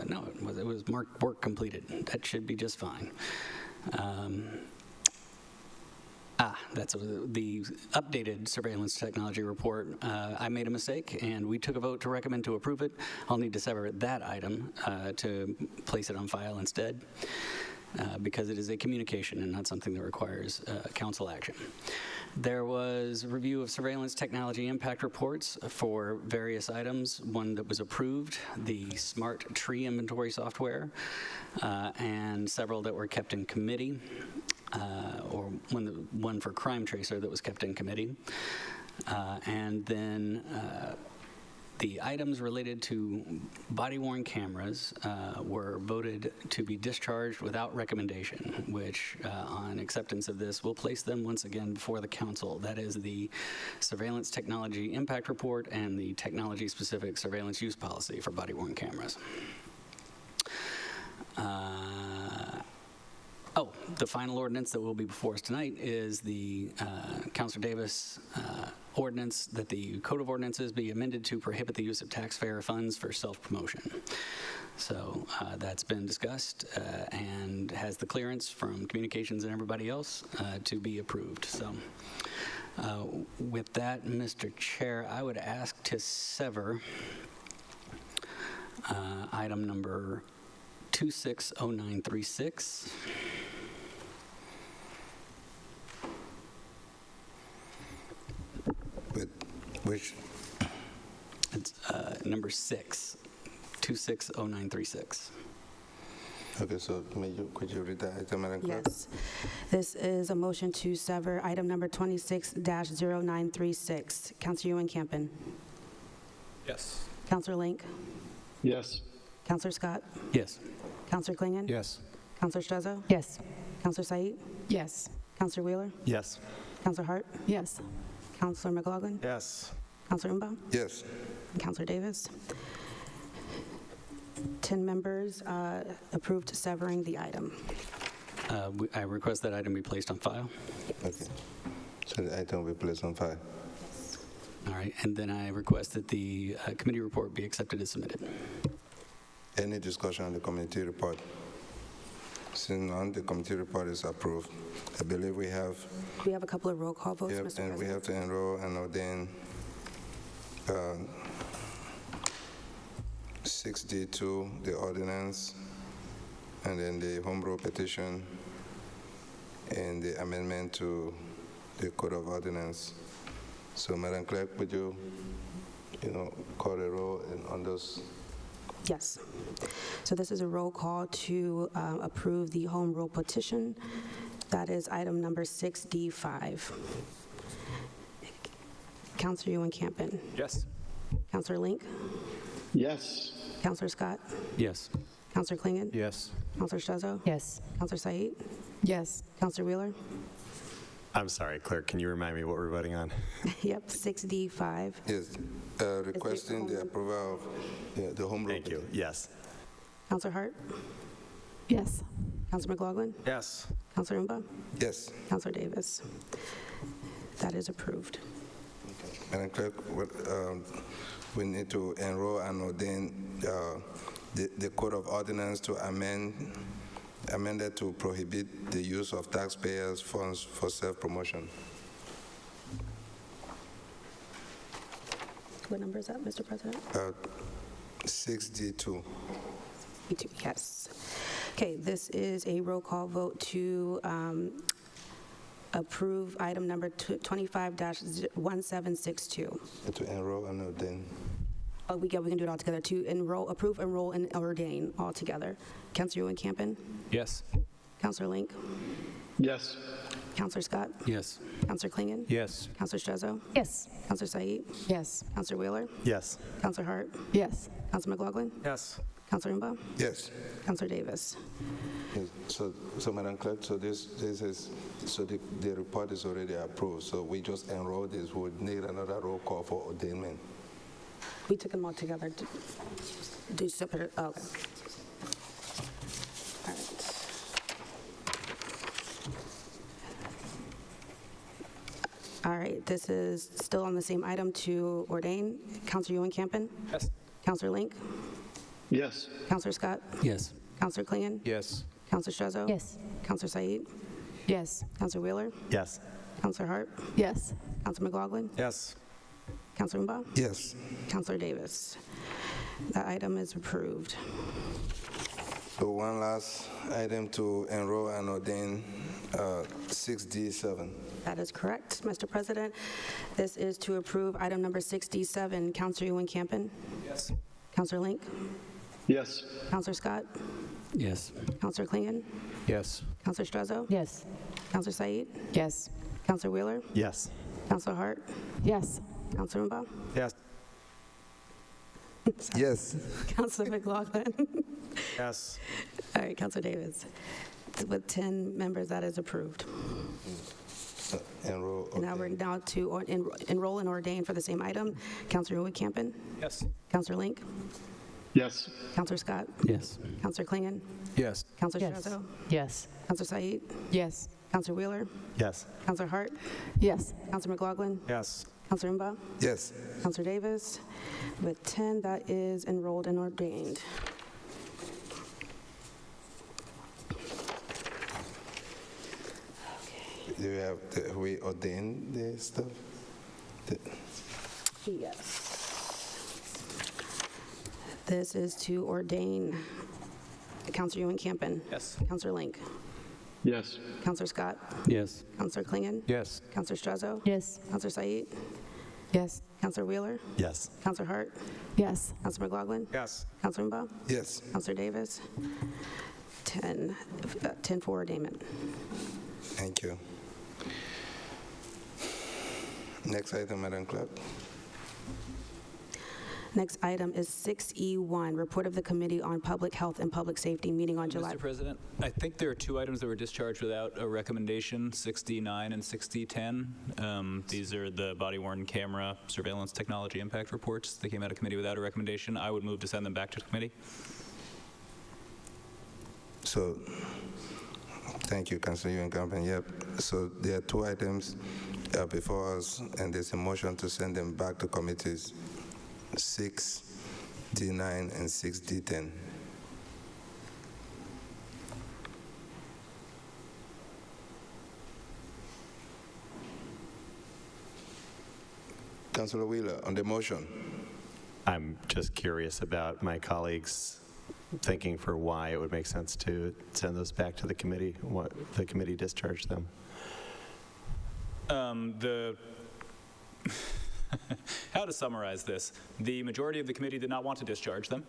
no, it was marked work completed. That should be just fine. That's the updated surveillance technology report. I made a mistake, and we took a vote to recommend to approve it. I'll need to sever that item to place it on file instead, because it is a communication and not something that requires council action. There was a review of surveillance technology impact reports for various items. One that was approved, the smart tree inventory software, and several that were kept in committee, or one for Crime Tracer that was kept in committee. And then The items related to body-worn cameras were voted to be discharged without recommendation, which on acceptance of this will place them once again before the council. That is the Surveillance Technology Impact Report and the Technology-Specific Surveillance Use Policy for body-worn cameras. The final ordinance that will be before us tonight is the Councilor Davis ordinance that the Code of Ordinances be amended to prohibit the use of taxpayer funds for self-promotion. So that's been discussed and has the clearance from communications and everybody else to be approved. So with that, Mr. Chair, I would ask to sever item number 260936. Which? It's number 6, 260936. Okay, so could you read that item, Madam Clerk? Yes. This is a motion to sever item number 26-0936. Councilor Ewan-Campen. Yes. Councilor Link. Yes. Councilor Scott. Yes. Councilor Klingon. Yes. Councilor Strezzo. Yes. Councilor Said. Yes. Councilor Wheeler. Yes. Councilor Hart. Yes. Councilor McLaughlin. Yes. Councilor Umba. Yes. And Councilor Davis. 10 members approved severing the item. I request that item be placed on file. Okay. So the item will be placed on file. All right, and then I request that the committee report be accepted as submitted. Any discussion on the committee report? Seeing none, the committee report is approved. I believe we have... We have a couple of roll call votes, Yep, Mr. and we President. have to enroll and ordain 6D2, the ordinance, and then the home rule petition, and the amendment to the Code of Ordinance. So, Madam Clerk, would you, call the roll on those? Yes. So this is a roll call to approve the home rule petition. That is item number 6D5. Councilor Ewan-Campen. Yes. Councilor Link. Yes. Councilor Scott. Yes. Councilor Klingon. Yes. Councilor Strezzo. Yes. Councilor Said. Yes. Councilor Wheeler. I'm sorry, Clerk, can you remind me what we're voting on? Yep, 6D5. Yes. Requesting the approval of the home rule. Thank you. Yes. Councilor Hart. Yes. Councilor McLaughlin. Yes. Councilor Umba. Yes. Councilor Davis. That is approved. Madam Clerk, we need to enroll and ordain the Code of Ordinance to amended to prohibit the use of taxpayers' funds for self-promotion. What number is that, Mr. President? 6D2. Yes. Okay, this is a roll call vote to approve item number 25-1762. To enroll and ordain. Oh, we can do it all together. To approve, enroll, and ordain all together. Councilor Ewan-Campen. Yes. Councilor Link. Yes. Councilor Scott. Yes. Councilor Klingon. Yes. Councilor Strezzo. Yes. Councilor Said. Yes. Councilor Wheeler. Yes. Councilor Hart. Yes. Councilor McLaughlin. Yes. Councilor Umba. Yes. Councilor Davis. Yes. So Madam Clerk, so this is, so the report is already approved, so we just enroll this, we would need another roll call for ordainment. We took them all together to do separate, okay. All right. All right, this is still on the same item to ordain. Councilor Ewan-Campen. Yes. Councilor Link. Yes. Councilor Scott. Yes. Councilor Klingon. Yes. Councilor Strezzo. Yes. Councilor Said. Yes. Councilor Wheeler. Yes. Councilor Hart. Yes. Councilor McLaughlin. Yes. Councilor Umba. Yes. Councilor Davis. That item is approved. So one last item to enroll and ordain 6D7. That is correct, Mr. President. This is to approve item number 67. Councilor Ewan-Campen. Yes. Councilor Link. Yes. Councilor Scott. Yes. Councilor Klingon. Yes. Councilor Strezzo. Yes. Councilor Said. Yes. Councilor Wheeler. Yes. Councilor Hart. Yes. Councilor Umba. Yes. Yes. Counselor McLaughlin. Yes. All right, Counselor Davis. With 10 members, that is approved. Enroll. Now we're down to enroll and ordain for the same item. Counselor Wood-Campin. Yes. Counselor Link. Yes. Counselor Scott. Yes. Counselor Klingon. Yes. Counselor Yes. Strezzo. Yes. Counselor Said. Yes. Counselor Wheeler. Yes. Counselor Hart. Yes. Counselor McLaughlin. Yes. Counselor Mba. Yes. Counselor Davis. With 10, that is enrolled and ordained. Do we have, we ordain the stuff? Yes. This is to ordain Counselor Wood-Campin. Yes. Counselor Link. Yes. Counselor Scott. Yes. Counselor Klingon. Yes. Counselor Strezzo. Yes. Counselor Said. Yes. Counselor Wheeler. Yes. Counselor Hart. Yes. Counselor McLaughlin. Yes. Counselor Mba. Yes. Counselor Davis. 10 for ordainment. Thank you. Next item, Madam Clerk. Next item is 6E1, Report of the Committee on Public Health and Public Safety, meeting on July. Mr. President, I think there are two items that were discharged without a recommendation, 60-9 and 60-10. These are the body-worn camera surveillance technology impact reports. They came out of committee without a recommendation. I would move to send them back to committee. So, thank you, Councilor Wood-Campin. Yep. So there are two items before us, and there's a motion to send them back to committees, 6D9 and 6D10. Councilor Wheeler, on the motion. I'm just curious about my colleagues' thinking for why it would make sense to send those back to the committee, what the committee discharged them. How to summarize this? The majority of the committee did not want to discharge them,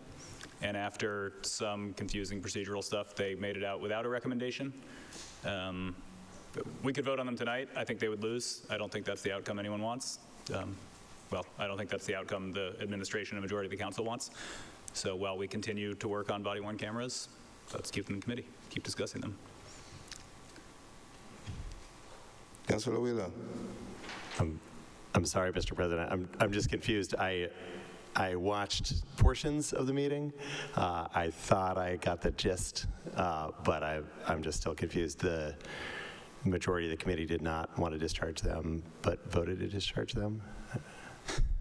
and after some confusing procedural stuff, they made it out without a recommendation. We could vote on them tonight. I think they would lose. I don't think that's the outcome anyone wants. Well, I don't think that's the outcome the administration and majority of the council wants. So while we continue to work on body-worn cameras, let's keep them in committee, keep discussing them. Councilor Wheeler. I'm sorry, Mr. President. I'm just confused. I watched portions of the meeting. I thought I got the gist, but I'm just still confused. The majority of the committee did not want to discharge them, but voted to discharge them.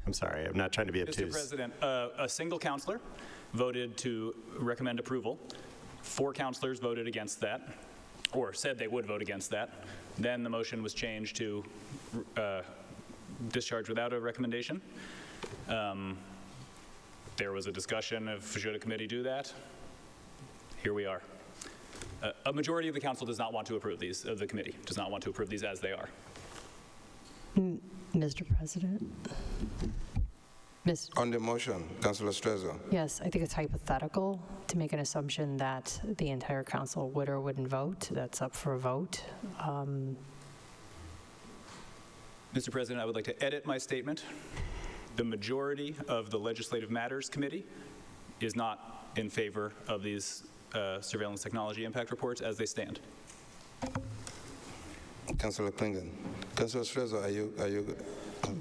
I'm sorry. I'm not trying to be obtuse. Mr. President, a single counselor voted to recommend approval. 4 counselors voted against that, or said they would vote against that. Then the motion was changed to discharge without a recommendation. There was a discussion of should a committee do that. Here we are. A majority of the council does not want to approve these, of the committee, does not want to approve these as they are. Mr. President? On the motion, Councilor Strezzo. Yes, I think it's hypothetical to make an assumption that the entire council would or wouldn't vote. That's up for a vote. Mr. President, I would like to edit my statement. The majority of the Legislative Matters Committee is not in favor of these surveillance technology impact reports as they stand. Councilor Klingon. Councilor Strezzo, are you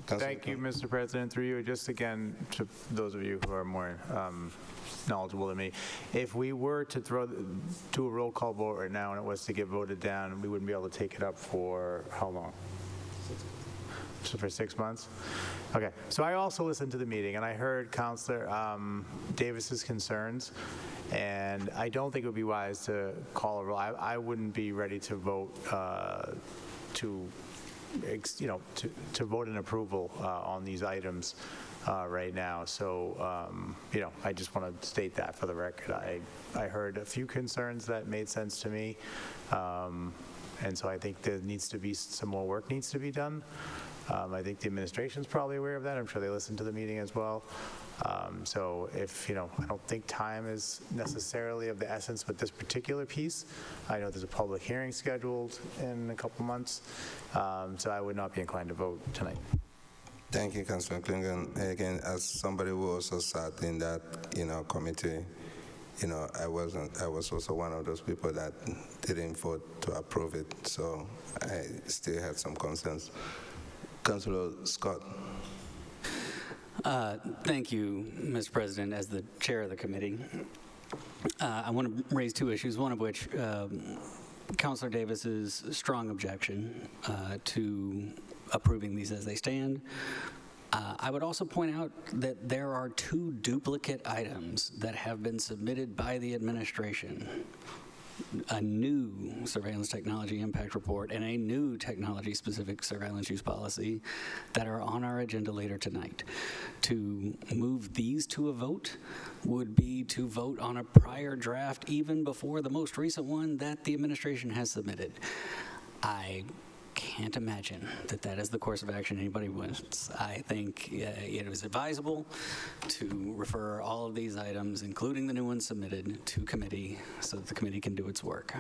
Thank you, Mr. President. Through you, just again, to those of you who are more knowledgeable than me, if we were to do a roll call vote right now and it was to get voted down, we wouldn't be able to take it up for how long? So for 6 months? Okay, so I also listened to the meeting and I heard Councilor Davis's concerns, and I don't think it would be wise to call a roll. I wouldn't be ready to vote to vote in approval on these items right now. So, I just want to state that for the record. I heard a few concerns that made sense to me, and so I think there needs to be some more work needs to be done. I think the administration's probably aware of that. I'm sure they listened to the meeting as well. So if, I don't think time is necessarily of the essence with this particular piece. I know there's a public hearing scheduled in a couple months, so I would not be inclined to vote tonight. Thank you, Councilor Klingon. Again, as somebody who also sat in that, committee, I was also one of those people that didn't vote to approve it, so I still had some concerns. Councilor Scott. Thank you, Mr. President. As the chair of the committee, I want to raise two issues, one of which Councilor Davis's strong objection to approving these as they stand. I would also point out that there are two duplicate items that have been submitted by the administration: a new surveillance technology impact report and a new technology-specific surveillance use policy that are on our agenda later tonight. To move these to a vote would be to vote on a prior draft even before the most recent one that the administration has submitted. I can't imagine that that is the course of action anybody wants. I think it was advisable to refer all of these items, including the new ones submitted, to committee so that the committee can do its work.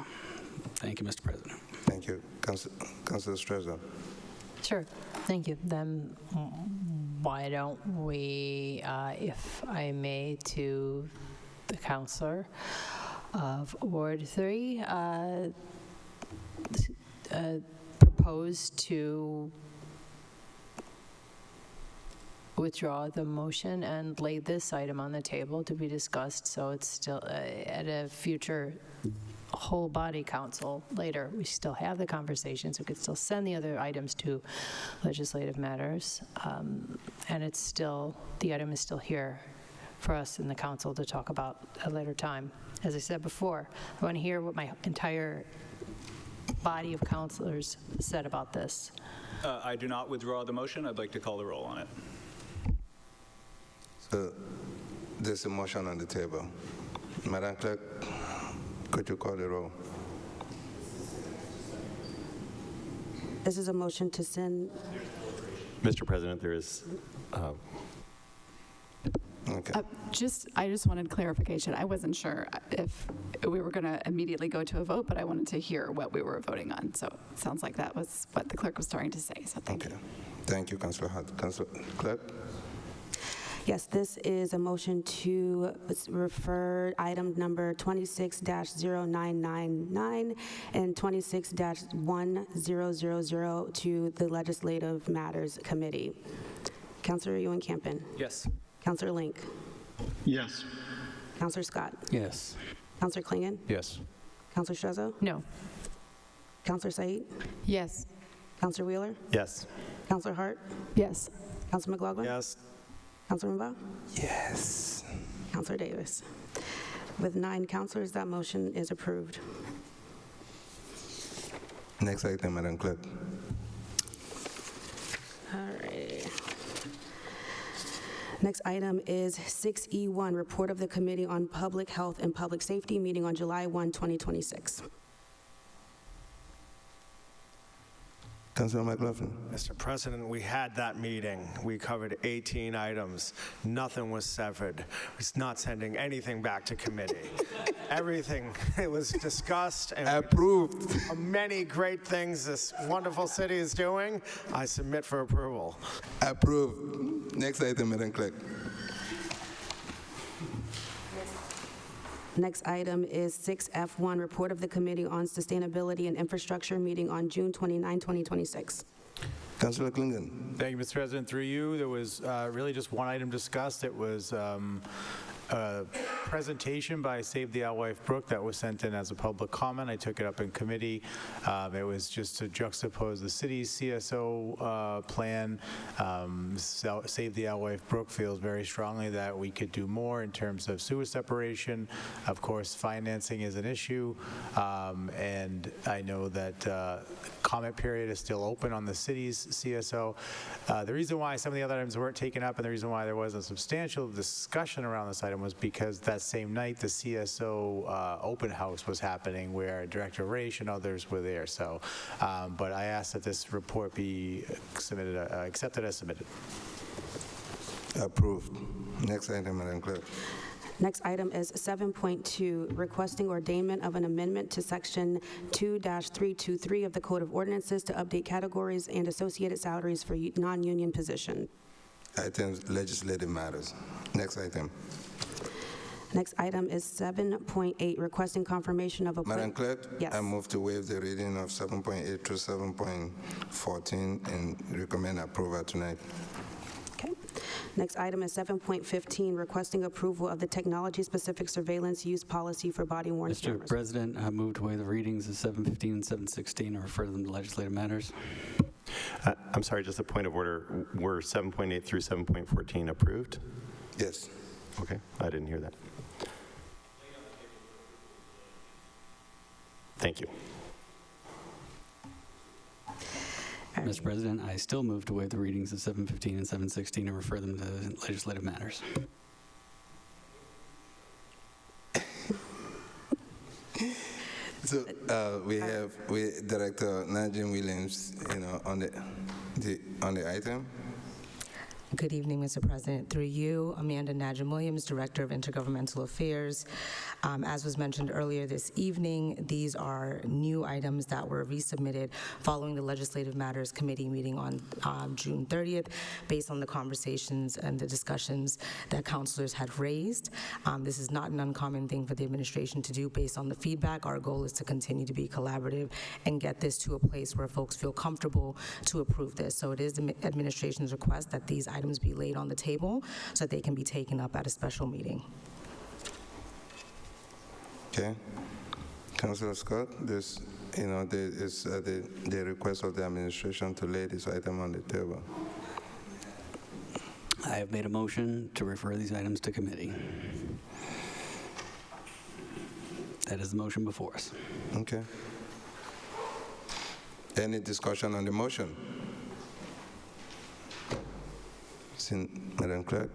Thank you, Mr. President. Thank you. Councilor Strezza. Sure. Thank you. Then why don't we, if I may, to the counselor of Ward 3, propose to withdraw the motion and lay this item on the table to be discussed, so it's still at a future whole body council later. We still have the conversations. We could still send the other items to legislative matters, and it's still, the item is still here for us in the council to talk about at a later time. As I said before, I want to hear what my entire body of councilors said about this. I do not withdraw the motion. I'd like to call the roll on it. So there's a motion on the table. Madam Clerk, could you call the roll? This is a motion to send. Mr. President, there is. Okay. I just wanted clarification. I wasn't sure if we were going to immediately go to a vote, but I wanted to hear what we were voting on. So it sounds like that was what the clerk was trying to say. So thank you. Thank you, Councilor Hart. Councilor Clerk? Yes, this is a motion to refer item number 26-0999 and 26-1000 to the Legislative Matters Committee. Councilor Ewan-Campen. Yes. Councilor Link. Yes. Councilor Scott. Yes. Councilor Klingon. Yes. Councilor Strezzo. No. Councilor Said. Yes. Councilor Wheeler. Yes. Councilor Hart. Yes. Councilor McLaughlin. Yes. Councilor Mbaugh. Yes. Councilor Davis. With 9 councilors, that motion is approved. Next item, Madam Clerk. All right. Next item is 6E1, Report of the Committee on Public Health and Public Safety, meeting on July 1, 2026. Councilor McLaughlin. Mr. President, we had that meeting. We covered 18 items. Nothing was severed. It's not sending anything back to committee. Everything, it was discussed and approved. Many great things this wonderful city is doing. I submit for approval. Approved. Next item, Madam Clerk. Next item is 6F1, Report of the Committee on Sustainability and Infrastructure, meeting on June 29, 2026. Councilor Klingon. Thank you, Mr. President. Through you, there was really just one item discussed. It was a presentation by Save the Alewife Brook that was sent in as a public comment. I took it up in committee. It was just to juxtapose the city's CSO plan. Save the Alewife Brook feels very strongly that we could do more in terms of sewer separation. Of course, financing is an issue, and I know that comment period is still open on the city's CSO. The reason why some of the other items weren't taken up and the reason why there wasn't substantial discussion around this item was because that same night the CSO open house was happening where Director Raish and others were there. So, but I asked that this report be submitted, accepted as submitted. Approved. Next item, Madam Clerk. Next item is 7.2, requesting ordainment of an amendment to Section 2-323 of the Code of Ordinances to update categories and associated salaries for non-union positions. Items, legislative matters. Next item. Next item is 7.8, requesting confirmation of Madam Clerk, Yes. I move to waive the reading of 7.8 through 7.14 and recommend approval tonight. Okay. Next item is 7.15, requesting approval of the technology-specific surveillance use policy for body-worn Mr. cameras. President, I move to waive the readings of 7:15 and 7:16 and refer them to legislative matters. I'm sorry, just a point of order. Were 7.8 through 7.14 approved? Yes. Okay, I didn't hear that. Thank you. Mr. President, I still move to waive the readings of 7:15 and 7:16 and refer them to legislative matters. So we have Director Najim Williams, on the item. Good evening, Mr. President. Through you, Amanda Najim Williams, Director of Intergovernmental Affairs. As was mentioned earlier this evening, these are new items that were resubmitted following the Legislative Matters Committee meeting on June 30th, based on the conversations and the discussions that councilors had raised. This is not an uncommon thing for the administration to do based on the feedback. Our goal is to continue to be collaborative and get this to a place where folks feel comfortable to approve this. So it is the administration's request that these items be laid on the table so that they can be taken up at a special meeting. Okay. Councilor Scott, there is the request of the administration to lay this item on the table. I have made a motion to refer these items to committee. That is the motion before us. Okay. Any discussion on the motion? Madam Clerk.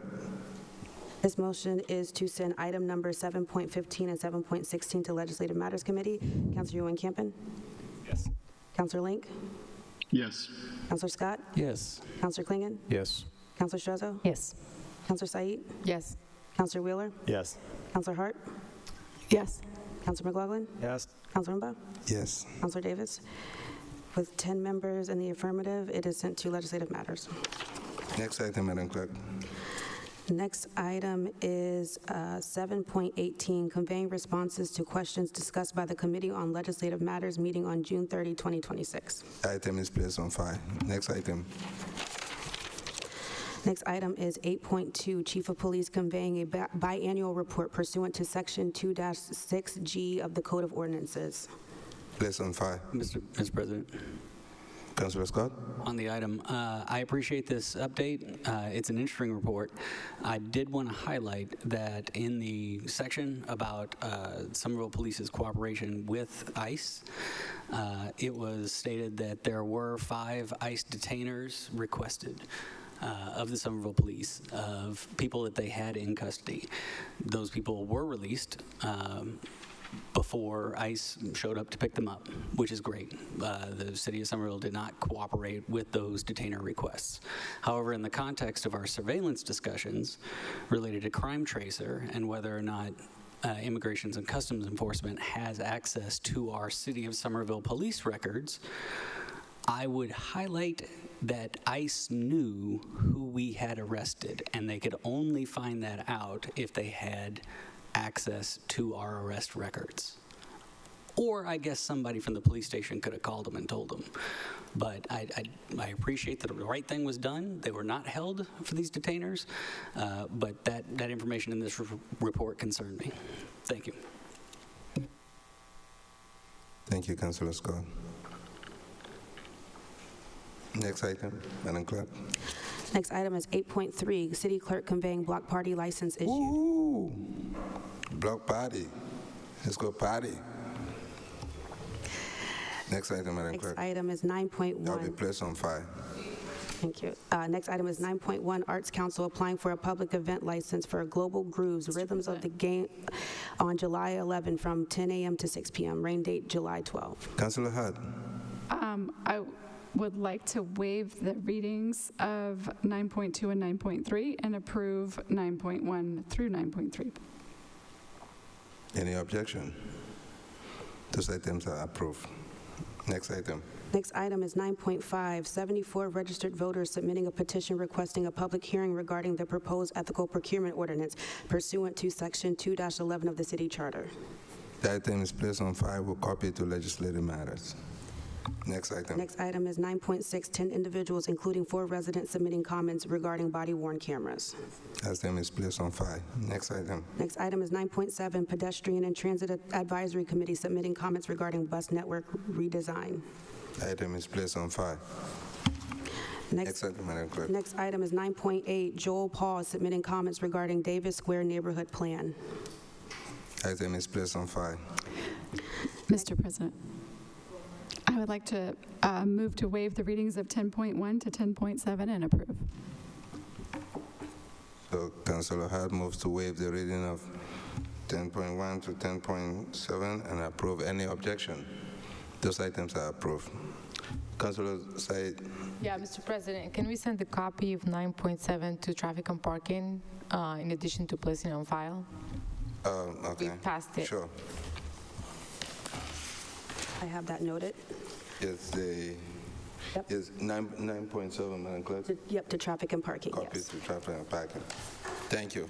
This motion is to send item number 7.15 and 7.16 to Legislative Matters Committee. Councilor Ewan Campen? Yes. Councilor Link? Yes. Councilor Scott? Yes. Councilor Klingon? Yes. Councilor Strezzo? Yes. Councilor Said? Yes. Councilor Wheeler? Yes. Councilor Hart? Yes. Councilor McLaughlin? Yes. Councilor Mba? Yes. Councilor Davis? With 10 members in the affirmative, it is sent to Legislative Matters. Next item, Madam Clerk. Next item is 7.18, conveying responses to questions discussed by the Committee on Legislative Matters meeting on June 30, 2026. Item is placed on file. Next item. Next item is 8.2, Chief of Police conveying a biannual report pursuant to Section 2-6G of the Code of Ordinances. Placed on file. Mr. President. Councilor Scott? On the item, I appreciate this update. It's an interesting report. I did want to highlight that in the section about Somerville Police's cooperation with ICE, it was stated that there were 5 ICE detainers requested of the Somerville Police, of people that they had in custody. Those people were released before ICE showed up to pick them up, which is great. The city of Somerville did not cooperate with those detainer requests. However, in the context of our surveillance discussions related to Crime Tracer and whether or not Immigration and Customs Enforcement has access to our city of Somerville police records, I would highlight that ICE knew who we had arrested, and they could only find that out if they had access to our arrest records. Or I guess somebody from the police station could have called them and told them. But I appreciate that the right thing was done. They were not held for these detainers, but that information in this report concerned me. Thank you. Thank you, Councilor Scott. Next item, Madam Clerk. Next item is 8.3, City Clerk conveying block party license issued. Ooh, block party. Let's go party. Next item, Madam Clerk. Next item is 9.1. That'll be placed on file. Thank you. Next item is 9.1, Arts Council applying for a public event license for Global Grooves, Rhythms of the Game on July 11 from 10 a.m. to 6 p.m. Rain date July 12. Councilor Hart. I would like to waive the readings of 9.2 and 9.3 and approve 9.1 through 9.3. Any objection? Those items are approved. Next item. Next item is 9.5, 74 registered voters submitting a petition requesting a public hearing regarding the proposed ethical procurement ordinance pursuant to Section 2-11 of the City Charter. The item is placed on file with copy to legislative matters. Next item. Next item is 9.6, 10 individuals, including 4 residents, submitting comments regarding body-worn cameras. Item is placed on file. Next item. Next item is 9.7, Pedestrian and Transit Advisory Committee submitting comments regarding bus network redesign. Item is placed on file. Next item, Madam Clerk. Next item is 9.8, Joel Paul submitting comments regarding Davis Square neighborhood plan. Item is placed on file. Mr. President, I would like to move to waive the readings of 10.1 to 10.7 and approve. So Councilor Hart moves to waive the reading of 10.1 to 10.7 and approve. Any objection? Those items are approved. Councilor Said. Yeah, Mr. President, can we send the copy of 9.7 to traffic and parking in addition to placing on file? Okay. We passed it. Sure. I have that noted. It's the is 9.7, Madam Clerk. Yep, to traffic and parking, Copy yes. to traffic and parking. Thank you.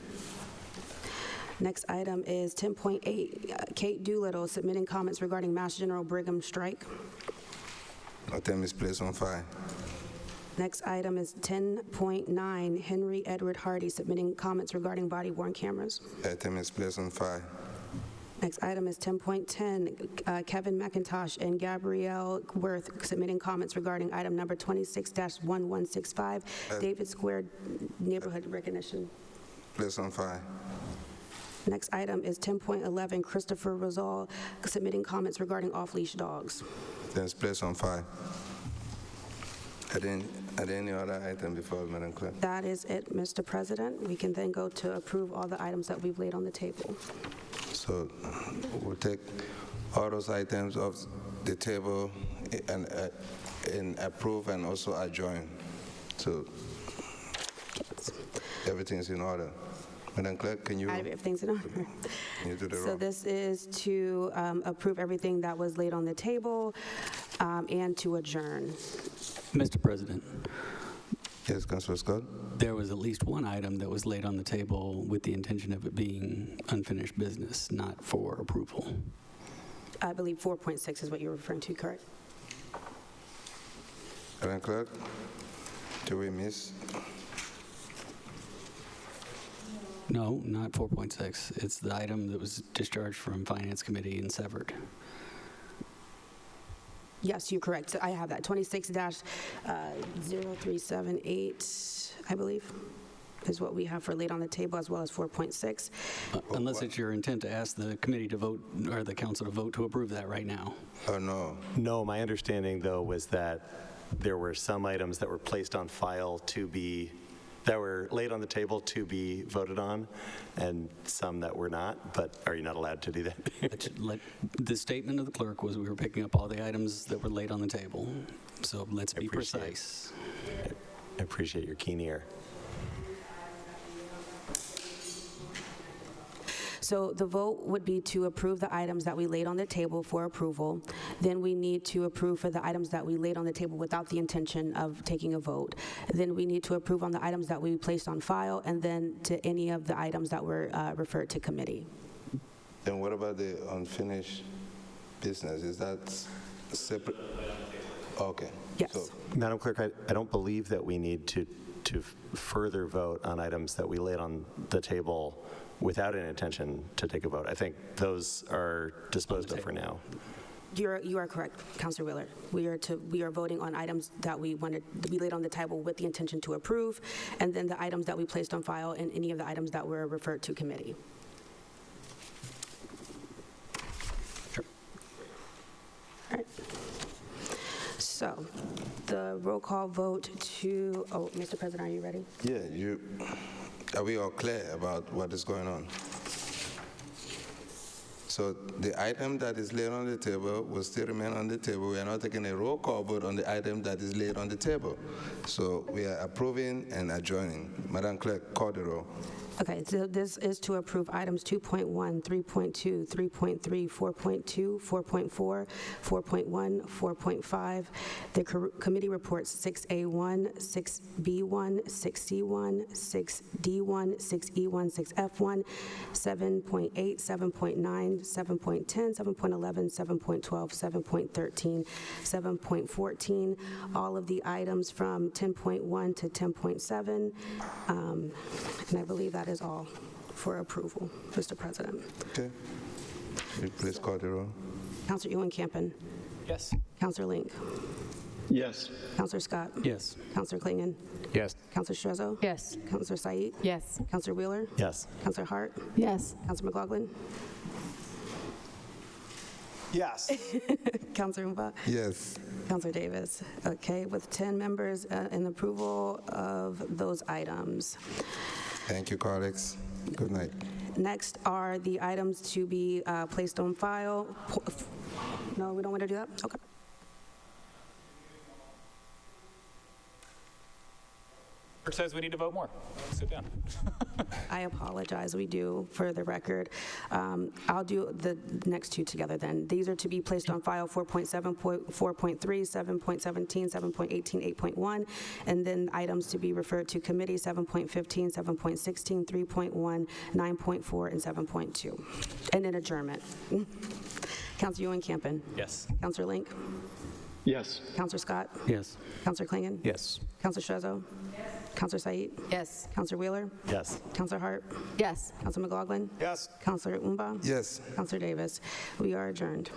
Next item is 10.8, Kate Doolittle submitting comments regarding Mass General Brigham strike. Item is placed on file. Next item is 10.9, Henry Edward Hardy submitting comments regarding body-worn cameras. Item is placed on file. Next item is 10.10, Kevin McIntosh and Gabrielle Worth submitting comments regarding item number 26-1165, David Square neighborhood recognition. Placed on file. Next item is 10.11, Christopher Rosal submitting comments regarding off-leash dogs. Then it's placed on file. Are there any other item before, Madam Clerk? That is it, Mr. President. We can then go to approve all the items that we've laid on the table. So we'll take all those items off the table and approve and also adjourn. So everything's in order. Madam Clerk, can you? Everything's in order. Can you do the So roll? this is to approve everything that was laid on the table and to adjourn. Mr. President, Yes, Councilor Scott? there was at least one item that was laid on the table with the intention of it being unfinished business, not for approval. I believe 4.6 is what you're referring to, correct? Madam Clerk, do we miss? No, not 4.6. It's the item that was discharged from Finance Committee and severed. Yes, you're correct. So I have that, 26-0378, I believe, is what we have for laid on the table, as well as 4.6. Unless it's your intent to ask the committee to vote, or the council to vote to approve that right now. Oh, no. No, my understanding, though, was that there were some items that were placed on file that were laid on the table to be voted on, and some that were not, but are you not allowed to do that? The statement of the clerk was we were picking up all the items that were laid on the table. So let's be precise. I appreciate your keen ear. So the vote would be to approve the items that we laid on the table for approval. Then we need to approve for the items that we laid on the table without the intention of taking a vote. Then we need to approve on the items that we placed on file, and then to any of the items that were referred to committee. Then what about the unfinished business? Is that separate? Okay. Yes. So, Madam Clerk, I don't believe that we need to further vote on items that we laid on the table without an intention to take a vote. I think those are disposed of for now. You are correct, Councilor Willard. We are voting on items that we laid on the table with the intention to approve, and then the items that we placed on file and any of the items that were referred to committee. Sure. All right. So the roll call vote to, Mr. President, are you ready? yeah, are we all clear about what is going on? So the item that is laid on the table will still remain on the table. We are not taking a roll call vote on the item that is laid on the table. So we are approving and adjourning. Madam Clerk, call the roll. Okay, so this is to approve items 2.1, 3.2, 3.3, 4.2, 4.4, 4.1, 4.5, the committee reports 6A1, 6B1, 6C1, 6D1, 6E1, 6F1, 7.8, 7.9, 7.10, 7.11, 7.12, 7.13, 7.14, all of the items from 10.1 to 10.7, and I believe that is all for approval, Mr. President. Okay. Will you please call the roll? Counselor Ewan Campen. Yes. Counselor Link. Yes. Counselor Scott. Yes. Counselor Klingon. Yes. Counselor Strezzo. Yes. Counselor Said. Yes. Counselor Wheeler. Yes. Counselor Hart. Yes. Counselor McLaughlin. Yes. Counselor Umba. Yes. Counselor Davis. Okay, with 10 members in approval of those items. Thank you, colleagues. Good night. Next are the items to be placed on file. No, we don't want to do that? Okay. Clerk says we need to vote more. Sit down. I apologize, we do, for the record. I'll do the next two together then. These are to be placed on file 4.7, 4.3, 7.17, 7.18, 8.1, and then items to be referred to committee 7.15, 7.16, 3.1, 9.4, and 7.2. And then adjournment. Counselor Ewan Campen. Yes. Counselor Link. Yes. Counselor Scott. Yes. Counselor Klingon. Yes. Counselor Strezzo. Yes. Counselor Said. Yes. Counselor Wheeler. Yes. Counselor Hart. Yes. Counselor McLaughlin. Yes. Counselor Umba. Yes. Counselor Davis. We are adjourned.